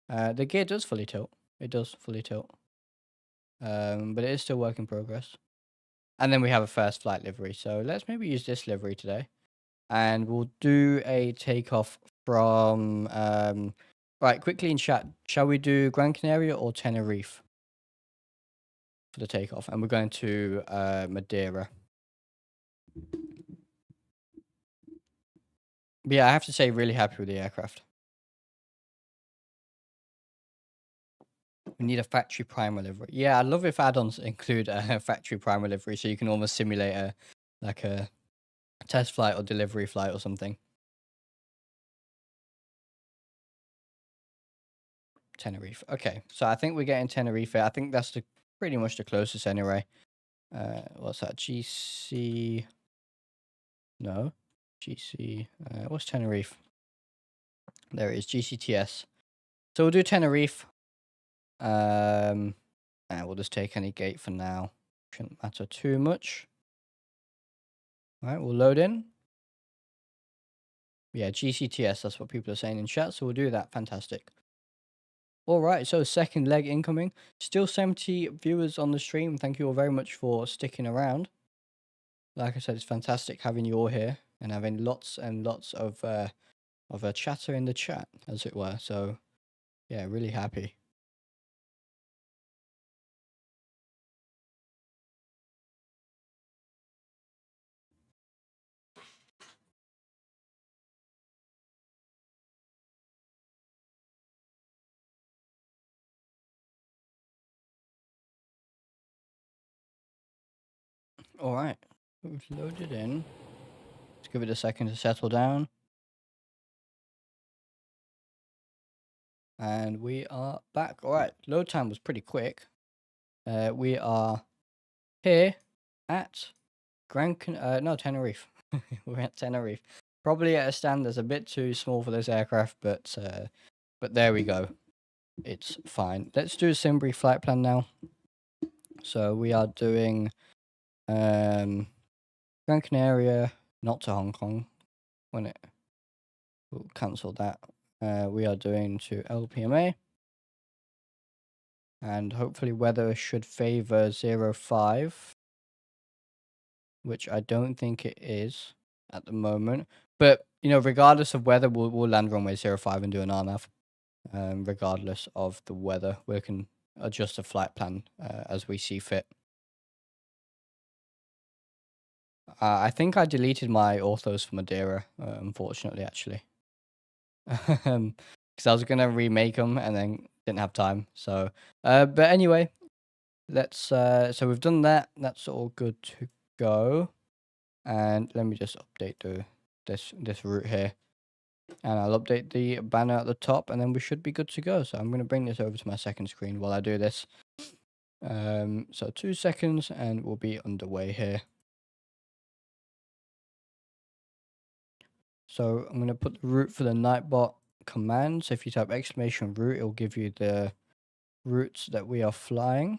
The gear does fully tilt. It does fully tilt. But it is still work in progress. And then we have a first flight livery. So let's maybe use this livery today. And we'll do a takeoff from... right, quickly in chat. Shall we do Gran Canaria or Tenerife for the takeoff? And we're going to Madeira. But yeah, I have to say, really happy with the aircraft. We need a factory primer livery. Yeah, I'd love if add-ons include a factory primer livery, so you can almost simulate a test flight or delivery flight or something. Tenerife. Okay, so I think we're getting Tenerife. I think that's pretty much the closest anyway. What's that? GC... No. GC... what's Tenerife? There it is, GCTS. So we'll do Tenerife. And we'll just take any gate for now. Shouldn't matter too much. All right, we'll load in. Yeah, GCTS, that's what people are saying in chat, so we'll do that. Fantastic. All right, so second leg incoming. Still 70 viewers on the stream. Thank you all very much for sticking around. Like I said, it's fantastic having you all here and having lots and lots of a chatter in the chat, as it were. So, yeah, really happy. All right, we've loaded in. Let's give it a second to settle down. And we are back. All right, load time was pretty quick. We are here at Tenerife. We're at Tenerife. Probably at a stand that's a bit too small for this aircraft, but there we go. It's fine. Let's do a Simbri flight plan now. So we are doing Gran Canaria, not to Hong Kong. We'll cancel that. We are doing to LPMA. And hopefully weather should favor 05. Which I don't think it is at the moment. But, you know, regardless of weather, we'll land runway 05 and do an RNAV. Regardless of the weather, we can adjust the flight plan as we see fit. I think I deleted my orthos for Madeira, unfortunately, actually. Because I was going to remake them and then didn't have time. So, but anyway, let's, so we've done that. That's all good to go. And let me just update this route here. And I'll update the banner at the top, and then we should be good to go. So I'm going to bring this over to my second screen while I do this. So 2 seconds, and we'll be underway here. So I'm going to put the route for the Nightbot command. So if you type exclamation route, it will give you the routes that we are flying.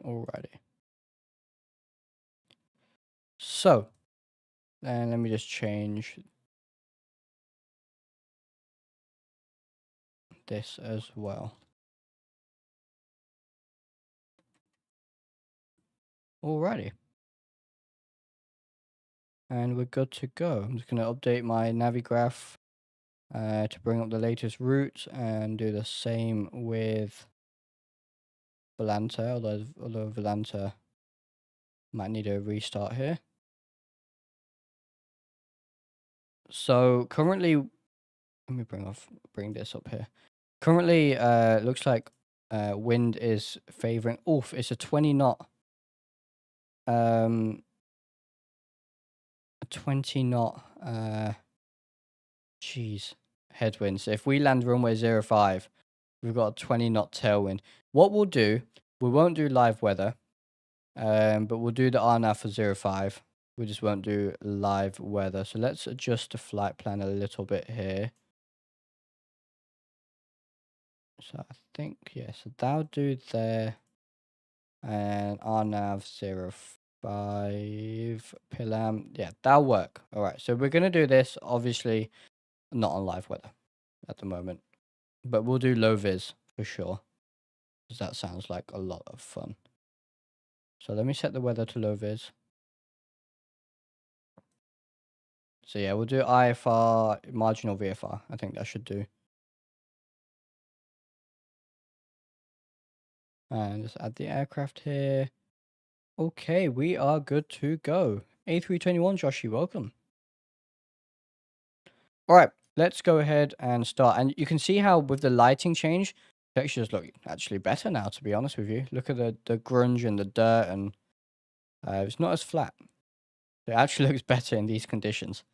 Alrighty. So, and let me just change this as well. Alrighty. And we're good to go. I'm just going to update my Navigraph to bring up the latest routes and do the same with Volanta, although Volanta might need a restart here. So currently, let me bring this up here. Currently, looks like wind is favoring. Oof, it's a 20 knot. A 20 knot. Jeez, headwind. So if we land runway 05, we've got a 20 knot tailwind. What we'll do, we won't do live weather, but we'll do the RNAV for 05. We just won't do live weather. So let's adjust the flight plan a little bit here. So I think, yeah, so that'll do there. And RNAV 05 Pilam. Yeah, that'll work. All right, so we're going to do this, obviously, not on live weather at the moment. But we'll do low vis for sure, because that sounds like a lot of fun. So let me set the weather to low vis. So yeah, we'll do IFR, marginal VFR. I think that should do. And just add the aircraft here. Okay, we are good to go. A321, Joshy, welcome. All right, let's go ahead and start. And you can see how with the lighting change, textures look actually better now, to be honest with you. Look at the grunge and the dirt, and it's not as flat. It actually looks better in these conditions.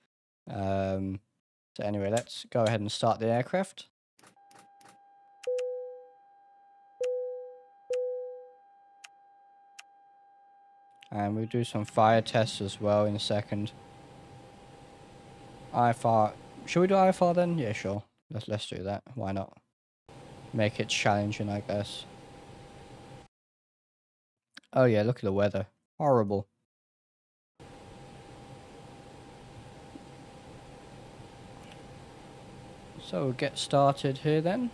So anyway, let's go ahead and start the aircraft. And we'll do some fire tests as well in a second. IFR. Should we do IFR then? Yeah, sure. Let's do that. Why not? Make it challenging, I guess. Oh yeah, look at the weather. Horrible. So we'll get started here then.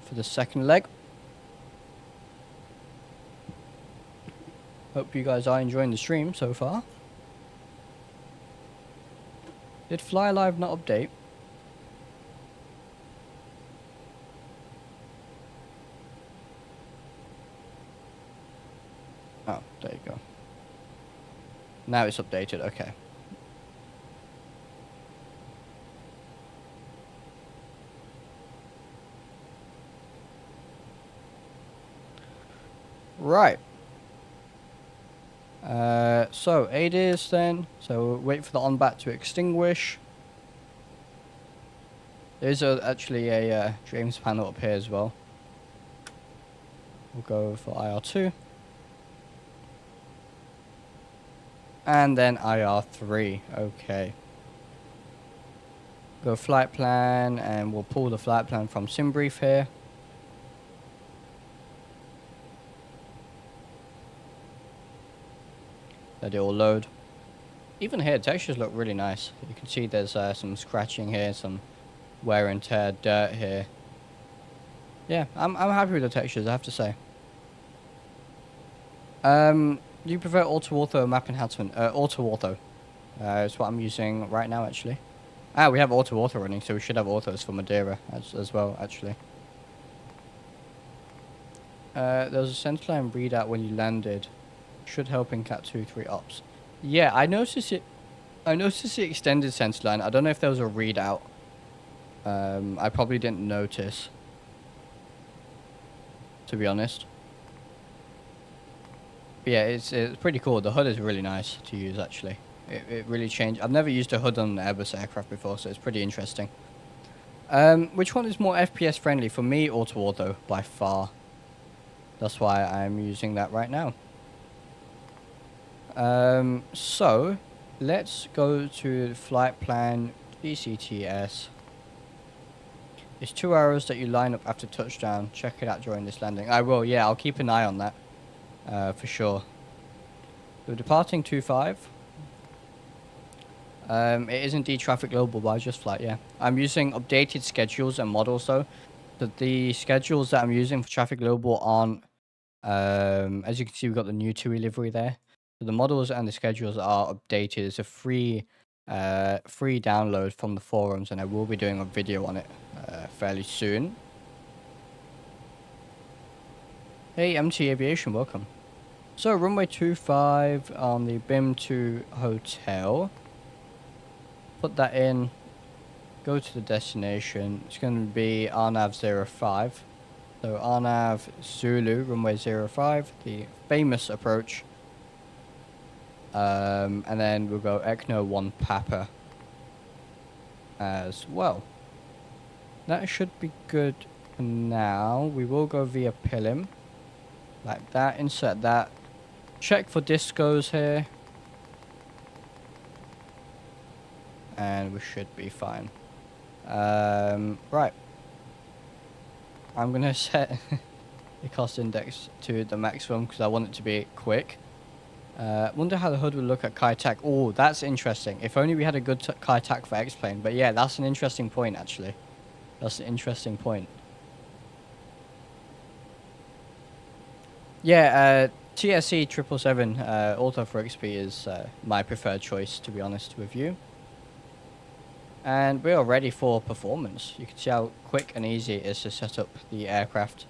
For the second leg. Hope you guys are enjoying the stream so far. Did Fly Live not update? Oh, there you go. Now it's updated, okay. Right. So ADIS then. So we'll wait for the on-bat to extinguish. There's actually a James panel up here as well. We'll go for IR2. And then IR3. Okay. Go flight plan, and we'll pull the flight plan from SimBrief here. Let it all load. Even here, textures look really nice. You can see there's some scratching here, some wear and tear, dirt here. Yeah, I'm happy with the textures, I have to say. Do you prefer auto-ortho or map enhancement? Auto-ortho. It's what I'm using right now, actually. Ah, we have auto-ortho running, so we should have orthos for Madeira as well, actually. There was a centerline readout when you landed. Should help in Cat 2-3 ops. Yeah, I noticed it. I noticed the extended centerline. I don't know if there was a readout. I probably didn't notice, to be honest. But yeah, it's pretty cool. The HUD is really nice to use, actually. It really changed. I've never used a HUD on an Airbus aircraft before, so it's pretty interesting. Which one is more FPS friendly? For me, auto-ortho, by far. That's why I'm using that right now. So, let's go to flight plan GCTS. It's 2 hours that you line up after touchdown. Check it out during this landing. I will, yeah, I'll keep an eye on that, for sure. We're departing 25. It is indeed traffic global by just flight, yeah. I'm using updated schedules and models though. The schedules that I'm using for traffic global aren't, as you can see, we've got the new TUI livery there. So the models and the schedules are updated. It's a free download from the forums, and I will be doing a video on it fairly soon. Hey, MT Aviation, welcome. So runway 25 on the BIM2 hotel. Put that in. Go to the destination. It's going to be RNAV 05. So RNAV Zulu, runway 05, the famous approach. And then we'll go ECNO 1 Papa as well. That should be good for now. We will go via Pilim. Like that, insert that. Check for discos here. And we should be fine. Right. I'm going to set the cost index to the maximum because I want it to be quick. Wonder how the hood would look at Kai-Tak. Oh, that's interesting. If only we had a good Kai-Tak for X-Plane. But yeah, that's an interesting point, actually. That's an interesting point. Yeah, TSE 777 Auto for XP is my preferred choice, to be honest with you. And we are ready for performance. You can see how quick and easy it is to set up the aircraft.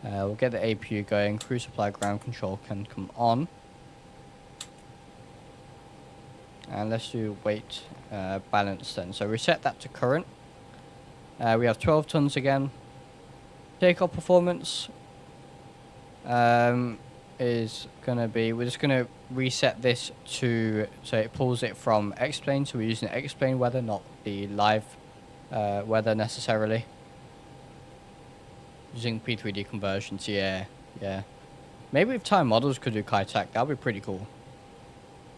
We'll get the APU going. Crew supply ground control can come on. And let's do weight balance then. So reset that to current. We have 12 tons again. Takeoff performance is gonna be, we're just gonna reset this to, so it pulls it from X-Plane, so we're using X-Plane weather, not the live weather necessarily. Using P3D conversions, yeah. Maybe if time models could do Kai-Tak, that would be pretty cool.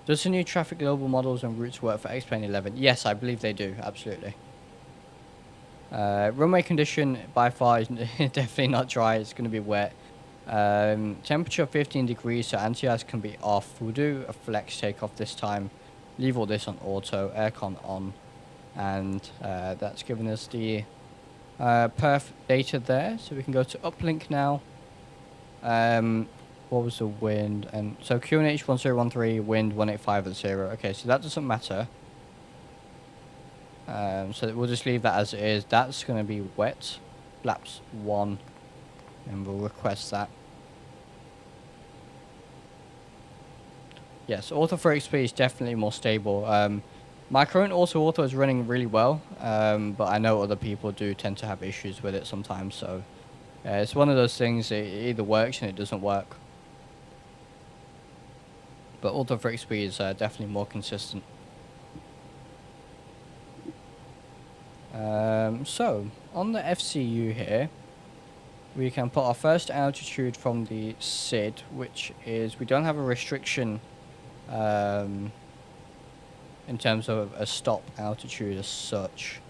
Does the new traffic global models and routes work for X-Plane 11? Yes, I believe they do, absolutely. Runway condition by far is definitely not dry, it's going to be wet. Temperature 15 degrees, so anti-ice can be off. We'll do a flex takeoff this time. Leave all this on auto, aircon on. And that's given us the perf data there. So we can go to uplink now. What was the wind? And so QNH 1013, wind 185 at 0. Okay, so that doesn't matter. So we'll just leave that as it is. That's going to be wet. Flaps 1. And we'll request that. Yes, auto for XP is definitely more stable. My current auto is running really well, but I know other people do tend to have issues with it sometimes. So it's one of those things, it either works and it doesn't work. But auto for XP is definitely more consistent. So on the FCU here, we can put our first altitude from the SID, which is, we don't have a restriction in terms of a stop altitude as such.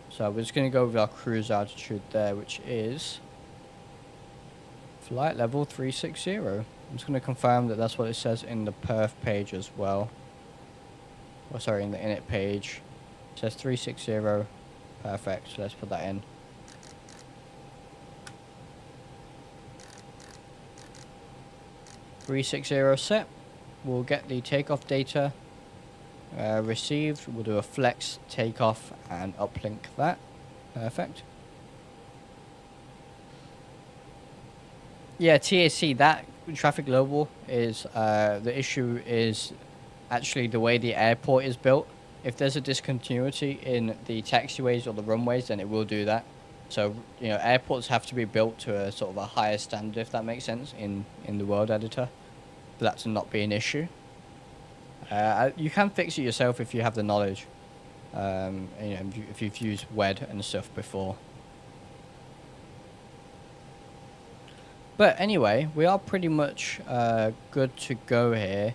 So we're just going to go with our cruise altitude there, which is flight level 360. I'm just going to confirm that that's what it says in the perf page as well. Oh, sorry, in the init page. It says 360. Perfect, so let's put that in. .360 set. We'll get the takeoff data received. We'll do a flex takeoff and uplink that. Perfect. Yeah, TAC, that traffic global is the issue is actually the way the airport is built. If there's a discontinuity in the taxiways or the runways, then it will do that. So, you know, airports have to be built to a sort of a higher standard, if that makes sense, in the world editor, for that to not be an issue. You can fix it yourself if you have the knowledge. You know, if you've used WED and stuff before. But anyway, we are pretty much good to go here.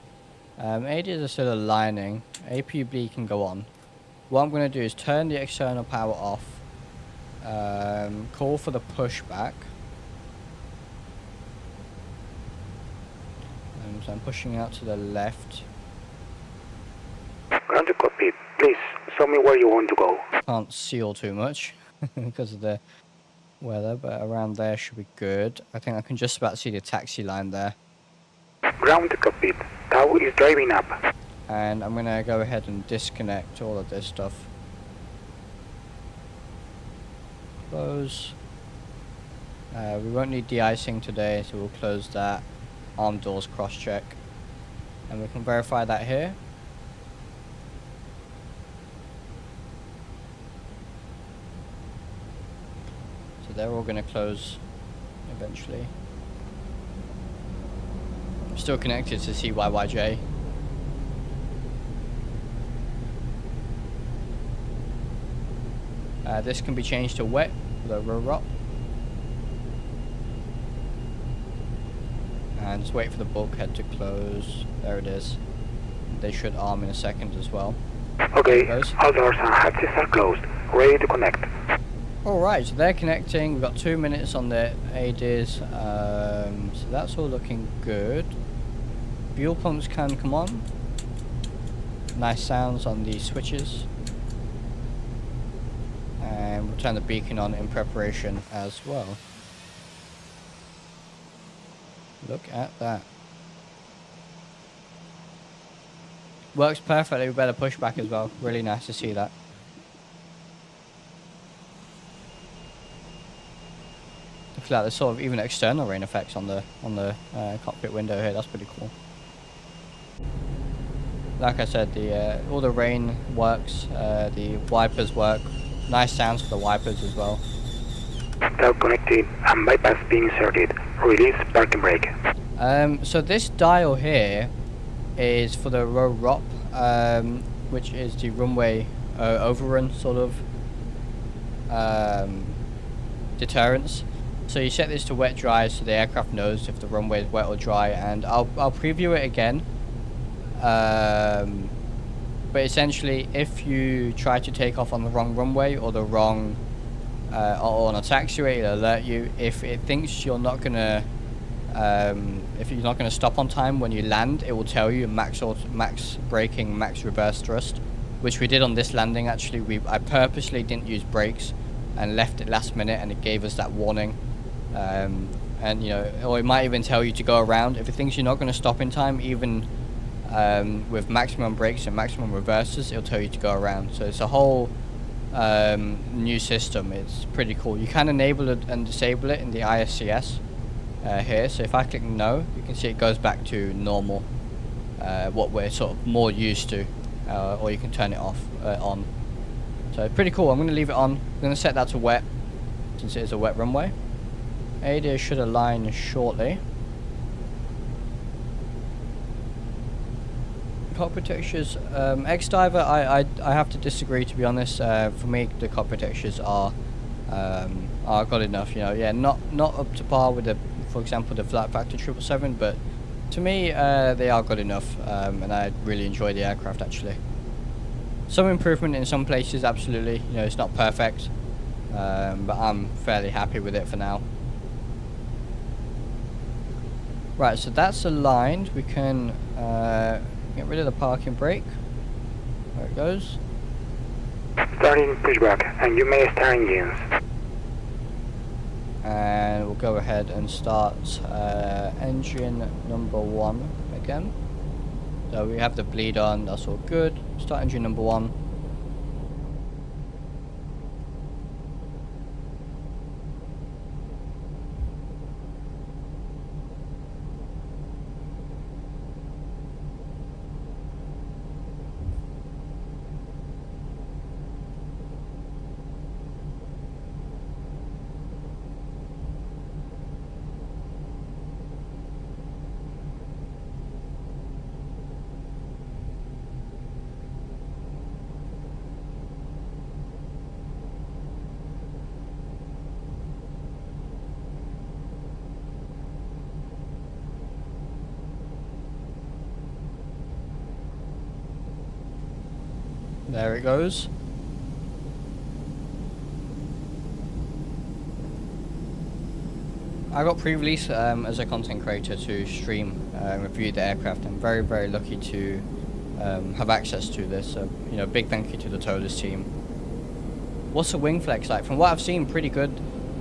ADs are still aligning. APB can go on. What I'm going to do is turn the external power off. Call for the pushback. So I'm pushing out to the left. Ground to Cockpit. Please, show me where you want to go. Can't seal too much because of the weather, but around there should be good. I think I can just about see the taxi line there. Ground to Cockpit. Tau is driving up. And I'm going to go ahead and disconnect all of this stuff. Close. We won't need de-icing today, so we'll close that. Arm doors cross-check. And we can verify that here. So they're all going to close eventually. I'm still connected to CYYJ. This can be changed to wet for the row up. And just wait for the bulkhead to close. There it is. They should arm in a second as well. Okay, all doors and hatches are closed. Ready to connect. Alright, so they're connecting. We've got 2 minutes on the ADIS. So that's all looking good. Fuel pumps can come on. Nice sounds on the switches. And we'll turn the beacon on in preparation as well. Look at that. Works perfectly with better pushback as well. Really nice to see that. Looks like there's sort of even external rain effects on the cockpit window here. That's pretty cool. Like I said, all the rain works. The wipers work. Nice sounds for the wipers as well. Tau connected and bypass being inserted. Release parking brake. So this dial here is for the row ROP, which is the runway overrun sort of deterrence. So you set this to wet dry so the aircraft knows if the runway is wet or dry, and I'll preview it again. But essentially, if you try to take off on the wrong runway or the wrong or on a taxiway, it'll alert you. If it thinks you're not gonna if you're not gonna stop on time when you land, it will tell you max braking, max reverse thrust, which we did on this landing. Actually, I purposely didn't use brakes and left it last minute, and it gave us that warning. And you know, or it might even tell you to go around if it thinks you're not going to stop in time, even with maximum brakes and maximum reverses, it'll tell you to go around. So it's a whole new system. It's pretty cool. You can enable it and disable it in the ISCS here. So if I click no, you can see it goes back to normal, what we're sort of more used to, or you can turn it off on. So pretty cool. I'm going to leave it on. I'm going to set that to wet since it is a wet runway. ADIS should align shortly. Cockpit textures, X-Diver, I have to disagree, to be honest. For me, the cockpit textures are good enough. You know, yeah, not up to par with the, for example, the Flight Factor 777, but to me, they are good enough, and I really enjoy the aircraft actually. Some improvement in some places, absolutely. You know, it's not perfect, but I'm fairly happy with it for now. Right, so that's aligned. We can get rid of the parking brake. There it goes. Starting pushback, and you may start engines. And we'll go ahead and start engine number 1 again. So we have the bleed on, that's all good. Start engine number 1. There it goes. I got pre-release as a content creator to stream and review the aircraft. I'm very, very lucky to have access to this. So, you know, big thank you to the Toliss team. What's the wing flex like? From what I've seen, pretty good.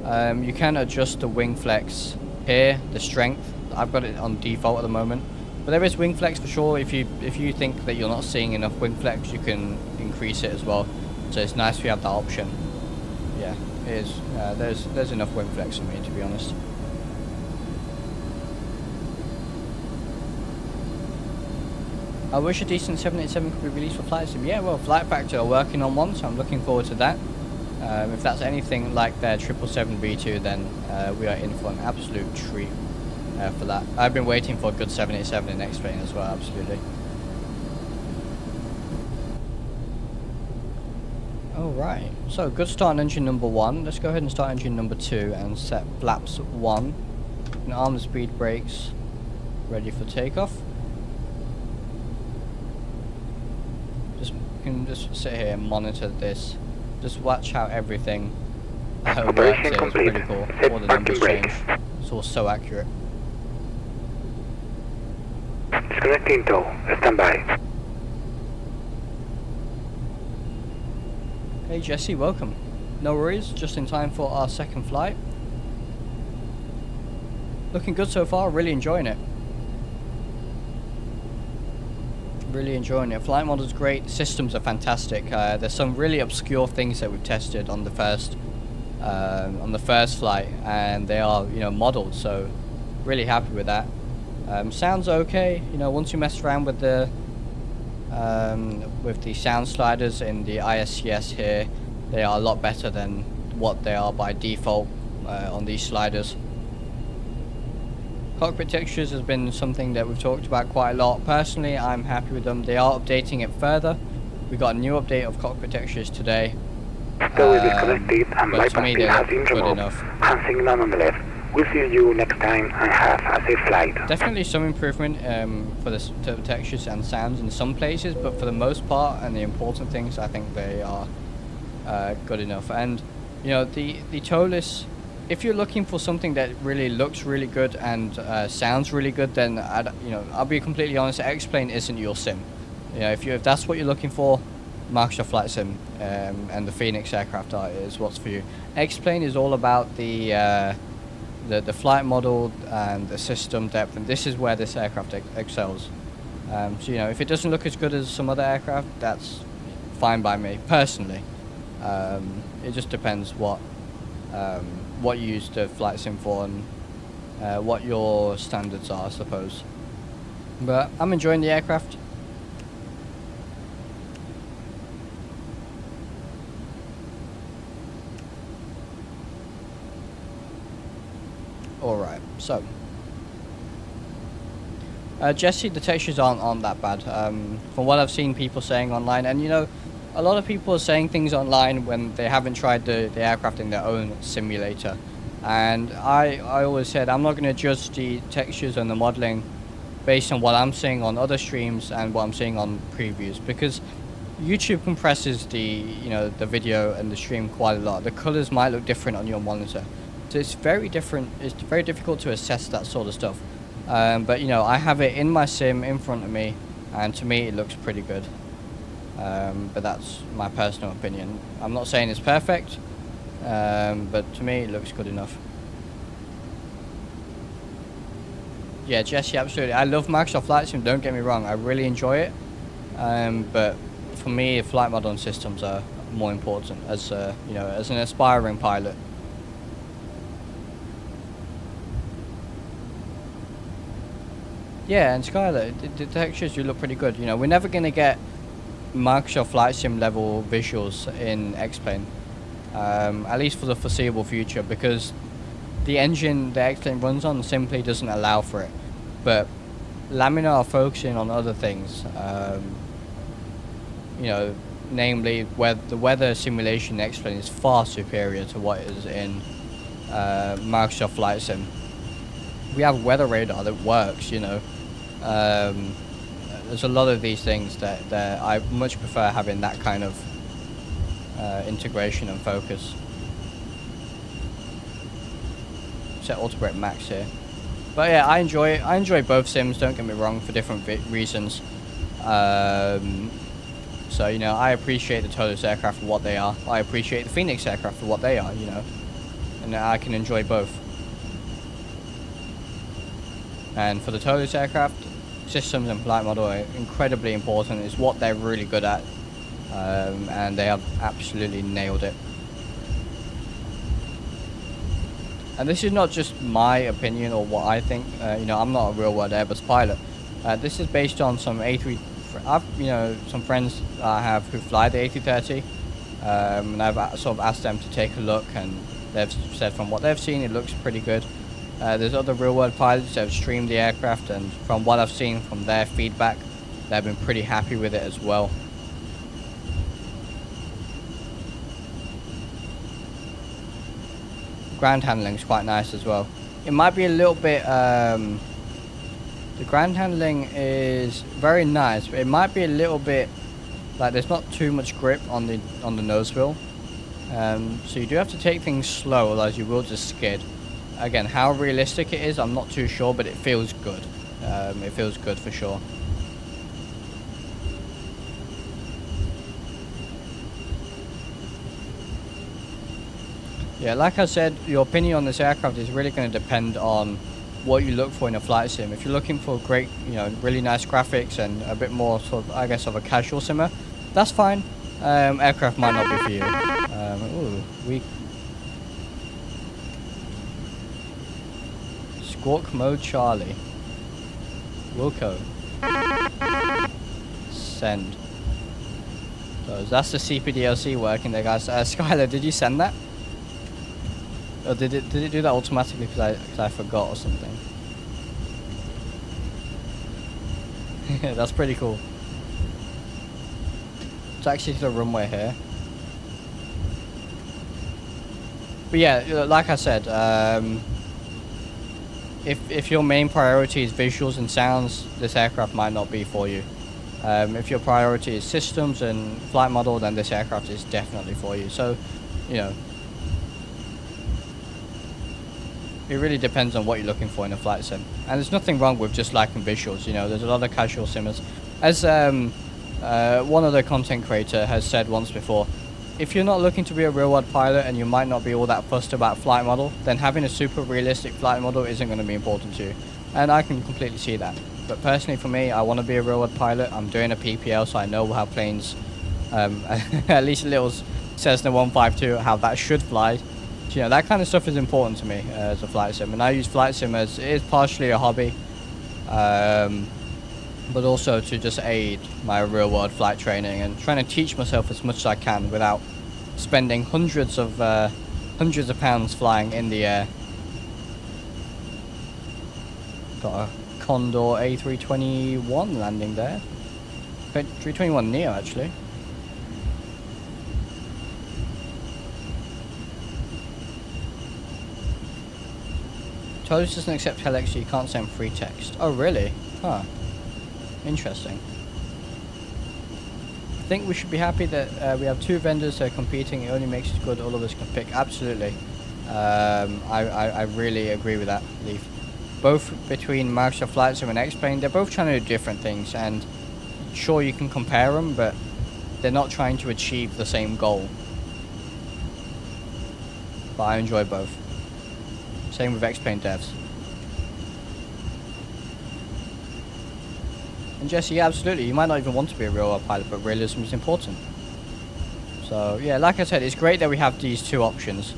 You can adjust the wing flex here, the strength. I've got it on default at the moment. But there is wing flex for sure. If you think that you're not seeing enough wing flex, you can increase it as well. So it's nice if you have that option. Yeah, it is. There's enough wing flex for me, to be honest. I wish a decent 787 could be released for flight sim. Yeah, well, Flight Factor are working on one, so I'm looking forward to that. If that's anything like their 777 V2, then we are in for an absolute treat for that. I've been waiting for a good 787 in X-Plane as well, absolutely. Alright, so good start on engine number 1. Let's go ahead and start engine number 2 and set flaps 1. And arm the speed brakes, ready for takeoff. Just sit here and monitor this. Just watch how everything works here. It's pretty cool. All the numbers change. It's all so accurate. Disconnecting tow. Stand by. Hey Jesse, welcome. No worries, just in time for our second flight. Looking good so far, really enjoying it. Really enjoying it. Flight model's great, systems are fantastic. There's some really obscure things that we've tested on the first flight, and they are, you know, modeled, so really happy with that. Sounds okay, you know, once you mess around with the sound sliders in the ISCS here, they are a lot better than what they are by default on these sliders. Cockpit textures has been something that we've talked about quite a lot. Personally, I'm happy with them. They are updating it further. We got a new update of cockpit textures today. Is disconnected and But to me, they look good enough. Hand signal on the left. We'll see you next time and have a safe flight. Definitely some improvement for the textures and sounds in some places, but for the most part and the important things, I think they are good enough. And you know, the Toliss, if you're looking for something that really looks really good and sounds really good, then I'll be completely honest, X-Plane isn't your sim. You know, if that's what you're looking for, Microsoft Flight Sim and the Phoenix aircraft is what's for you. X-Plane is all about the flight model and the system depth, and this is where this aircraft excels. So you know, if it doesn't look as good as some other aircraft, that's fine by me personally. It just depends what you use the flight sim for and what your standards are, I suppose. But I'm enjoying the aircraft. Alright, so Jesse, the textures aren't that bad from what I've seen people saying online, and you know, a lot of people are saying things online when they haven't tried the aircraft in their own simulator. And I always said I'm not going to judge the textures and the modeling based on what I'm seeing on other streams and what I'm seeing on previews, because YouTube compresses the video and the stream quite a lot. The colors might look different on your monitor, so it's very different. It's very difficult to assess that sort of stuff. But you know, I have it in my sim in front of me, and to me it looks pretty good. But that's my personal opinion. I'm not saying it's perfect, but to me it looks good enough. Yeah, Jesse, absolutely. I love Microsoft Flight Sim, don't get me wrong, I really enjoy it. But for me, flight model and systems are more important as as an aspiring pilot. Yeah, and Skylar, the textures do look pretty good. You know, we're never going to get Microsoft Flight Sim level visuals in X-Plane, at least for the foreseeable future, because the engine the X-Plane runs on simply doesn't allow for it. But Laminar are focusing on other things, you know, namely where the weather simulation in X-Plane is far superior to what is in Microsoft Flight Sim. We have weather radar that works, you know. There's a lot of these things that I much prefer having that kind of integration and focus. set auto brake max here. But yeah, I enjoy both sims, don't get me wrong, for different reasons. So, you know, I appreciate the Toliss aircraft for what they are. I appreciate the Phoenix aircraft for what they are, you know. And I can enjoy both. And for the Toliss aircraft, systems and flight model are incredibly important. It's what they're really good at. And they have absolutely nailed it. And this is not just my opinion or what I think. You know, I'm not a real world Airbus pilot. This is based on some some friends I have who fly the A330, and I've sort of asked them to take a look, and they've said from what they've seen, it looks pretty good. There's other real world pilots that have streamed the aircraft, and from what I've seen from their feedback, they've been pretty happy with it as well. Ground handling is quite nice as well. It might be a little bit, the ground handling is very nice, but it might be a little bit, like there's not too much grip on the nose wheel. So you do have to take things slow, otherwise you will just skid. Again, how realistic it is, I'm not too sure, but it feels good. It feels good for sure. Yeah, like I said, your opinion on this aircraft is really going to depend on what you look for in a flight sim. If you're looking for great, you know, really nice graphics and a bit more sort of, I guess, of a casual simmer, that's fine. Aircraft might not be for you. Squawk mode Charlie. Wilco. Send. So that's the CPDLC working there, guys. Skylar, did you send that? Or did it do that automatically because I forgot or something? That's pretty cool. It's actually to the runway here. But yeah, like I said, if your main priority is visuals and sounds, this aircraft might not be for you. If your priority is systems and flight model, then this aircraft is definitely for you. So, you know, it really depends on what you're looking for in a flight sim. And there's nothing wrong with just liking visuals, you know, there's a lot of casual simmers. As one other content creator has said once before, if you're not looking to be a real world pilot and you might not be all that fussed about flight model, then having a super realistic flight model isn't going to be important to you. And I can completely see that. But personally for me, I want to be a real world pilot. I'm doing a PPL, so I know how planes, at least a little Cessna 152, how that should fly. You know, that kind of stuff is important to me as a flight sim, and I use flight sim as it is partially a hobby, but also to just aid my real world flight training and trying to teach myself as much as I can without spending hundreds of pounds flying in the air. Got a Condor A321 landing there, 321 Neo actually. Toliss doesn't accept telex, so you can't send free text. Oh, really? Huh. Interesting. I think we should be happy that we have two vendors that are competing. It only makes it good all of us can pick. Absolutely. I really agree with that, Leaf. Both between Microsoft Flight Sim and X-Plane, they're both trying to do different things. And sure, you can compare them, but they're not trying to achieve the same goal. But I enjoy both. Same with X-Plane devs. And Jesse, yeah, absolutely. You might not even want to be a real world pilot, but realism is important. So yeah, like I said, it's great that we have these two options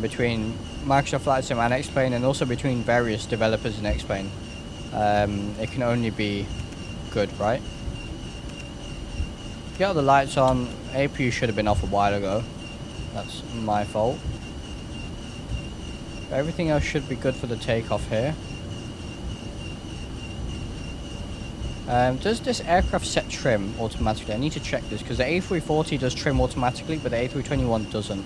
between Microsoft Flight Sim and X-Plane, and also between various developers in X-Plane. It can only be good, right? Get all the lights on. APU should have been off a while ago. That's my fault. Everything else should be good for the takeoff here. Does this aircraft set trim automatically? I need to check this because the A340 does trim automatically, but the A321 doesn't.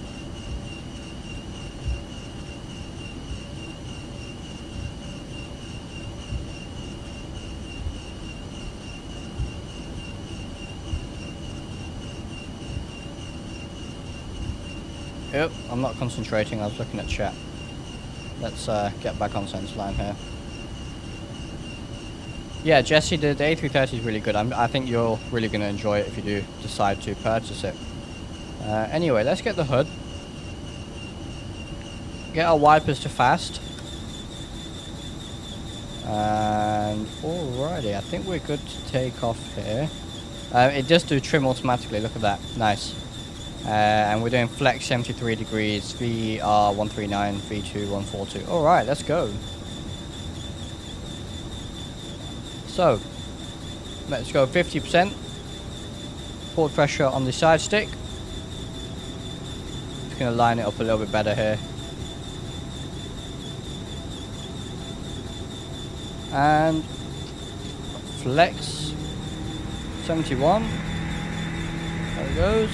Yep, I'm not concentrating, I was looking at chat. let's get back on center line here. Yeah, Jesse, the A330 is really good. I think you're really going to enjoy it if you do decide to purchase it. Anyway, let's get the hood. Get our wipers to fast. And alrighty, I think we're good to take off here. It does do trim automatically, look at that, nice. And we're doing flex 73 degrees, VR 139, V2 142. Alright, let's go. So, let's go 50%. Port pressure on the side stick. Just going to line it up a little bit better here. And flex 71. There it goes.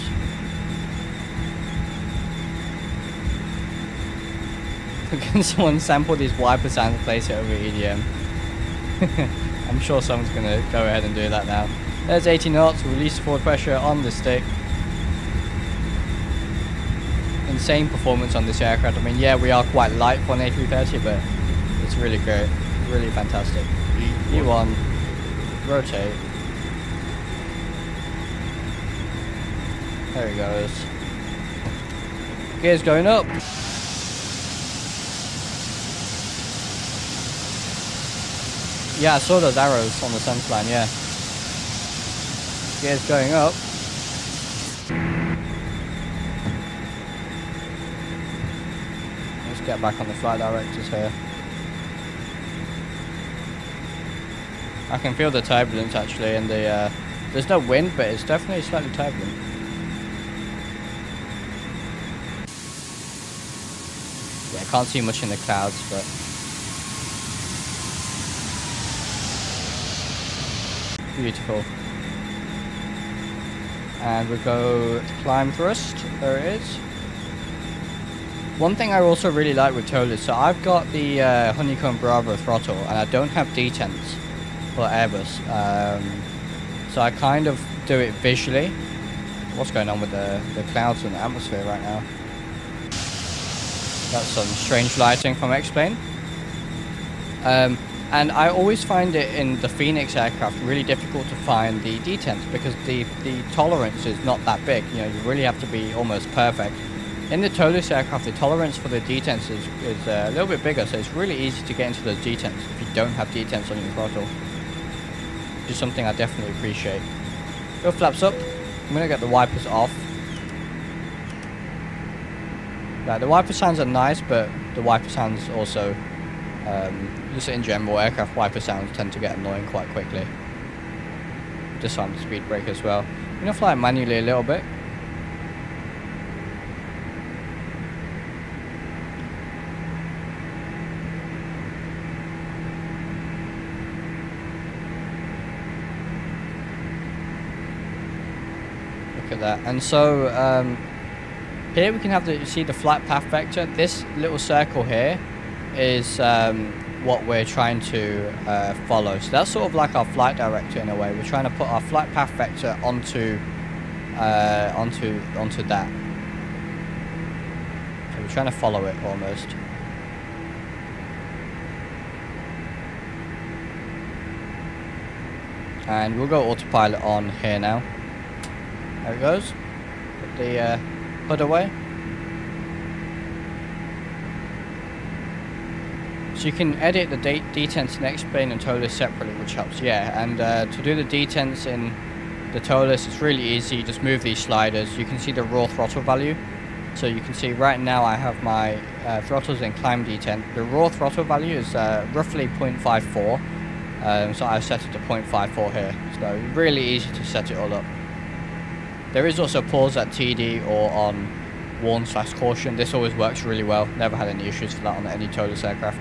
Can someone sample these wiper sounds and place it over EDM? I'm sure someone's going to go ahead and do that now. There's 80 knots, release forward pressure on the stick. Insane performance on this aircraft. I mean, yeah, we are quite light for an A330, but it's really great. Really fantastic. E1, rotate. There he goes. Gears going up. Yeah, I saw those arrows on the center line, yeah. Gears going up. Let's get back on the flight directors here. I can feel the turbulence actually, and the there's no wind, but it's definitely slightly turbulent. Yeah, I can't see much in the clouds, but beautiful. And we go climb thrust. There it is. One thing I also really like with Toliss, so I've got the Honeycomb Bravo throttle, and I don't have detents for Airbus. So I kind of do it visually. What's going on with the clouds and the atmosphere right now? That's some strange lighting from X-Plane. And I always find it in the Phoenix aircraft really difficult to find the detents because the tolerance is not that big. You know, you really have to be almost perfect. In the Toliss aircraft, the tolerance for the detents is a little bit bigger, so it's really easy to get into those detents if you don't have detents on your throttle. Which is something I definitely appreciate. Go flaps up. I'm going to get the wipers off. Now, the wiper sounds are nice, but the wiper sounds also... just in general, aircraft wiper sounds tend to get annoying quite quickly. Just on the speed brake as well. I'm going to fly it manually a little bit. Look at that. And so here we can have see the flight path vector. This little circle here is what we're trying to follow. So that's sort of like our flight director in a way. We're trying to put our flight path vector onto that. So we're trying to follow it almost. And we'll go autopilot on here now. There it goes. Put the hood away. So you can edit the detents in X-Plane and Toliss separately, which helps, yeah. And to do the detents in the Toliss, it's really easy. You just move these sliders. You can see the raw throttle value. So you can see right now I have my throttles in climb detent. The raw throttle value is roughly 0.54. So I've set it to 0.54 here. So really easy to set it all up. There is also pause at TD or on warn/caution. This always works really well. Never had any issues for that on any Toliss aircraft.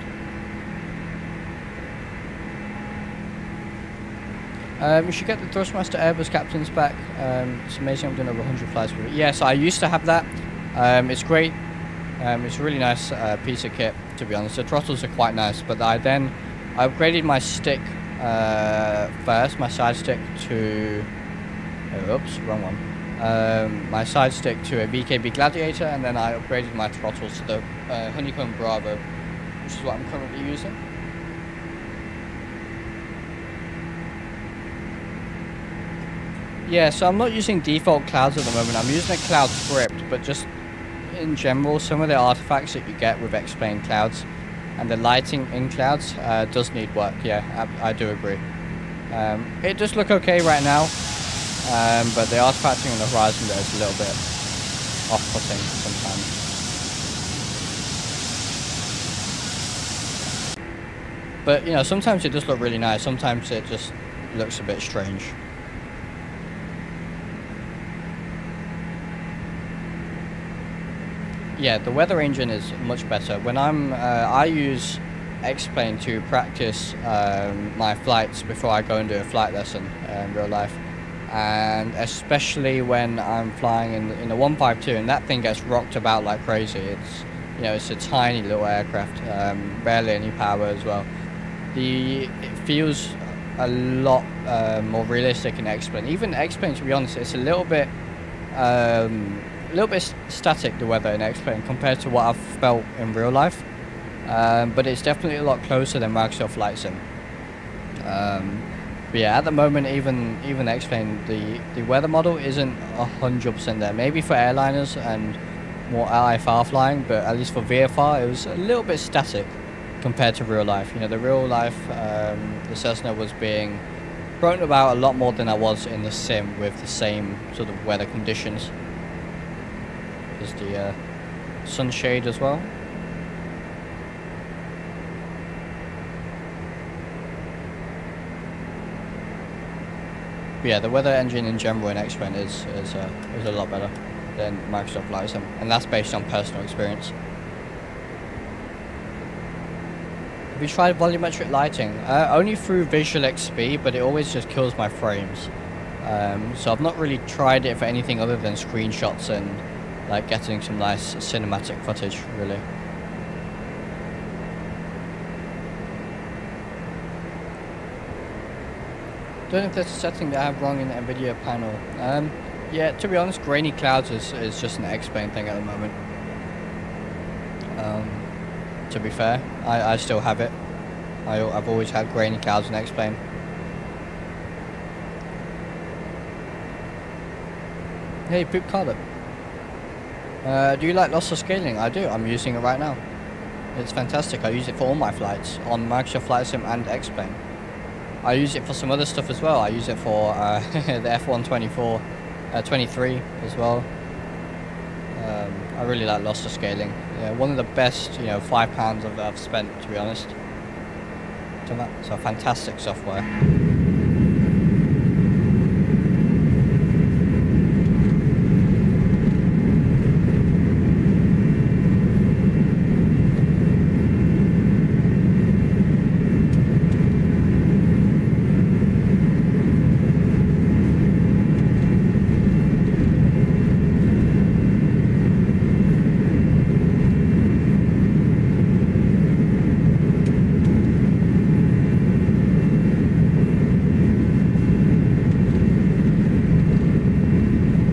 We should get the Thrustmaster Airbus captains back. It's amazing, I've done over 100 flights with it. Yeah, so I used to have that. It's great. It's a really nice piece of kit, to be honest. The throttles are quite nice, but I upgraded my stick first, my side stick to... oops, wrong one. My side stick to a VKB Gladiator, and then I upgraded my throttles to the Honeycomb Bravo which is what I'm currently using. Yeah, so I'm not using default clouds at the moment. I'm using a cloud script, but just in general, some of the artifacts that you get with X-plane clouds and the lighting in clouds does need work. Yeah, I do agree. It does look okay right now, but the artifacting on the horizon there is a little bit off-putting sometimes. But, you know, sometimes it does look really nice. Sometimes it just looks a bit strange. Yeah, the weather engine is much better. When I use X-plane to practice my flights before I go and do a flight lesson in real life. And especially when I'm flying in a 152 and that thing gets rocked about like crazy. It's, you know, it's a tiny little aircraft, barely any power as well. It feels a lot more realistic in X-plane. Even X-plane, to be honest, it's a little bit static, the weather in X-plane, compared to what I've felt in real life. But it's definitely a lot closer than Microsoft Flight Sim. But yeah, at the moment, even X-plane, the weather model isn't 100% there. Maybe for airliners and more IFR flying, but at least for VFR, it was a little bit static compared to real life. You know, the real life, the Cessna was being thrown about a lot more than I was in the sim with the same sort of weather conditions. There's the sunshade as well. But yeah, the weather engine in general in X-plane is a lot better than Microsoft Flight Sim, and that's based on personal experience. Have you tried volumetric lighting? Only through Visual XP, but it always just kills my frames. So I've not really tried it for anything other than screenshots and like getting some nice cinematic footage, really. Don't know if there's a setting that I have wrong in the NVIDIA panel. Yeah, to be honest, grainy clouds is just an X-plane thing at the moment. To be fair, I still have it. I've always had grainy clouds in X-plane. Hey, Poop Carter. Do you like loss of scaling? I do. I'm using it right now. It's fantastic. I use it for all my flights on Microsoft Flight Sim and X-plane. I use it for some other stuff as well. I use it for the F124, 23 as well. I really like loss of scaling. Yeah, one of the best, you know, £5 I've spent, to be honest. So fantastic software.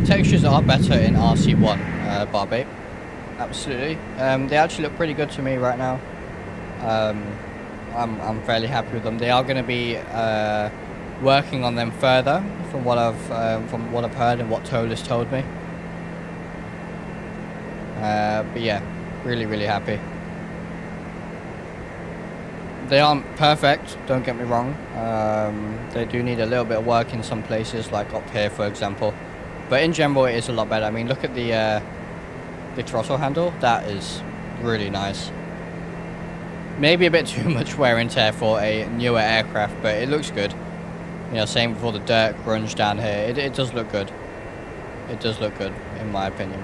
Textures are better in RC1, Barbie. Absolutely. They actually look pretty good to me right now. I'm fairly happy with them. They are going to be working on them further, from what I've heard and what Toliss told me. But yeah, really happy. They aren't perfect, don't get me wrong. They do need a little bit of work in some places, like up here, for example. But in general, it is a lot better. I mean, look at the throttle handle. That is really nice. Maybe a bit too much wear and tear for a newer aircraft, but it looks good. You know, same with all the dirt grunge down here. It does look good. It does look good, in my opinion.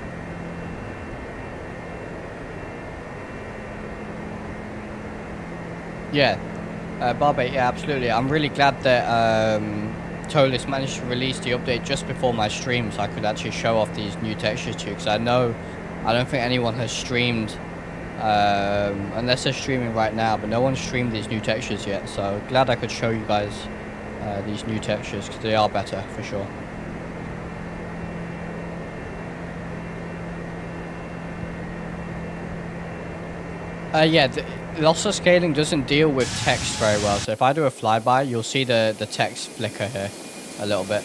Yeah, Barbie, yeah, absolutely. I'm really glad that Toliss managed to release the update just before my stream, so I could actually show off these new textures to you, because I don't think anyone has streamed, unless they're streaming right now, but no one's streamed these new textures yet, so glad I could show you guys these new textures, because they are better, for sure. Yeah, the lossless scaling doesn't deal with text very well. So if I do a flyby, you'll see the text flicker here a little bit.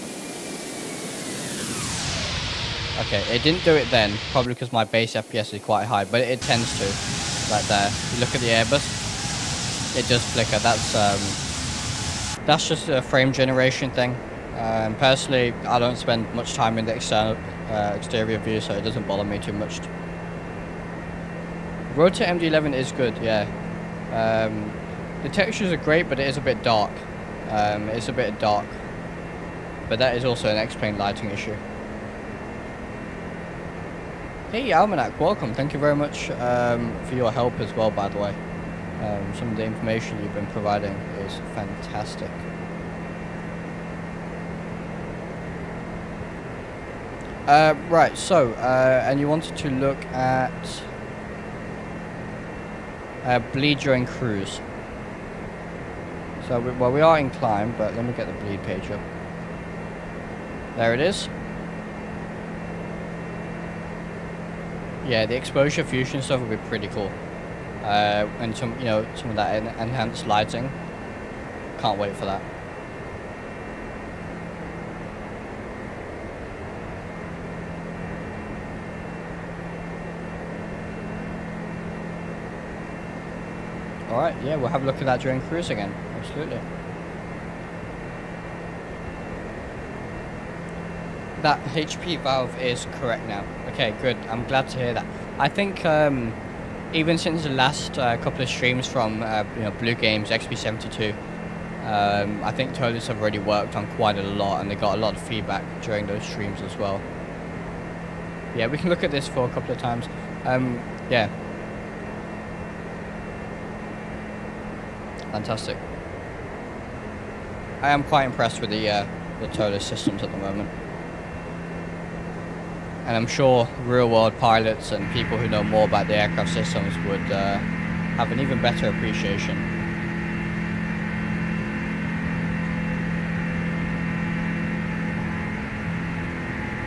Okay, it didn't do it then, probably because my base FPS is quite high, but it tends to. Right there. You look at the Airbus, it does flicker. That's just a frame generation thing. Personally, I don't spend much time in the exterior view, so it doesn't bother me too much. Rotor MD11 is good, yeah. The textures are great, but it is a bit dark. It's a bit dark. But that is also an X-plane lighting issue. Hey, Almanac, welcome. Thank you very much for your help as well, by the way. Some of the information you've been providing is fantastic. Right, so, and you wanted to look at bleed during cruise. So, we are in climb, but let me get the bleed page up. There it is. Yeah, the exposure fusion stuff would be pretty cool. And some of that enhanced lighting. Can't wait for that. Alright, yeah, we'll have a look at that during cruise again. Absolutely. That HP valve is correct now. Okay, good. I'm glad to hear that. I think even since the last couple of streams from Blue Games, XP12, I think Toliss have already worked on quite a lot, and they got a lot of feedback during those streams as well. Yeah, we can look at this for a couple of times. Yeah. Fantastic. I am quite impressed with the Toliss systems at the moment. And I'm sure real-world pilots and people who know more about the aircraft systems would have an even better appreciation.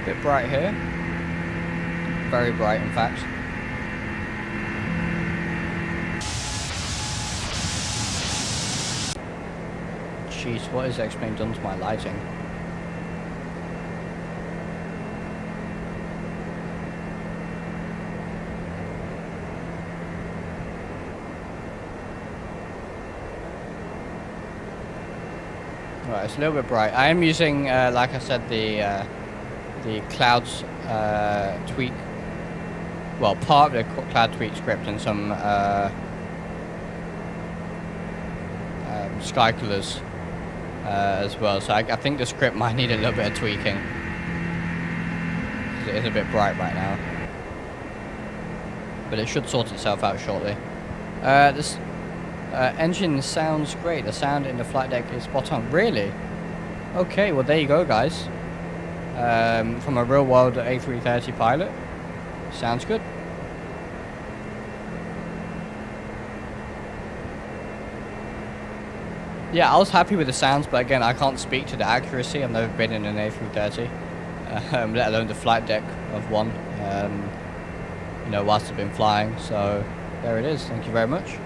Bit bright here. Very bright, in fact. Jeez, what has X-plane done to my lighting? Right, it's a little bit bright. I am using, like I said, the clouds tweak. Well, part of the cloud tweak script and some sky colors as well. So I think the script might need a little bit of tweaking. It is a bit bright right now, but it should sort itself out shortly. This engine sounds great. The sound in the flight deck is spot on. Really? Okay, well there you go, guys. From a real-world A330 pilot. Sounds good. Yeah, I was happy with the sounds, but again, I can't speak to the accuracy. I've never been in an A330, let alone the flight deck of one, whilst I've been flying. So there it is. Thank you very much.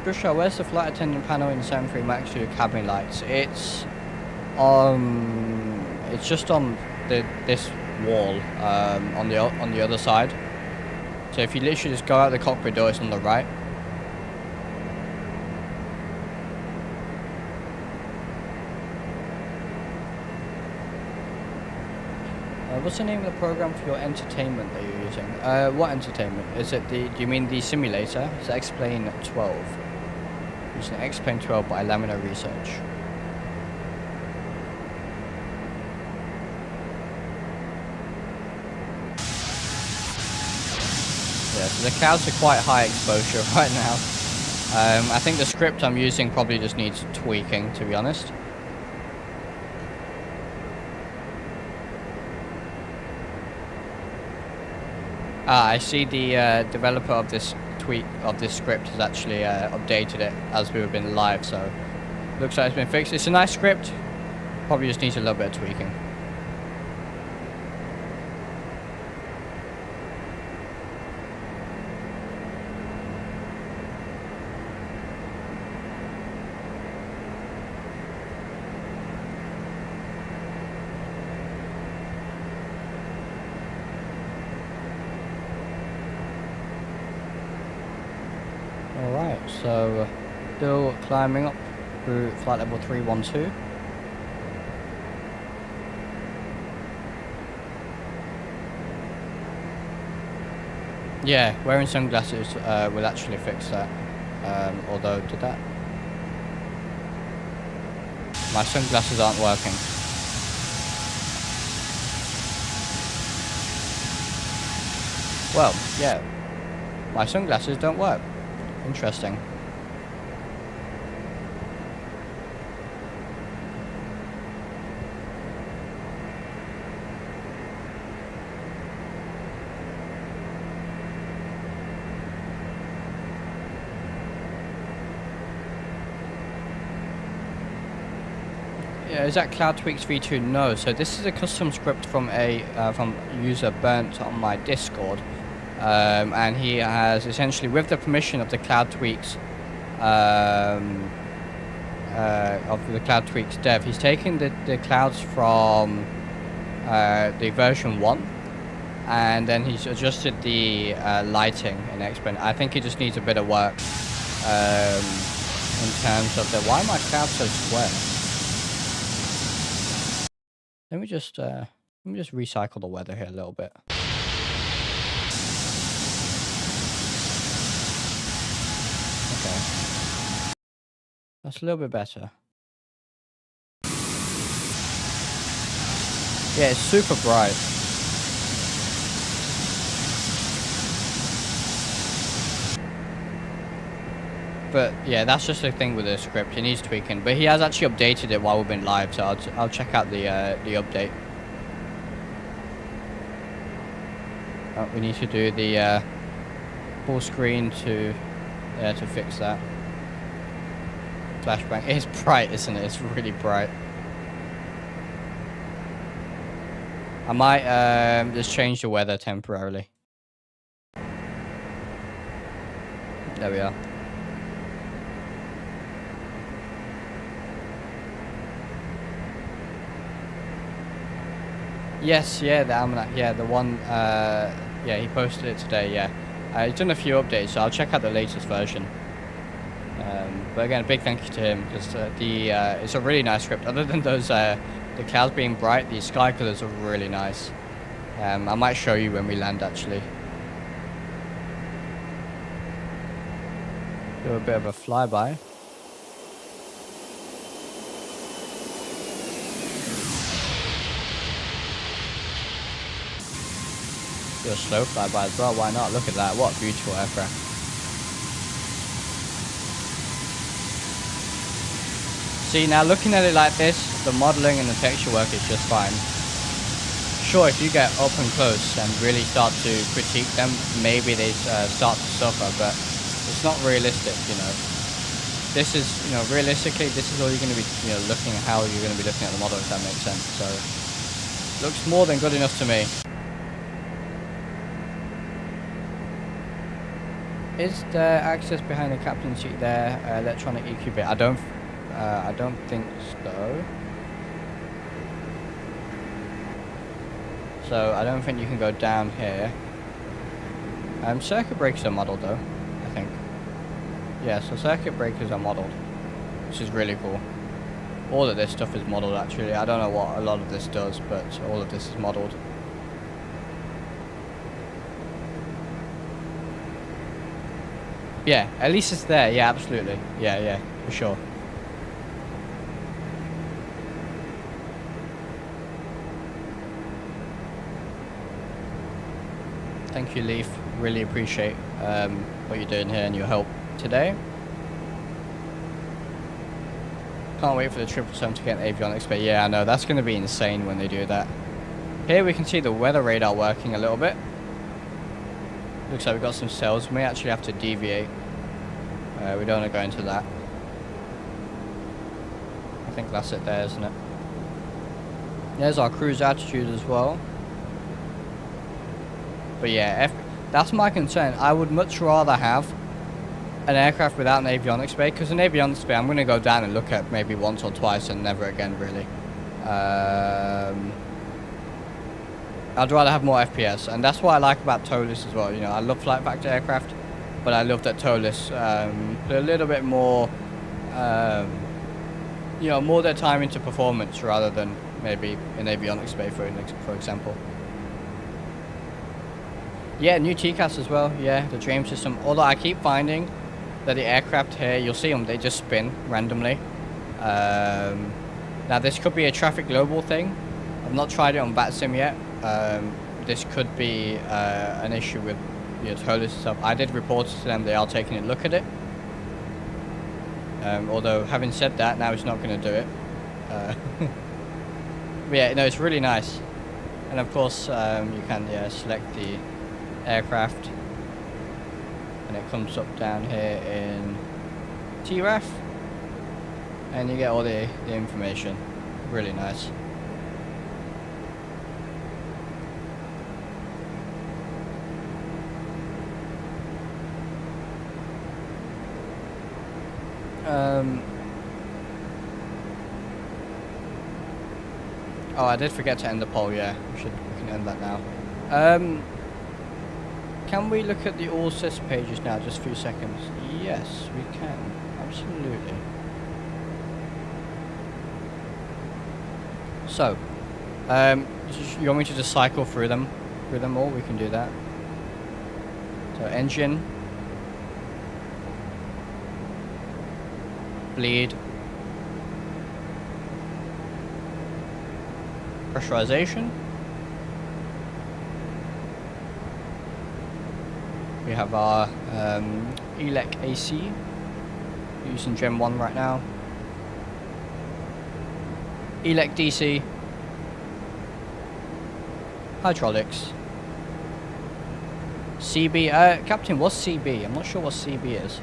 Drishal, where's the flight attendant panel in the 73 MAX2 cabin lights? It's just on this wall on the other side. So if you literally just go out the cockpit door, it's on the right. What's the name of the program for your entertainment that you're using? What entertainment? Is it do you mean the simulator? It's X-Plane 12. Using X-Plane 12 by Laminar Research. Yeah, so the clouds are quite high exposure right now. I think the script I'm using probably just needs tweaking, to be honest. I see the developer of this script has actually updated it as we've been live, so looks like it's been fixed. It's a nice script, probably just needs a little bit of tweaking. So, still climbing up through flight level 312. Yeah, wearing sunglasses will actually fix that. Although, did that? My sunglasses aren't working. Well, yeah. My sunglasses don't work. Interesting. Yeah, is that Cloud Tweaks V2? No. So this is a custom script from a user Burnt on my Discord, and he has essentially, with the permission of the Cloud Tweaks, dev, he's taken the clouds from the version 1, and then he's adjusted the lighting in X-Plane. I think he just needs a bit of work in terms of the. Why are my clouds so square? Let me just recycle the weather here a little bit. Okay, that's a little bit better. Yeah, it's super bright. But yeah, that's just the thing with the script. It needs tweaking. But he has actually updated it while we've been live, so I'll check out the update. Oh, we need to do the full screen to fix that. Flashbang. It's bright, isn't it? It's really bright. I might just change the weather temporarily. There we are. Yes, yeah, the almanac, yeah, the one, yeah, he posted it today, yeah. He's done a few updates, so I'll check out the latest version. But again, a big thank you to him, because it's a really nice script. Other than those, the clouds being bright, the sky colors are really nice. I might show you when we land, actually. Do a bit of a flyby. Do a slow flyby as well, why not? Look at that, what a beautiful aircraft. See, now looking at it like this, the modeling and the texture work is just fine. Sure, if you get up and close and really start to critique them, maybe they start to suffer, but it's not realistic, you know. This is, you know, realistically, this is all you're going to be, you know, looking at how you're going to be looking at the model, if that makes sense. So, looks more than good enough to me. Is there access behind the captain's seat there? Electronic EQ bit? I don't think so. So I don't think you can go down here. Circuit breakers are modeled though, I think. Yeah, so circuit breakers are modeled, which is really cool. All of this stuff is modeled actually. I don't know what a lot of this does, but all of this is modeled. Yeah, at least it's there. Yeah, absolutely. Yeah, for sure. Thank you, Leaf. Really appreciate what you're doing here and your help today. Can't wait for the 777 to get an avionics bay. Yeah, I know. That's going to be insane when they do that. Here we can see the weather radar working a little bit. Looks like we've got some cells. We may actually have to deviate. We don't want to go into that. I think that's it there, isn't it? There's our cruise altitude as well. But yeah, that's my concern. I would much rather have an aircraft without an avionics bay, because an avionics bay I'm going to go down and look at maybe once or twice and never again, really. I'd rather have more FPS, and that's what I like about Toliss as well. You know, I love flight factor aircraft, but I love that Toliss put a little bit more, you know, more their time into performance rather than maybe in avionics bay, for example. Yeah, new TCAS as well. Yeah, the dream system. Although I keep finding that the aircraft here, you'll see them, they just spin randomly. Now this could be a traffic global thing. I've not tried it on VATSIM yet. This could be an issue with the Toliss stuff. I did report it to them. They are taking a look at it. Although having said that, now it's not going to do it. But yeah, no, it's really nice. And of course, you can select the aircraft, and it comes up down here in TRAF, and you get all the information. Really nice. Oh, I did forget to end the poll. Yeah, we can end that now. Can we look at the all sys pages now, just a few seconds? Yes, we can. Absolutely. So, you want me to just cycle through them all? We can do that. So, engine, bleed, pressurization. We have our ELEC AC, using Gen 1 right now. ELEC DC, hydraulics, CB. Captain, what's CB? I'm not sure what CB is.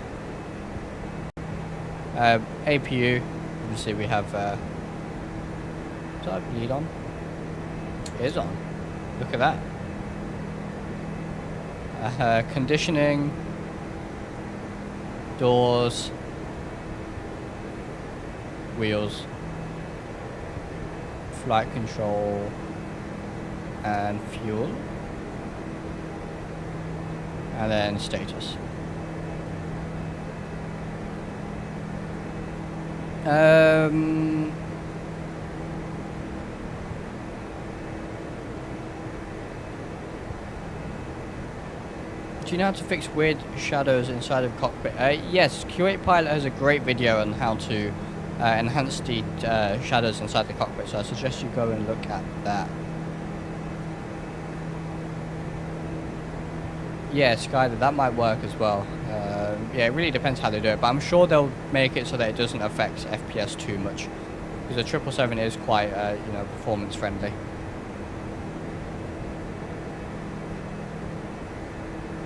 APU. Obviously, we have. Is that bleed on? It is on. Look at that. Conditioning, doors, wheels, flight control, and fuel, and then status. Do you know how to fix weird shadows inside of cockpit? Yes, Q8 Pilot has a great video on how to enhance the shadows inside the cockpit, so I suggest you go and look at that. Yeah, Skyler, that might work as well. Yeah, it really depends how they do it, but I'm sure they'll make it so that it doesn't affect FPS too much, because the 777 is quite, you know, performance friendly.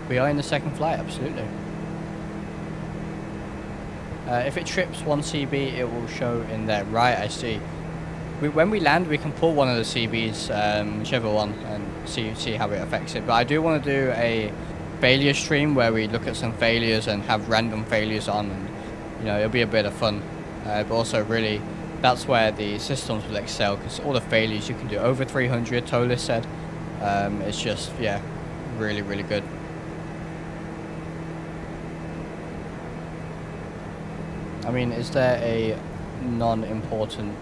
We are in the second flight, absolutely. If it trips one CB, it will show in there. Right, I see. When we land, we can pull one of the CBs, whichever one, and see how it affects it. But I do want to do a failure stream where we look at some failures and have random failures on, and you know, it'll be a bit of fun. But also, really, that's where the systems will excel, because all the failures you can do over 300. Toliss said, it's just really, really good. I mean, is there a non-important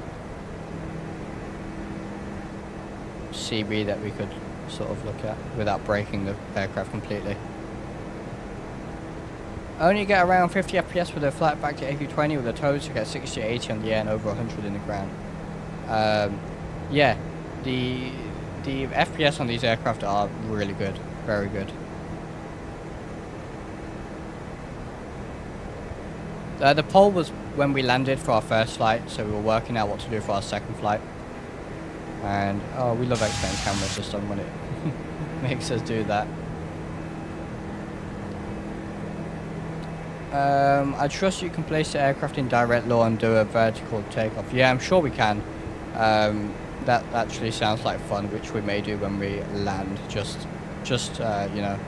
CB that we could sort of look at without breaking the aircraft completely? Only get around 50 FPS with a flight back to A320 with a Toliss to get 60 to 80 on the air and over 100 in the ground. Yeah, the FPS on these aircraft are really good, very good. The poll was when we landed for our first flight, so we were working out what to do for our second flight. And oh, we love extending camera system when it makes us do that. I trust you can place the aircraft in direct low and do a vertical takeoff. Yeah, I'm sure we can. That actually sounds like fun, which we may do when we land. Just you know,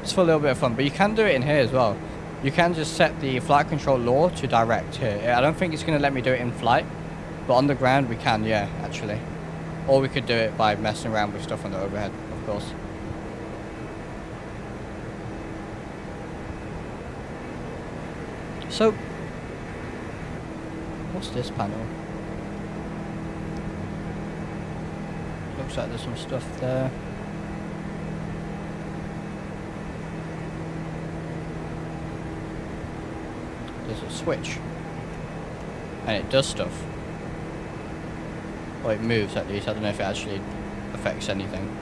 it's for a little bit of fun. But you can do it in here as well. You can just set the flight control law to direct here. I don't think it's going to let me do it in flight, but on the ground we can, yeah, actually. Or we could do it by messing around with stuff on the overhead, of course. So, what's this panel? Looks like there's some stuff there. There's a switch. And it does stuff. Well, it moves at least. I don't know if it actually affects anything.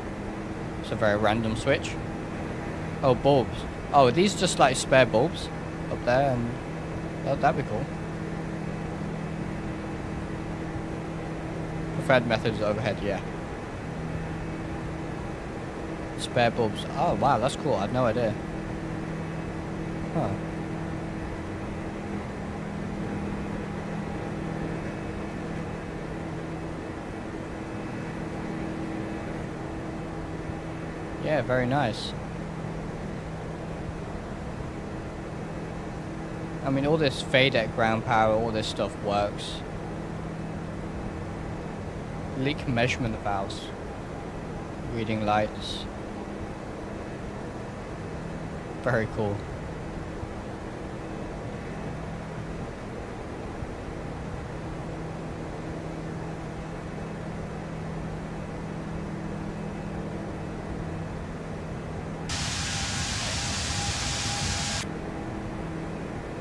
It's a very random switch. Oh, bulbs. Oh, are these just like spare bulbs up there? And that'd be cool. Preferred method is overhead, yeah. Spare bulbs. Oh, wow, that's cool. I had no idea. Huh. Yeah, very nice. I mean, all this FADEC ground power, all this stuff works. Leak measurement valves. Reading lights. Very cool.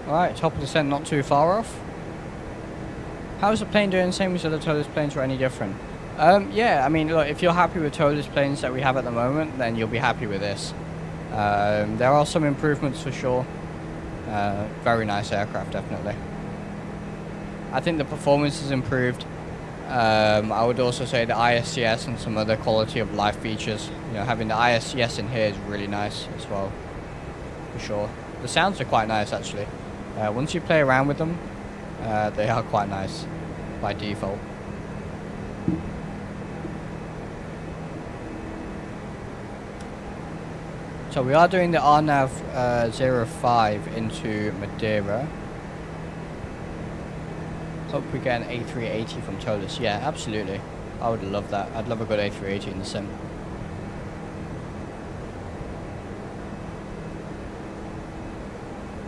Alright, top of descent not too far off. How's the plane doing? Same as the other Toliss planes or any different? Yeah, I mean, look, if you're happy with Toliss planes that we have at the moment, then you'll be happy with this. There are some improvements for sure. Very nice aircraft, definitely. I think the performance has improved. I would also say the ISCS and some other quality of life features. You know, having the ISCS in here is really nice as well, for sure. The sounds are quite nice, actually. Once you play around with them, they are quite nice by default. So we are doing the RNAV 05 into Madeira. Hope we get an A380 from Toliss. Yeah, absolutely. I would love that. I'd love a good A380 in the sim.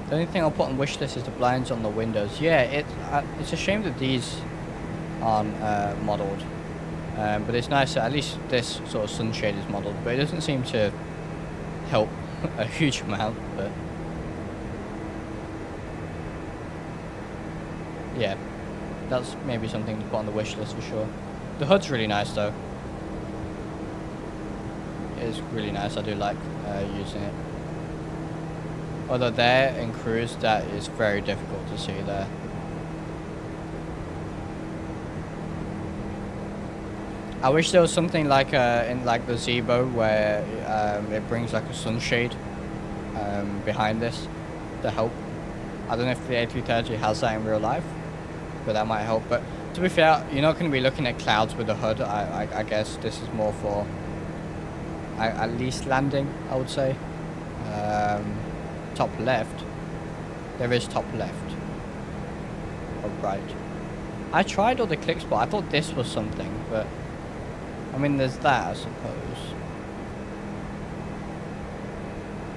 The only thing I'll put on wish list is the blinds on the windows. Yeah, it's a shame that these aren't modelled. But it's nice that at least this sort of sunshade is modelled. But it doesn't seem to help a huge amount. But yeah, that's maybe something to put on the wish list for sure. The hood's really nice though. It is really nice. I do like using it. Although there in cruise, that is very difficult to see there. I wish there was something like in like the Zebo where it brings like a sunshade behind this to help. I don't know if the A330 has that in real life, but that might help. But to be fair, you're not going to be looking at clouds with the hood. I guess this is more for at least landing, I would say. Top left. There is top left. Oh, right. I tried all the click spot. I thought this was something, but I mean, there's that, I suppose.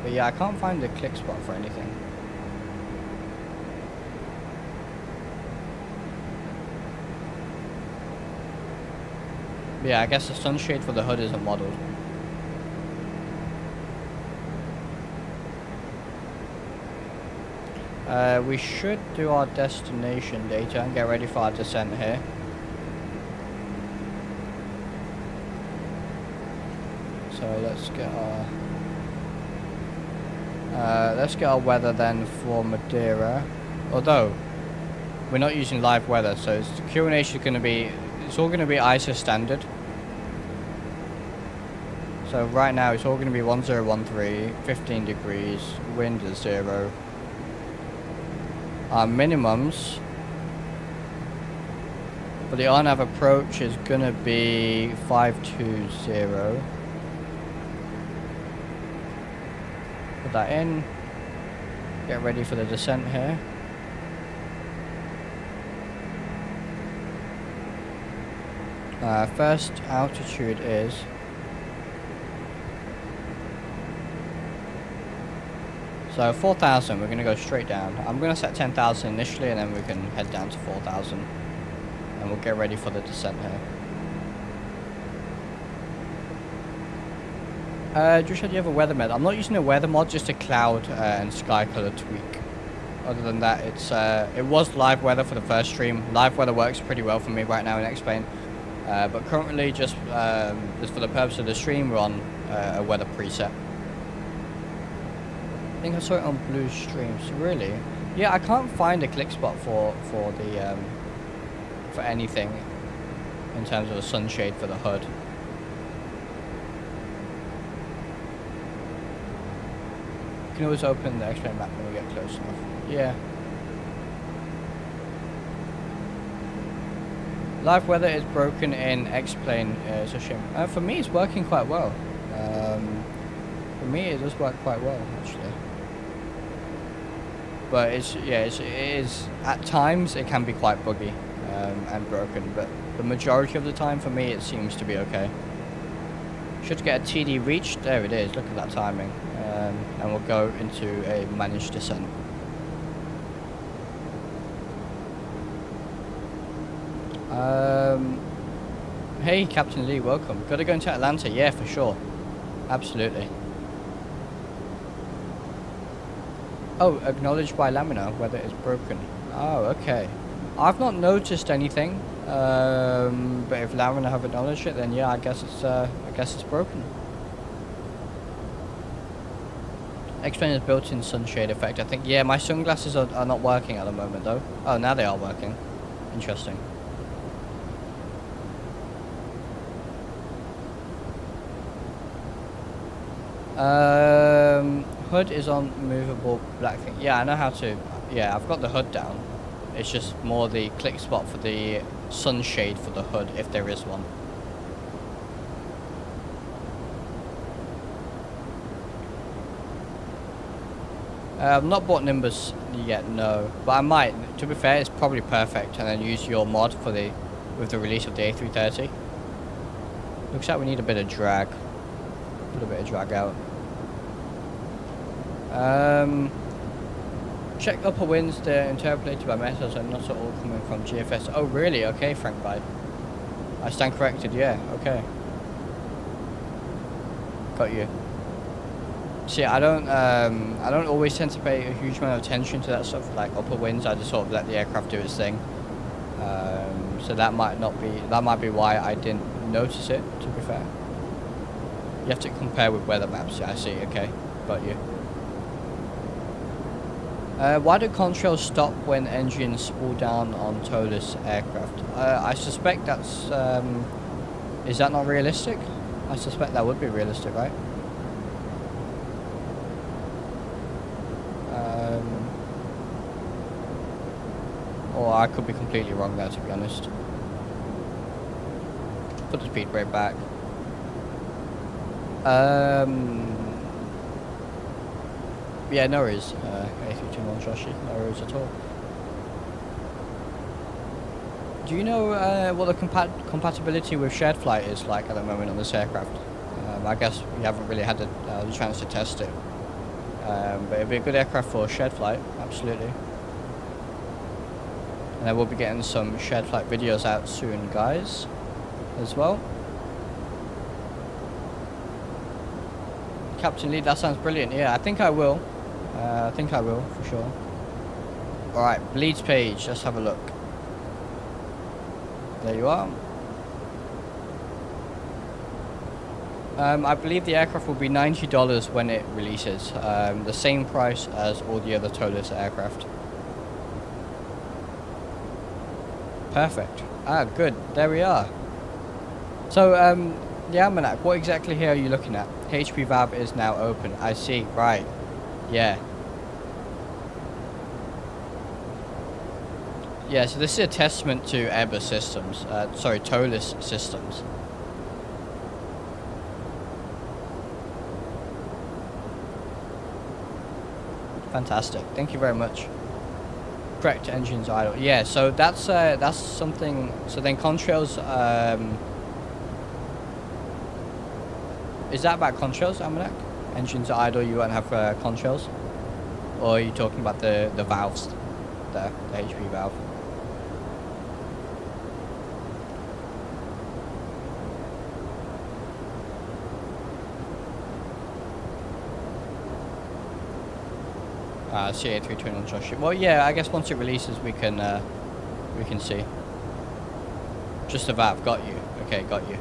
But yeah, I can't find the click spot for anything. But yeah, I guess the sunshade for the hood isn't modelled. We should do our destination data and get ready for our descent here. So let's get our weather then for Madeira. Although we're not using live weather, so the QNH is going to be, it's all going to be ISO standard. So right now it's all going to be 1013, 15 degrees, wind is 0. Our minimums for the RNAV approach is going to be 520. Put that in. Get ready for the descent here. First altitude is So 4,000, we're going to go straight down. I'm going to set 10,000 initially, and then we can head down to 4,000. And we'll get ready for the descent here. Drishal, do you have a weather mod? I'm not using a weather mod, just a cloud and sky color tweak. Other than that, it was live weather for the first stream. Live weather works pretty well for me right now in X-Plane. But currently, just for the purpose of the stream, we're on a weather preset. I think I saw it on Blue Streams. Really? Yeah, I can't find a click spot for anything in terms of a sunshade for the hood. You can always open the X-Plane map when we get close enough. Yeah. Live weather is broken in X-Plane. It's a shame. For me, it's working quite well. For me, it does work quite well, actually. But it is at times it can be quite buggy and broken. But the majority of the time, for me, it seems to be okay. Should get a TD reached. There it is. Look at that timing. And we'll go into a managed descent. Hey, Captain Lee, welcome. Gotta go into Atlanta? Yeah, for sure. Absolutely. Oh, acknowledged by Lamina, whether it's broken. Oh, okay. I've not noticed anything. But if Lamina have acknowledged it, then yeah, I guess it's broken. X-Plane is built-in sunshade effect. I think, yeah, my sunglasses are not working at the moment though. Oh, now they are working. Interesting. Hood is on movable black thing. Yeah, I know how to. Yeah, I've got the hood down. It's just more the click spot for the sunshade for the hood, if there is one. I've not bought Nimbus yet, no, but I might. To be fair, it's probably perfect, and then use your mod for with the release of the A330. Looks like we need a bit of drag, a little bit of drag out. Check upper winds. They're interpolated by metals and not at all coming from GFS. Oh, really? Okay, Frank Bide. I stand corrected. Yeah. Okay. Got you. See, I don't always tend to pay a huge amount of attention to that stuff, like upper winds. I just sort of let the aircraft do its thing. So that might be why I didn't notice it, to be fair. You have to compare with weather maps. Yeah, I see. Okay, got you. Why do contrails stop when engines spool down on Toliss aircraft? I suspect that's is that not realistic? I suspect that would be realistic, right? Or I could be completely wrong there, to be honest. Put the speed brake back. Yeah, no worries. A321 Joshi, no worries at all. Do you know what the compatibility with shared flight is like at the moment on this aircraft? I guess we haven't really had the chance to test it. But it'd be a good aircraft for shared flight, absolutely. And then we'll be getting some shared flight videos out soon, guys, as well. Captain Lee, that sounds brilliant. Yeah, I think I will. I think I will, for sure. Alright, bleeds page, let's have a look. There you are. I believe the aircraft will be $90 when it releases. The same price as all the other Toliss aircraft. Perfect. Ah, good. There we are. So, the almanac, what exactly here are you looking at? HP valve is now open. I see. Right. Yeah. Yeah, so this is a testament to Airbus systems. Sorry, Toliss systems. Fantastic. Thank you very much. Correct, engines idle. Yeah, so that's something. So then contrails. Is that about contrails, Almanac? Engines are idle, you won't have contrails? Or are you talking about the valves there, the HP valve? CA320 Josh. Well, yeah, I guess once it releases, we can see. Just the valve, got you. Okay, got you.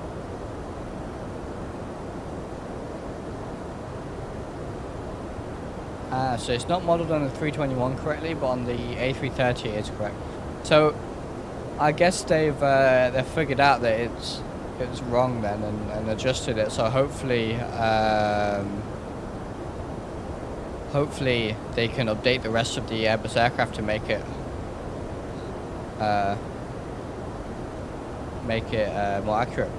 So it's not modeled on the 321 correctly, but on the A330 it is correct. So I guess they've figured out that it was wrong then and adjusted it. So hopefully hopefully they can update the rest of the Airbus aircraft to make it more accurate.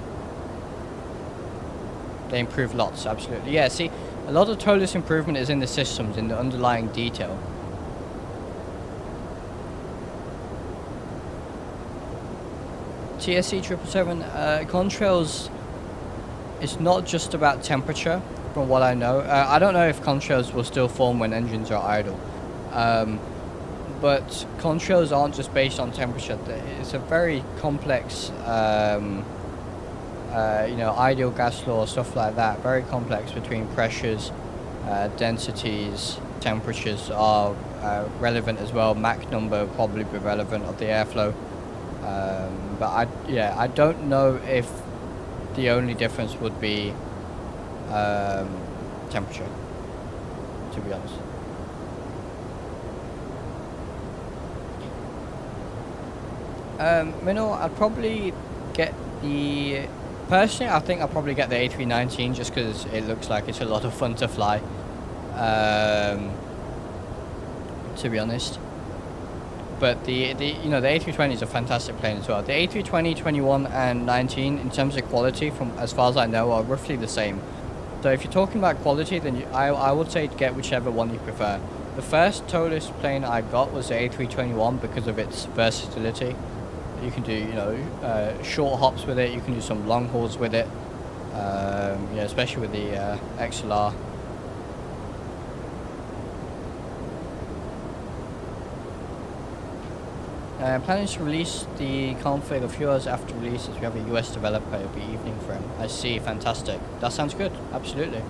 They improve lots, absolutely. Yeah, see, a lot of Toliss improvement is in the systems, in the underlying detail. TSC 777, contrails, it's not just about temperature, from what I know. I don't know if contrails will still form when engines are idle. But contrails aren't just based on temperature. It's a very complex, ideal gas law, stuff like that. Very complex between pressures, densities, temperatures are relevant as well. Mach number will probably be relevant of the airflow. But I don't know if the only difference would be temperature, to be honest. Minnow, I'd probably get the... Personally, I think I'll probably get the A319 just because it looks like it's a lot of fun to fly. To be honest. But the A320 is a fantastic plane as well. The A320, 21 and 19 in terms of quality, from as far as I know, are roughly the same. So if you're talking about quality, then I would say get whichever one you prefer. The first Toliss plane I got was the A321 because of its versatility. You can do, short hops with it. You can do some long hauls with it. Especially with the XLR. Planning to release the config a few hours after release, as we have a US developer. It'll be evening for him. I see, fantastic. That sounds good. Absolutely.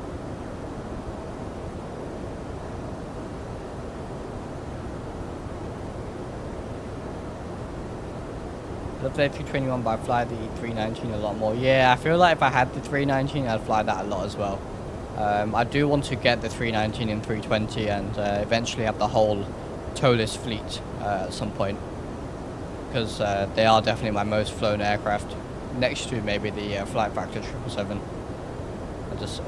Love the A321, but I fly the 319 a lot more. Yeah, I feel like if I had the 319, I'd fly that a lot as well. I do want to get the 319 and 320 and eventually have the whole Toliss fleet at some point. Because they are definitely my most flown aircraft, next to maybe the Flight Factor 777. I just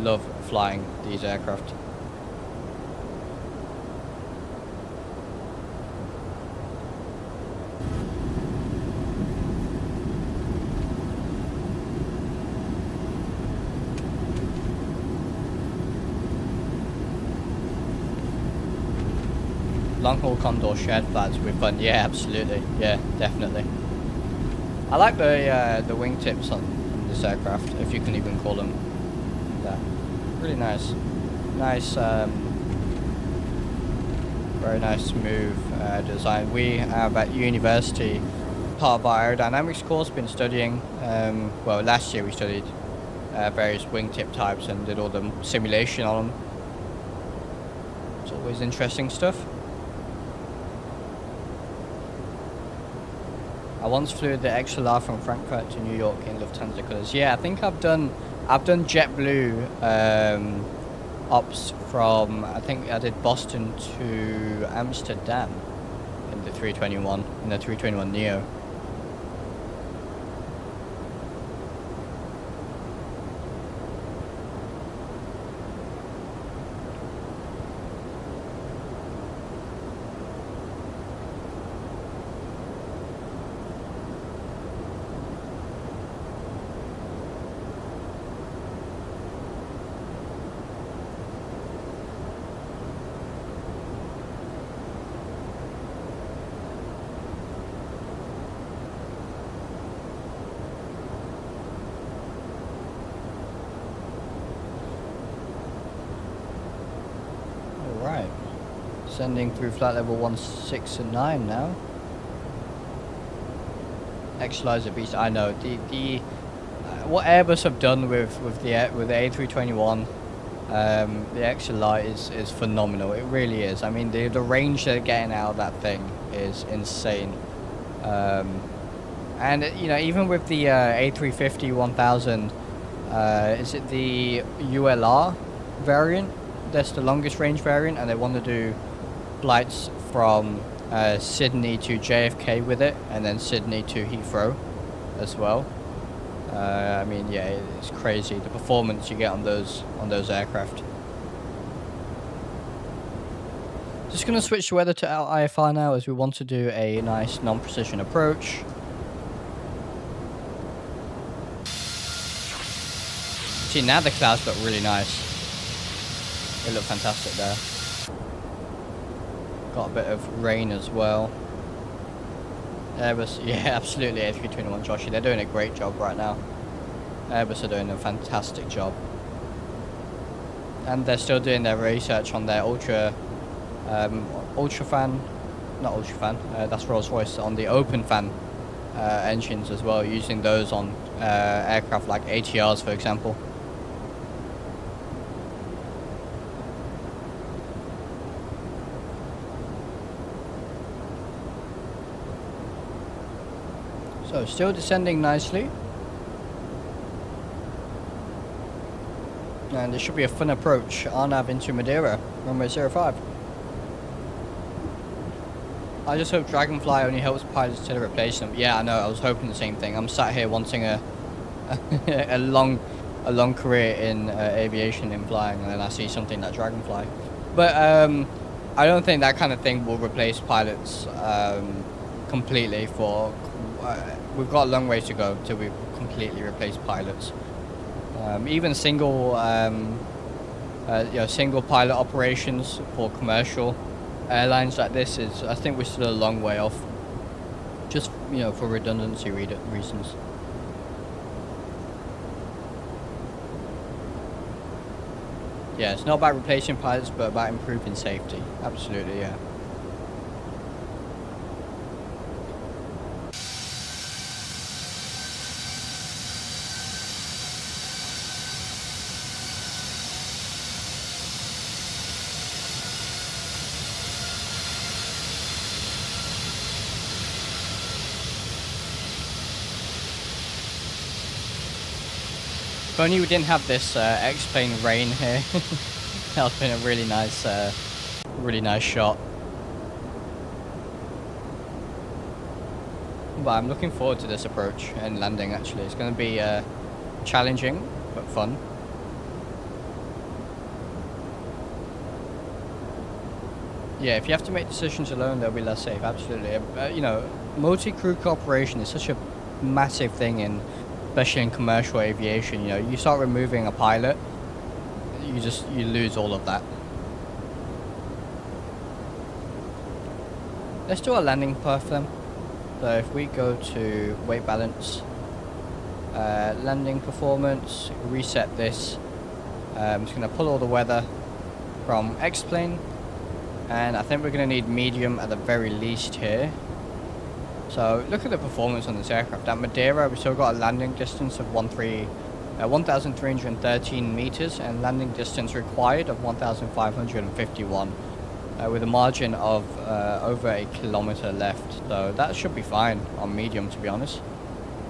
love flying these aircraft. Long haul Condor shared flats with fun. Yeah, absolutely. Yeah, definitely. I like the wingtips on this aircraft, if you can even call them that. Really nice. Nice, very nice, smooth design. We have at university, part of our aerodynamics course, been studying, well, last year we studied various wingtip types and did all the simulation on them. It's always interesting stuff. I once flew the XLR from Frankfurt to New York in Lufthansa colors. Yeah, I think I've done JetBlue ops from, I think I did Boston to Amsterdam in the 321 Neo. Sending through flight level 169 now. Actualizer beast. I know the what Airbus have done with the A321, the XLR is phenomenal. It really is. I mean, the range they're getting out of that thing is insane. And you know, even with the A350 1000, is it the ULR variant? That's the longest range variant, and they want to do flights from Sydney to JFK with it, and then Sydney to Heathrow as well. I mean, yeah, it's crazy the performance you get on those aircraft. Just gonna switch the weather to IFR now, as we want to do a nice non-precision approach. See, now the clouds look really nice. They look fantastic there. Got a bit of rain as well. Airbus, yeah, absolutely, A321 Joshy. They're doing a great job right now. Airbus are doing a fantastic job. And they're still doing their research on their ultrafan, not ultrafan, that's Rolls-Royce, on the open fan engines as well, using those on aircraft like ATRs, for example. So, still descending nicely. And there should be a fun approach, RNAV into Madeira, runway 05. I just hope Dragonfly only helps pilots to replace them. Yeah, I know, I was hoping the same thing. I'm sat here wanting a a long career in aviation, in flying, and then I see something like Dragonfly. But I don't think that kind of thing will replace pilots completely for... we've got a long way to go till we completely replace pilots. Even single, single pilot operations for commercial airlines like this is, I think we're still a long way off. Just, you know, for redundancy reasons. Yeah, it's not about replacing pilots, but about improving safety. Absolutely, yeah. If only we didn't have this X-plane rain here. That would have been a really nice shot. But I'm looking forward to this approach and landing. Actually, it's going to be challenging but fun. Yeah, if you have to make decisions alone, they'll be less safe. Absolutely. You know, multi-crew cooperation is such a massive thing especially in commercial aviation. You know, you start removing a pilot, you lose all of that. Let's do our landing path then. So if we go to weight balance, landing performance, reset this. I'm just going to pull all the weather from X-plane, and I think we're going to need medium at the very least here. So look at the performance on this aircraft. At Madeira, we've still got a landing distance of 1,313 meters and landing distance required of 1,551, with a margin of over a kilometer left. So that should be fine on medium, to be honest.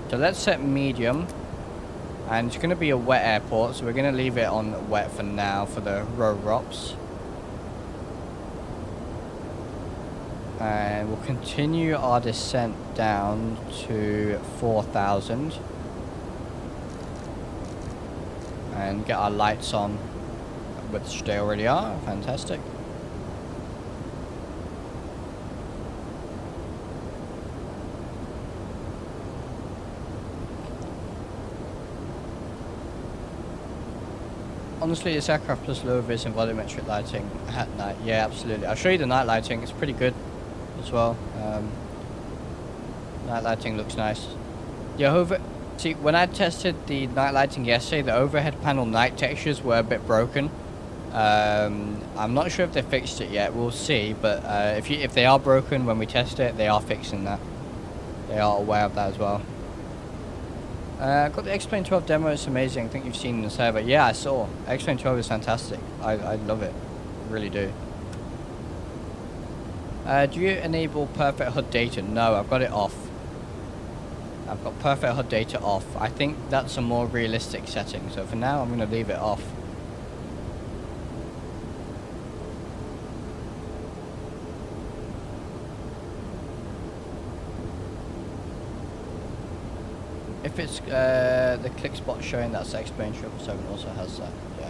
So let's set medium, and it's going to be a wet airport, so we're going to leave it on wet for now for the row ROPS. And we'll continue our descent down to 4,000 and get our lights on, which they already are. Fantastic. Honestly, this aircraft plus low vis and volumetric lighting at night. Yeah, absolutely. I'll show you the night lighting. It's pretty good as well. Night lighting looks nice. Yeah, see, when I tested the night lighting yesterday, the overhead panel night textures were a bit broken. I'm not sure if they fixed it yet. We'll see. But if they are broken when we test it, they are fixing that. They are aware of that as well. Got the XP12 demo. It's amazing. I think you've seen the server. Yeah, I saw. XP12 is fantastic. I love it. I really do. Do you enable perfect HUD data? No, I've got it off. I've got perfect HUD data off. I think that's a more realistic setting. So for now, I'm going to leave it off. If it's the click spot showing that's XP777 also has that, yeah.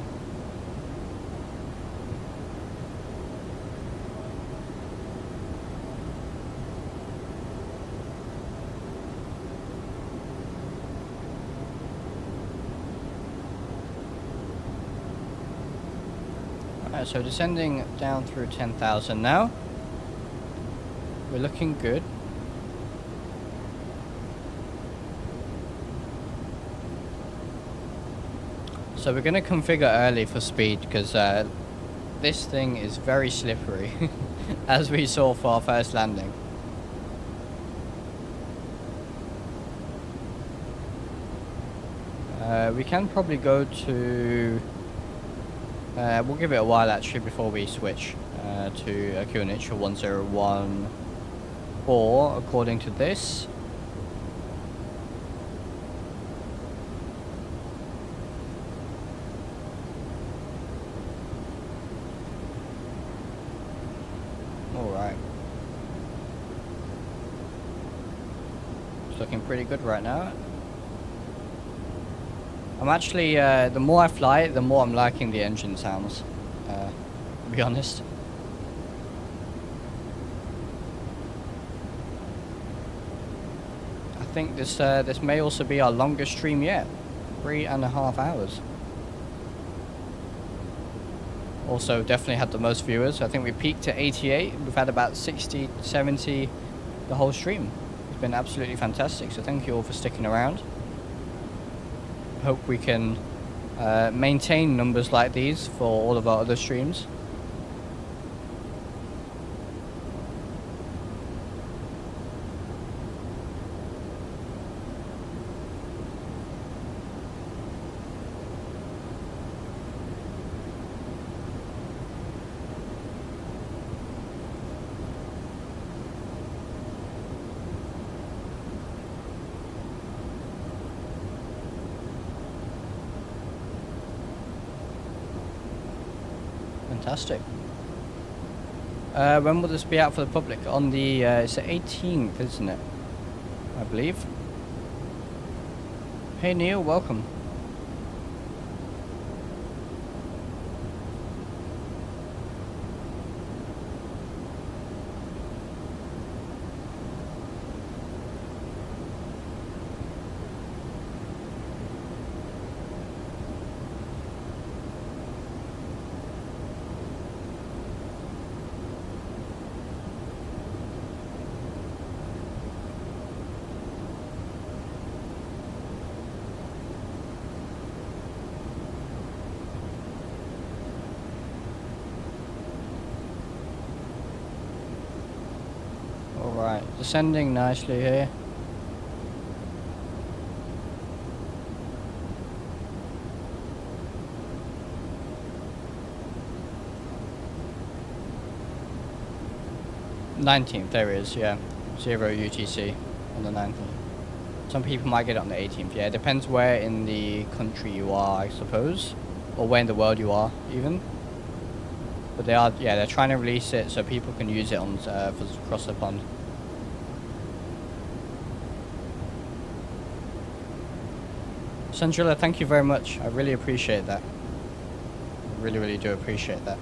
Alright, so descending down through 10,000 now. We're looking good. So we're going to configure early for speed because this thing is very slippery, as we saw for our first landing. We can probably go to... we'll give it a while actually before we switch to a QNH 1014 according to this. Alright. It's looking pretty good right now. I'm actually, the more I fly, the more I'm liking the engine sounds, to be honest. I think this may also be our longest stream yet, 3.5 hours. Also definitely had the most viewers. I think we peaked at 88. We've had about 60, 70 the whole stream. It's been absolutely fantastic. So thank you all for sticking around. Hope we can maintain numbers like these for all of our other streams. Fantastic. When will this be out for the public? On the it's the 18th, isn't it? I believe. Hey Neil, welcome. Alright, descending nicely here. "19th, there is, yeah. 0 UTC on the 19th. Some people might get it on the 18th, yeah. It depends where in the country you are, I suppose. Or where in the world you are, even. But they are, yeah, they're trying to release it so people can use it on for across the pond. Sandrilla, thank you very much. I really appreciate that. I really, really do appreciate that.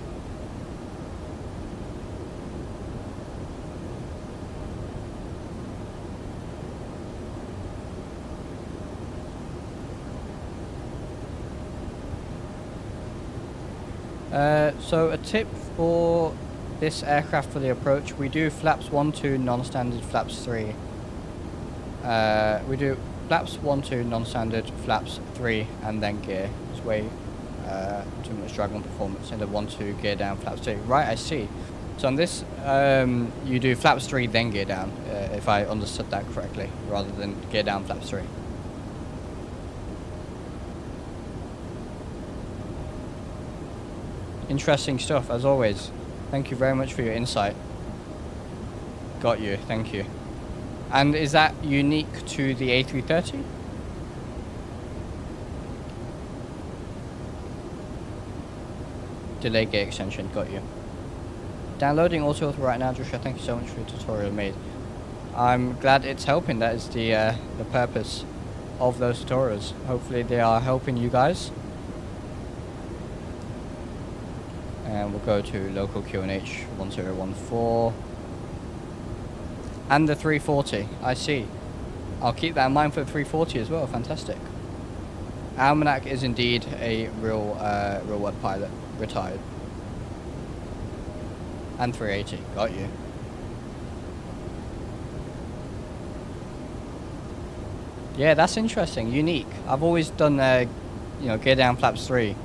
So a tip for this aircraft for the approach, we do flaps 1, 2, non-standard, flaps 3. We do flaps 1, 2, non-standard, flaps 3, and then gear. It's way drag on performance in the 1-2 gear down flaps 2. Right, I see. So on this, you do flaps 3 then gear down, if I understood that correctly, rather than gear down flaps 3. Interesting stuff, as always. Thank you very much for your insight. Got you, thank you. And is that unique to the A330? Delay gate extension, got you. Downloading auto right now, Joshua. Thank you so much for your tutorial made. I'm glad it's helping. That is the purpose of those tutorials. Hopefully they are helping you guys. And we'll go to local QNH 1014. And the 340, I see. I'll keep that in mind for the 340 as well, fantastic. Almanac is indeed a real web pilot, retired. And 380, got you. Yeah, that's interesting, unique. I've always done, gear down flaps 3.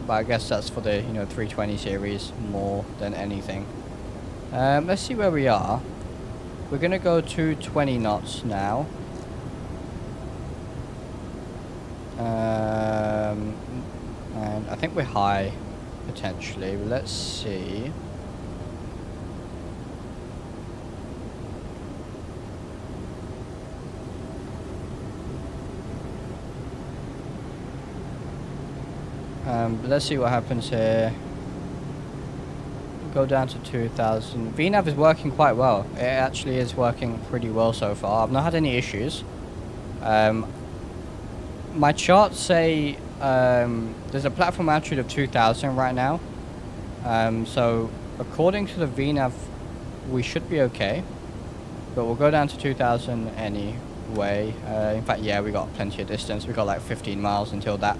But I guess that's for the 320 series more than anything. Let's see where we are. We're gonna go to 20 knots now. And I think we're high potentially. Let's see. Let's see what happens here. Go down to 2000. VNAV is working quite well. It actually is working pretty well so far. I've not had any issues. My charts say there's a platform altitude of 2000 right now. So according to the VNAV, we should be okay. But we'll go down to 2000 anyway. In fact, yeah, we got plenty of distance. We got like 15 miles until that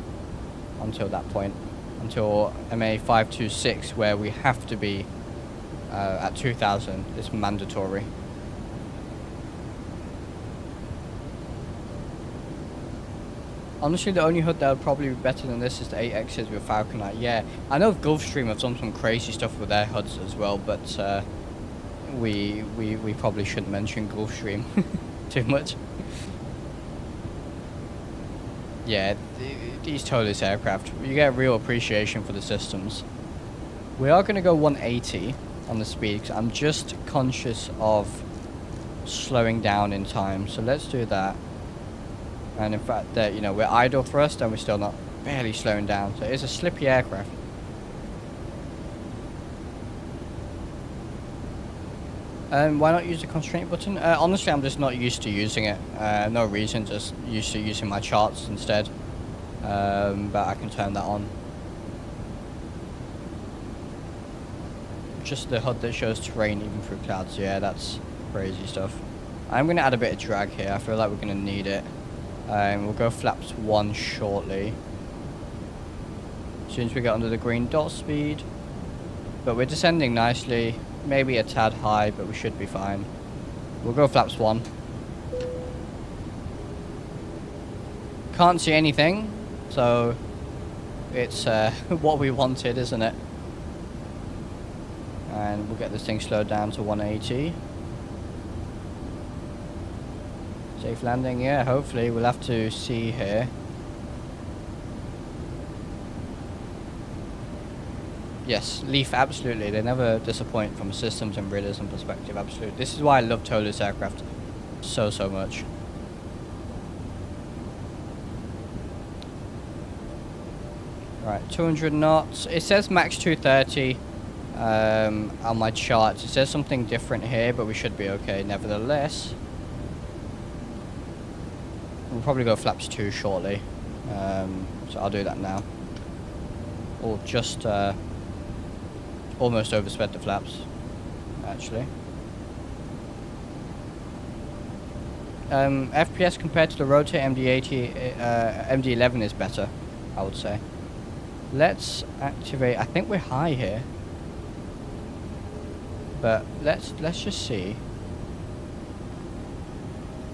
point. Until MA526, where we have to be at 2000. It's mandatory. Honestly, the only hood that would probably be better than this is the 8Xs with Falconite. Yeah, I know Gulfstream have done some crazy stuff with their hoods as well, but we probably shouldn't mention Gulfstream too much. Yeah, these Toliss aircraft, you get a real appreciation for the systems. We are going to go 180 on the speed, because I'm just conscious of slowing down in time. So let's do that. And in fact, that we're idle thrust and we're still not barely slowing down. So it's a slippy aircraft. Why not use the constraint button? Honestly, I'm just not used to using it. No reason, just used to using my charts instead. But I can turn that on. Just the HUD that shows terrain even through clouds. Yeah, that's crazy stuff. I'm going to add a bit of drag here. I feel like we're going to need it. We'll go flaps 1 shortly. As soon as we get under the green dot speed. But we're descending nicely. Maybe a tad high, but we should be fine. We'll go flaps 1. Can't see anything, so it's what we wanted, isn't it? And we'll get this thing slowed down to 180. Safe landing, yeah, hopefully. We'll have to see here. Yes, Leaf, absolutely. They never disappoint from a systems and realism perspective, absolutely. This is why I love Toliss aircraft so much. Right, 200 knots. It says max 230 on my charts. It says something different here, but we should be okay nevertheless. We'll probably go flaps 2 shortly. So I'll do that now. Or just almost oversped the flaps, actually. FPS compared to the Rotate MD-80, MD-11 is better, I would say. Let's activate. I think we're high here, but let's just see.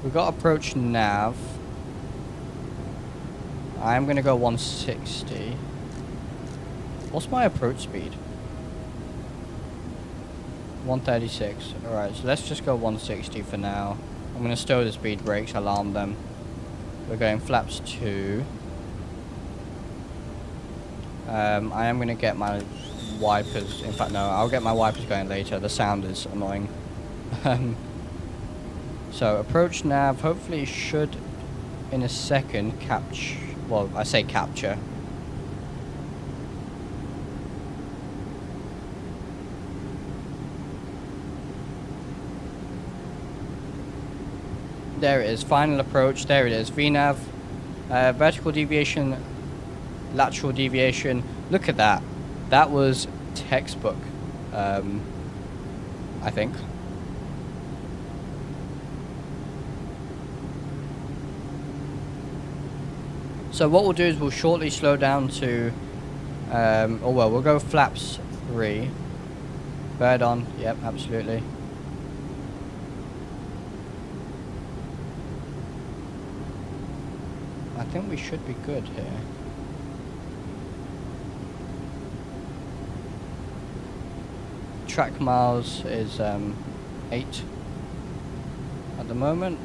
We've got approach nav. I'm going to go 160. What's my approach speed? 136. Alright, so let's just go 160 for now. I'm going to stow the speed brakes, alarm them. We're going flaps 2. I am going to get my wipers. In fact, no, I'll get my wipers going later. The sound is annoying. So, approach nav. Hopefully it should, in a second, capture. Well, I say capture. There it is, final approach, there it is, VNAV, vertical deviation, lateral deviation, look at that, that was textbook, I think. So what we'll do is we'll shortly slow down to, oh well, we'll go flaps 3, bird on, yep, absolutely. I think we should be good here. Track miles is 8 at the moment.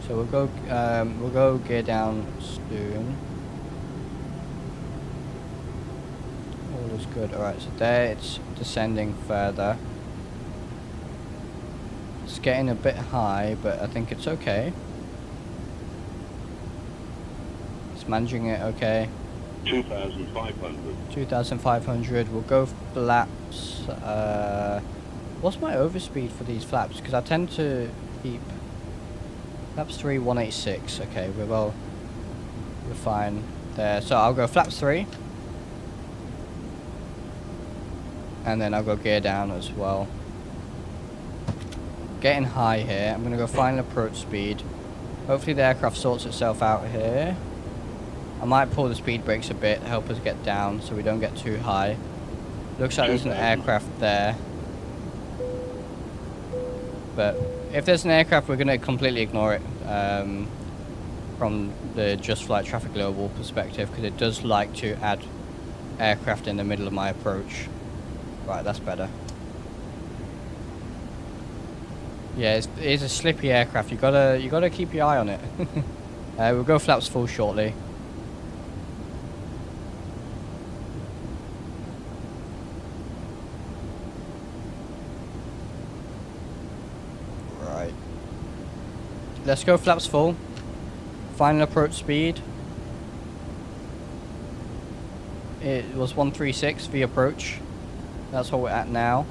So we'll go gear down soon. All is good. Alright, so there it's descending further. It's getting a bit high, but I think it's okay. It's managing it okay. 2,500. 2,500. We'll go flaps. What's my overspeed for these flaps? Because I tend to keep flaps 3, 186. Okay, we're fine there. So I'll go flaps 3. And then I'll go gear down as well. Getting high here. I'm going to go final approach speed. Hopefully the aircraft sorts itself out here. I might pull the speed brakes a bit, help us get down so we don't get too high. Looks like there's an aircraft there. But if there's an aircraft, we're going to completely ignore it from the Just Flight Traffic Global perspective, because it does like to add aircraft in the middle of my approach. Right, that's better. Yeah, it is a slippy aircraft. You gotta keep your eye on it. We'll go flaps full shortly. Right. Let's go flaps full. Final approach speed. It was 136 V approach. That's what we're at now.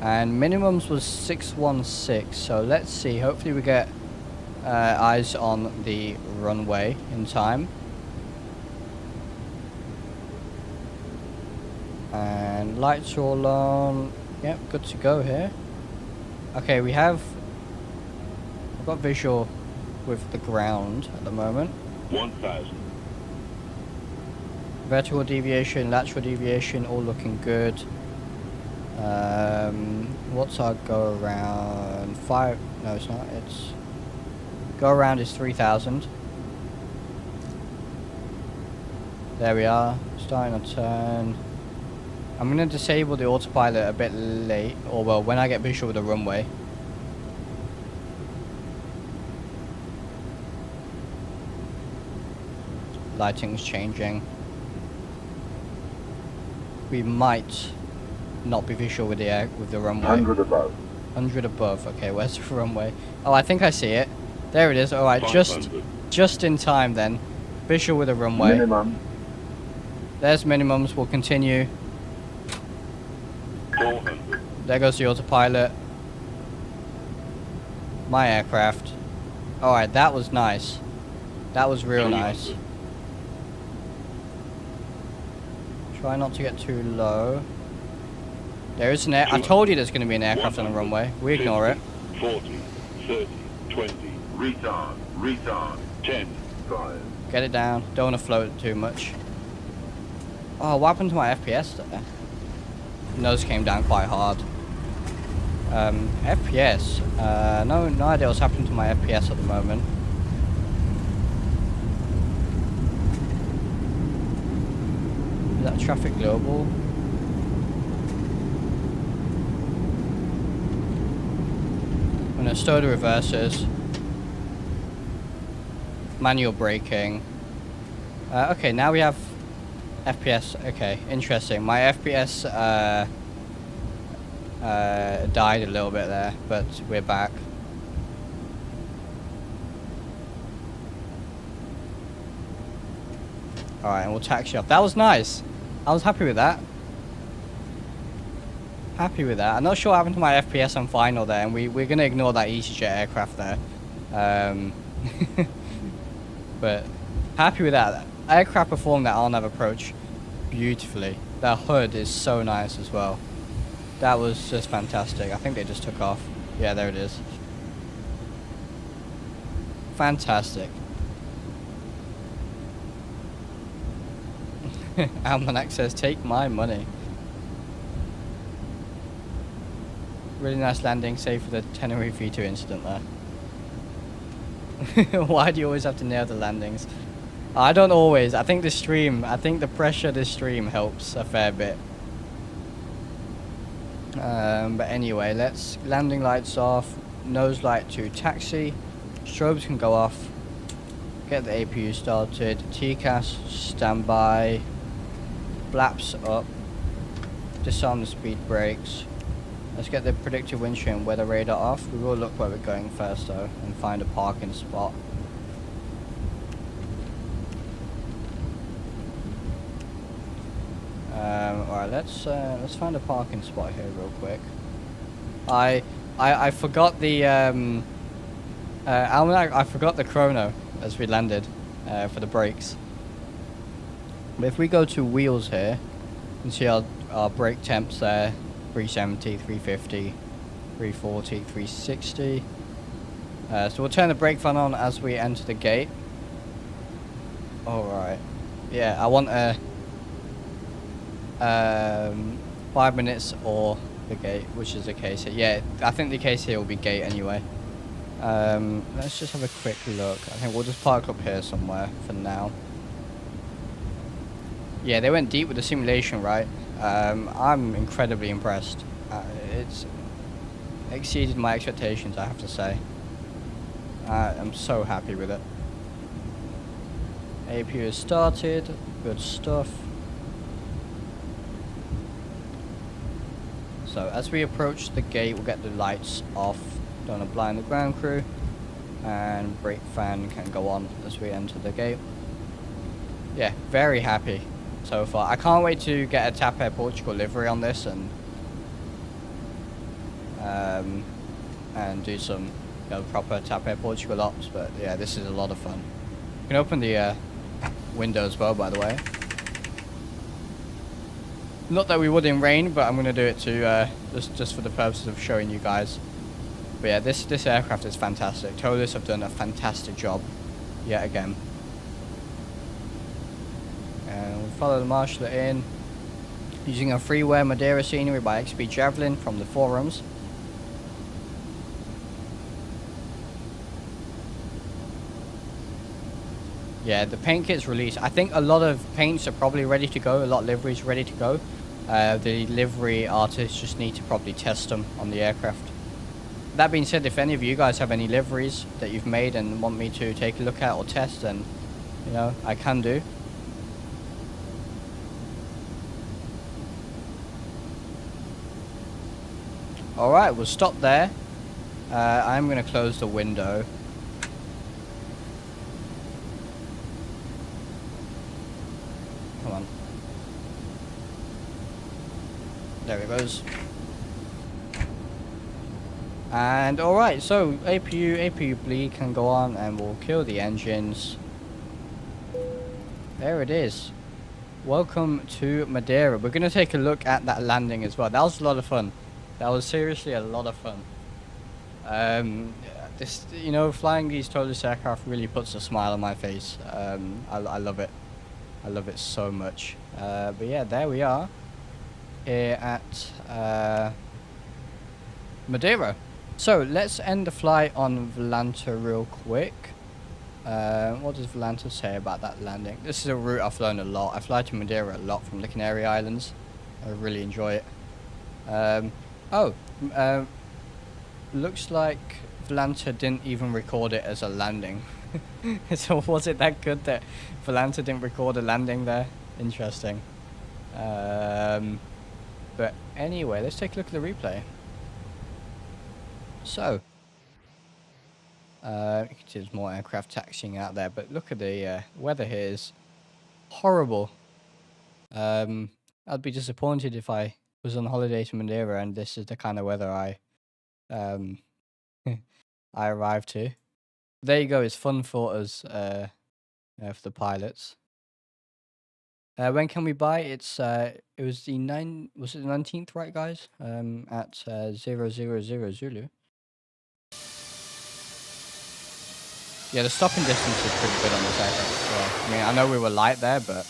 And minimums was 616, so let's see, hopefully we get eyes on the runway in time. And lights are all on, yep, good to go here. Okay, I've got visual with the ground at the moment. 1,000. Vertical deviation, lateral deviation, all looking good. What's our go around? 5? No, it's not. It's go around is 3,000. There we are. Starting a turn. I'm gonna disable the autopilot a bit late, or well, when I get visual with the runway. Lighting's changing. We might not be visual with the runway. 100 above. 100 above. Okay, where's the runway? Oh, I think I see it. There it is. All right, just in time then. Visual with the runway. Minimum. There's minimums. We'll continue. 400. There goes the autopilot. My aircraft. All right, that was nice. That was real nice. Try not to get too low. There is an air. I told you there's going to be an aircraft on the runway. We ignore it. 40, 30, 20, retard, 10, 5. Get it down. Don't want to float it too much. Oh, what happened to my FPS there? Nose came down quite hard. FPS. No idea what's happening to my FPS at the moment. Is that traffic global? I'm gonna stow the reversers. Manual braking. Okay, now we have FPS. Okay, interesting. My FPS died a little bit there, but we're back. Alright, and we'll taxi off. That was nice. I was happy with that. Happy with that. I'm not sure what happened to my FPS on final there, and we're going to ignore that EasyJet aircraft there. But happy with that. Aircraft performed that on-nav approach beautifully. That hood is so nice as well. That was just fantastic. I think they just took off. Yeah, there it is. Fantastic. Almanac says, take my money. Really nice landing, save for the Tenerife V2 incident there. Why do you always have to nail the landings? I don't always. I think the pressure of this stream helps a fair bit. But anyway, let's landing lights off, nose light to taxi, strobes can go off, get the APU started, TCAS standby, flaps up, disarm the speed brakes. Let's get the predictive wind shear and weather radar off. We will look where we're going first though and find a parking spot. Alright, let's find a parking spot here real quick. I forgot the Almanac, I forgot the chrono as we landed for the brakes. But if we go to wheels here, you can see our brake temps there, 370, 350, 340, 360. So we'll turn the brake fan on as we enter the gate. Alright. Yeah, I want a 5 minutes or the gate, which is the case here. Yeah, I think the case here will be gate anyway. Let's just have a quick look. I think we'll just park up here somewhere for now. Yeah, they went deep with the simulation, right? I'm incredibly impressed. It's exceeded my expectations, I have to say. I'm so happy with it. APU is started, good stuff. So as we approach the gate, we'll get the lights off. Don't want to blind the ground crew. And brake fan can go on as we enter the gate. Yeah, very happy so far. I can't wait to get a TAP Air Portugal livery on this and do some proper TAP Air Portugal ops. But yeah, this is a lot of fun. You can open the window as well, by the way. Not that we would in rain, but I'm going to do it to just for the purposes of showing you guys. But yeah, this aircraft is fantastic. Toliss have done a fantastic job yet again. And we'll follow the marshal in using a freeware Madeira scenery by XP Javelin from the forums. Yeah, the paint kit's released. I think a lot of paints are probably ready to go. A lot of liveries ready to go. The livery artists just need to probably test them on the aircraft. That being said, if any of you guys have any liveries that you've made and want me to take a look at or test, then I can do. Alright, we'll stop there. I'm going to close the window. Come on. There it goes. And alright, so APU bleed can go on and we'll kill the engines. There it is. Welcome to Madeira. We're going to take a look at that landing as well. That was a lot of fun. That was seriously a lot of fun. This, flying these Toliss aircraft really puts a smile on my face. I love it. I love it so much. But yeah, there we are. Here at Madeira. So let's end the flight on Volanta real quick. What does Volanta say about that landing? This is a route I've flown a lot. I fly to Madeira a lot from the Canary Islands. I really enjoy it. Looks like Volanta didn't even record it as a landing. So was it that good that Volanta didn't record a landing there? Interesting. But anyway, let's take a look at the replay. So, you can see there's more aircraft taxiing out there, but look at the weather here is horrible. I'd be disappointed if I was on holiday to Madeira and this is the kind of weather I I arrived to. There you go. It's fun for us, for the pilots. When can we buy? It's it was the 19th, right, guys? At 000 Zulu. Yeah, the stopping distance is pretty good on this aircraft as well. I mean, I know we were light there, but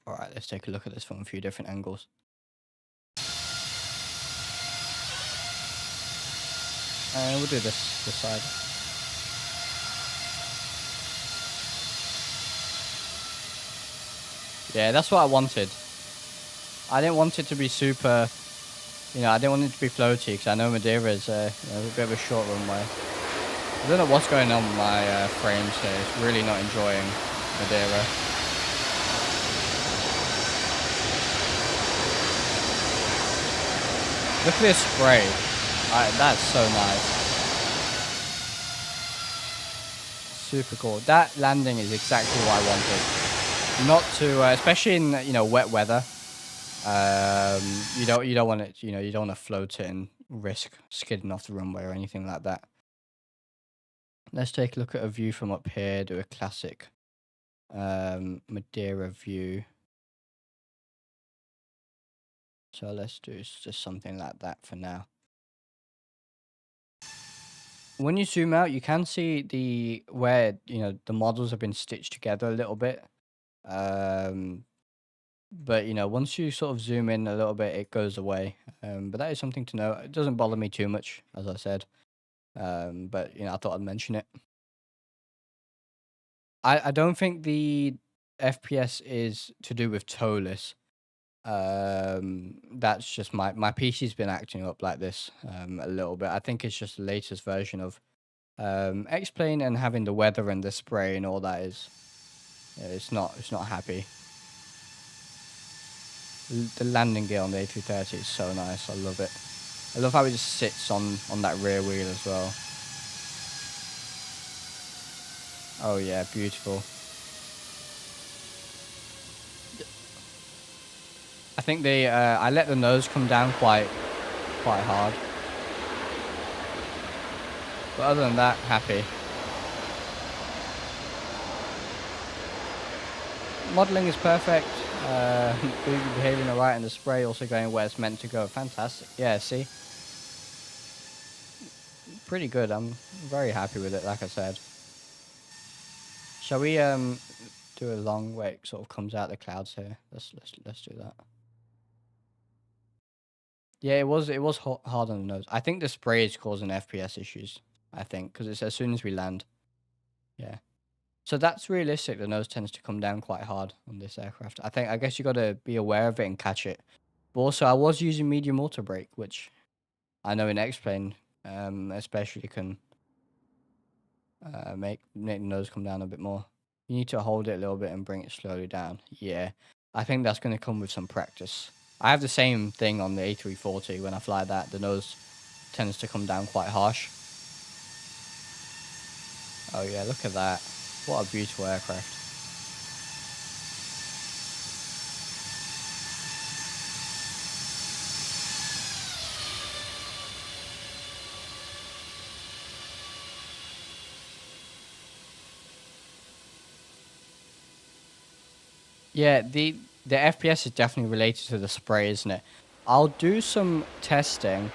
all right, let's take a look at this from a few different angles. We'll do this side. Yeah, that's what I wanted. I didn't want it to be super, you know, I didn't want it to be floaty because I know Madeira is a bit of a short runway. I don't know what's going on with my frames here. It's really not enjoying Madeira. Look at this spray. That's so nice. Super cool. That landing is exactly what I wanted. Not to, especially in wet weather. You don't want it. You don't want to float it and risk skidding off the runway or anything like that. Let's take a look at a view from up here. Do a classic Madeira view. So let's do just something like that for now. When you zoom out, you can see where the models have been stitched together a little bit. But once you sort of zoom in a little bit, it goes away. But that is something to know. It doesn't bother me too much, as I said. But I thought I'd mention it. I don't think the FPS is to do with Toliss. That's just my PC's been acting up like this a little bit. I think it's just the latest version of X-Plane, and having the weather and the spray and all that is it's not happy. The landing gear on the A330 is so nice. I love it. I love how it just sits on that rear wheel as well. Oh yeah, beautiful. I think I let the nose come down quite hard. But other than that, happy. Modelling is perfect. Behaving alright, and the spray also going where it's meant to go. Fantastic. Yeah, see? Pretty good. I'm very happy with it, like I said. Shall we do a long where it sort of comes out the clouds here? Let's do that. Yeah, it was hard on the nose. I think the spray is causing FPS issues. I think because it's as soon as we land. Yeah. So that's realistic. The nose tends to come down quite hard on this aircraft. I guess you got to be aware of it and catch it. But also, I was using medium auto brake, which I know in X-Plane especially can make the nose come down a bit more. You need to hold it a little bit and bring it slowly down. Yeah, I think that's going to come with some practice. I have the same thing on the A340 when I fly that. The nose tends to come down quite harsh. Oh yeah, look at that. What a beautiful aircraft. Yeah, the FPS is definitely related to the spray, isn't it? I'll do some testing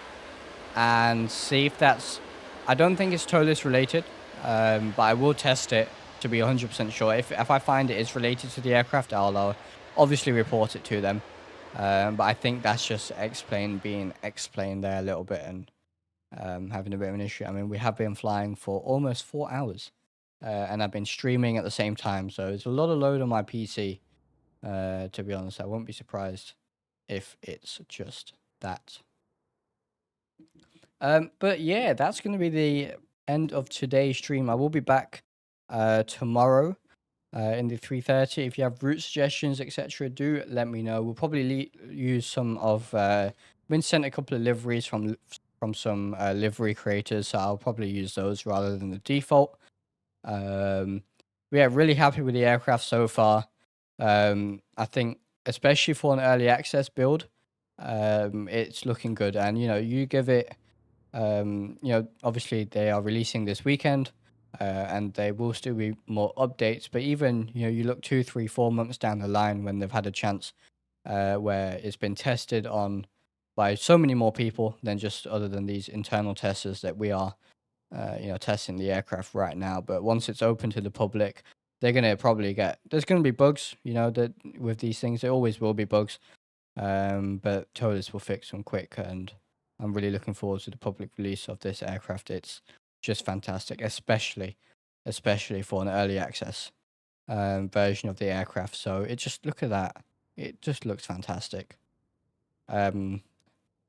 and see if that's... I don't think it's Toliss related, but I will test it to be 100% sure. If I find it is related to the aircraft, I'll obviously report it to them. But I think that's just being explained there a little bit and having a bit of an issue. I mean, we have been flying for almost 4 hours, and I've been streaming at the same time, so it's a lot of load on my PC. To be honest, I won't be surprised if it's just that. But yeah, that's going to be the end of today's stream. I will be back tomorrow in the 330. If you have route suggestions, etc., do let me know. We'll probably use some of. Been sent a couple of liveries from some livery creators, so I'll probably use those rather than the default. Yeah, really happy with the aircraft so far. I think, especially for an early access build, it's looking good. And you give it. Obviously they are releasing this weekend, and there will still be more updates. But even you look 2, 3, 4 months down the line when they've had a chance, where it's been tested on by so many more people than just other than these internal testers that we are, testing the aircraft right now. But once it's open to the public, they're gonna probably there's gonna be bugs. That with these things, there always will be bugs. But Toliss will fix them quick, and I'm really looking forward to the public release of this aircraft. It's just fantastic, especially for an early access version of the aircraft. So look at that. It just looks fantastic.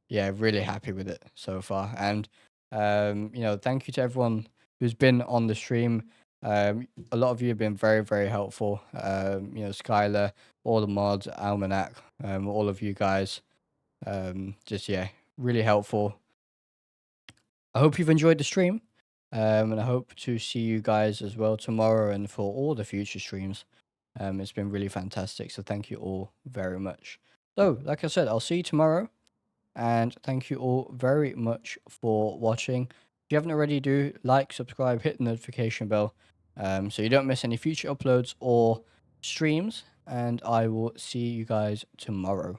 Yeah, really happy with it so far. And thank you to everyone who's been on the stream. A lot of you have been very, very helpful. Skylar, all the mods, Almanac, all of you guys. Really helpful. I hope you've enjoyed the stream, and I hope to see you guys as well tomorrow and for all the future streams. It's been really fantastic, so thank you all very much. So, like I said, I'll see you tomorrow, and thank you all very much for watching. If you haven't already, do like, subscribe, hit the notification bell, so you don't miss any future uploads or streams, and I will see you guys tomorrow.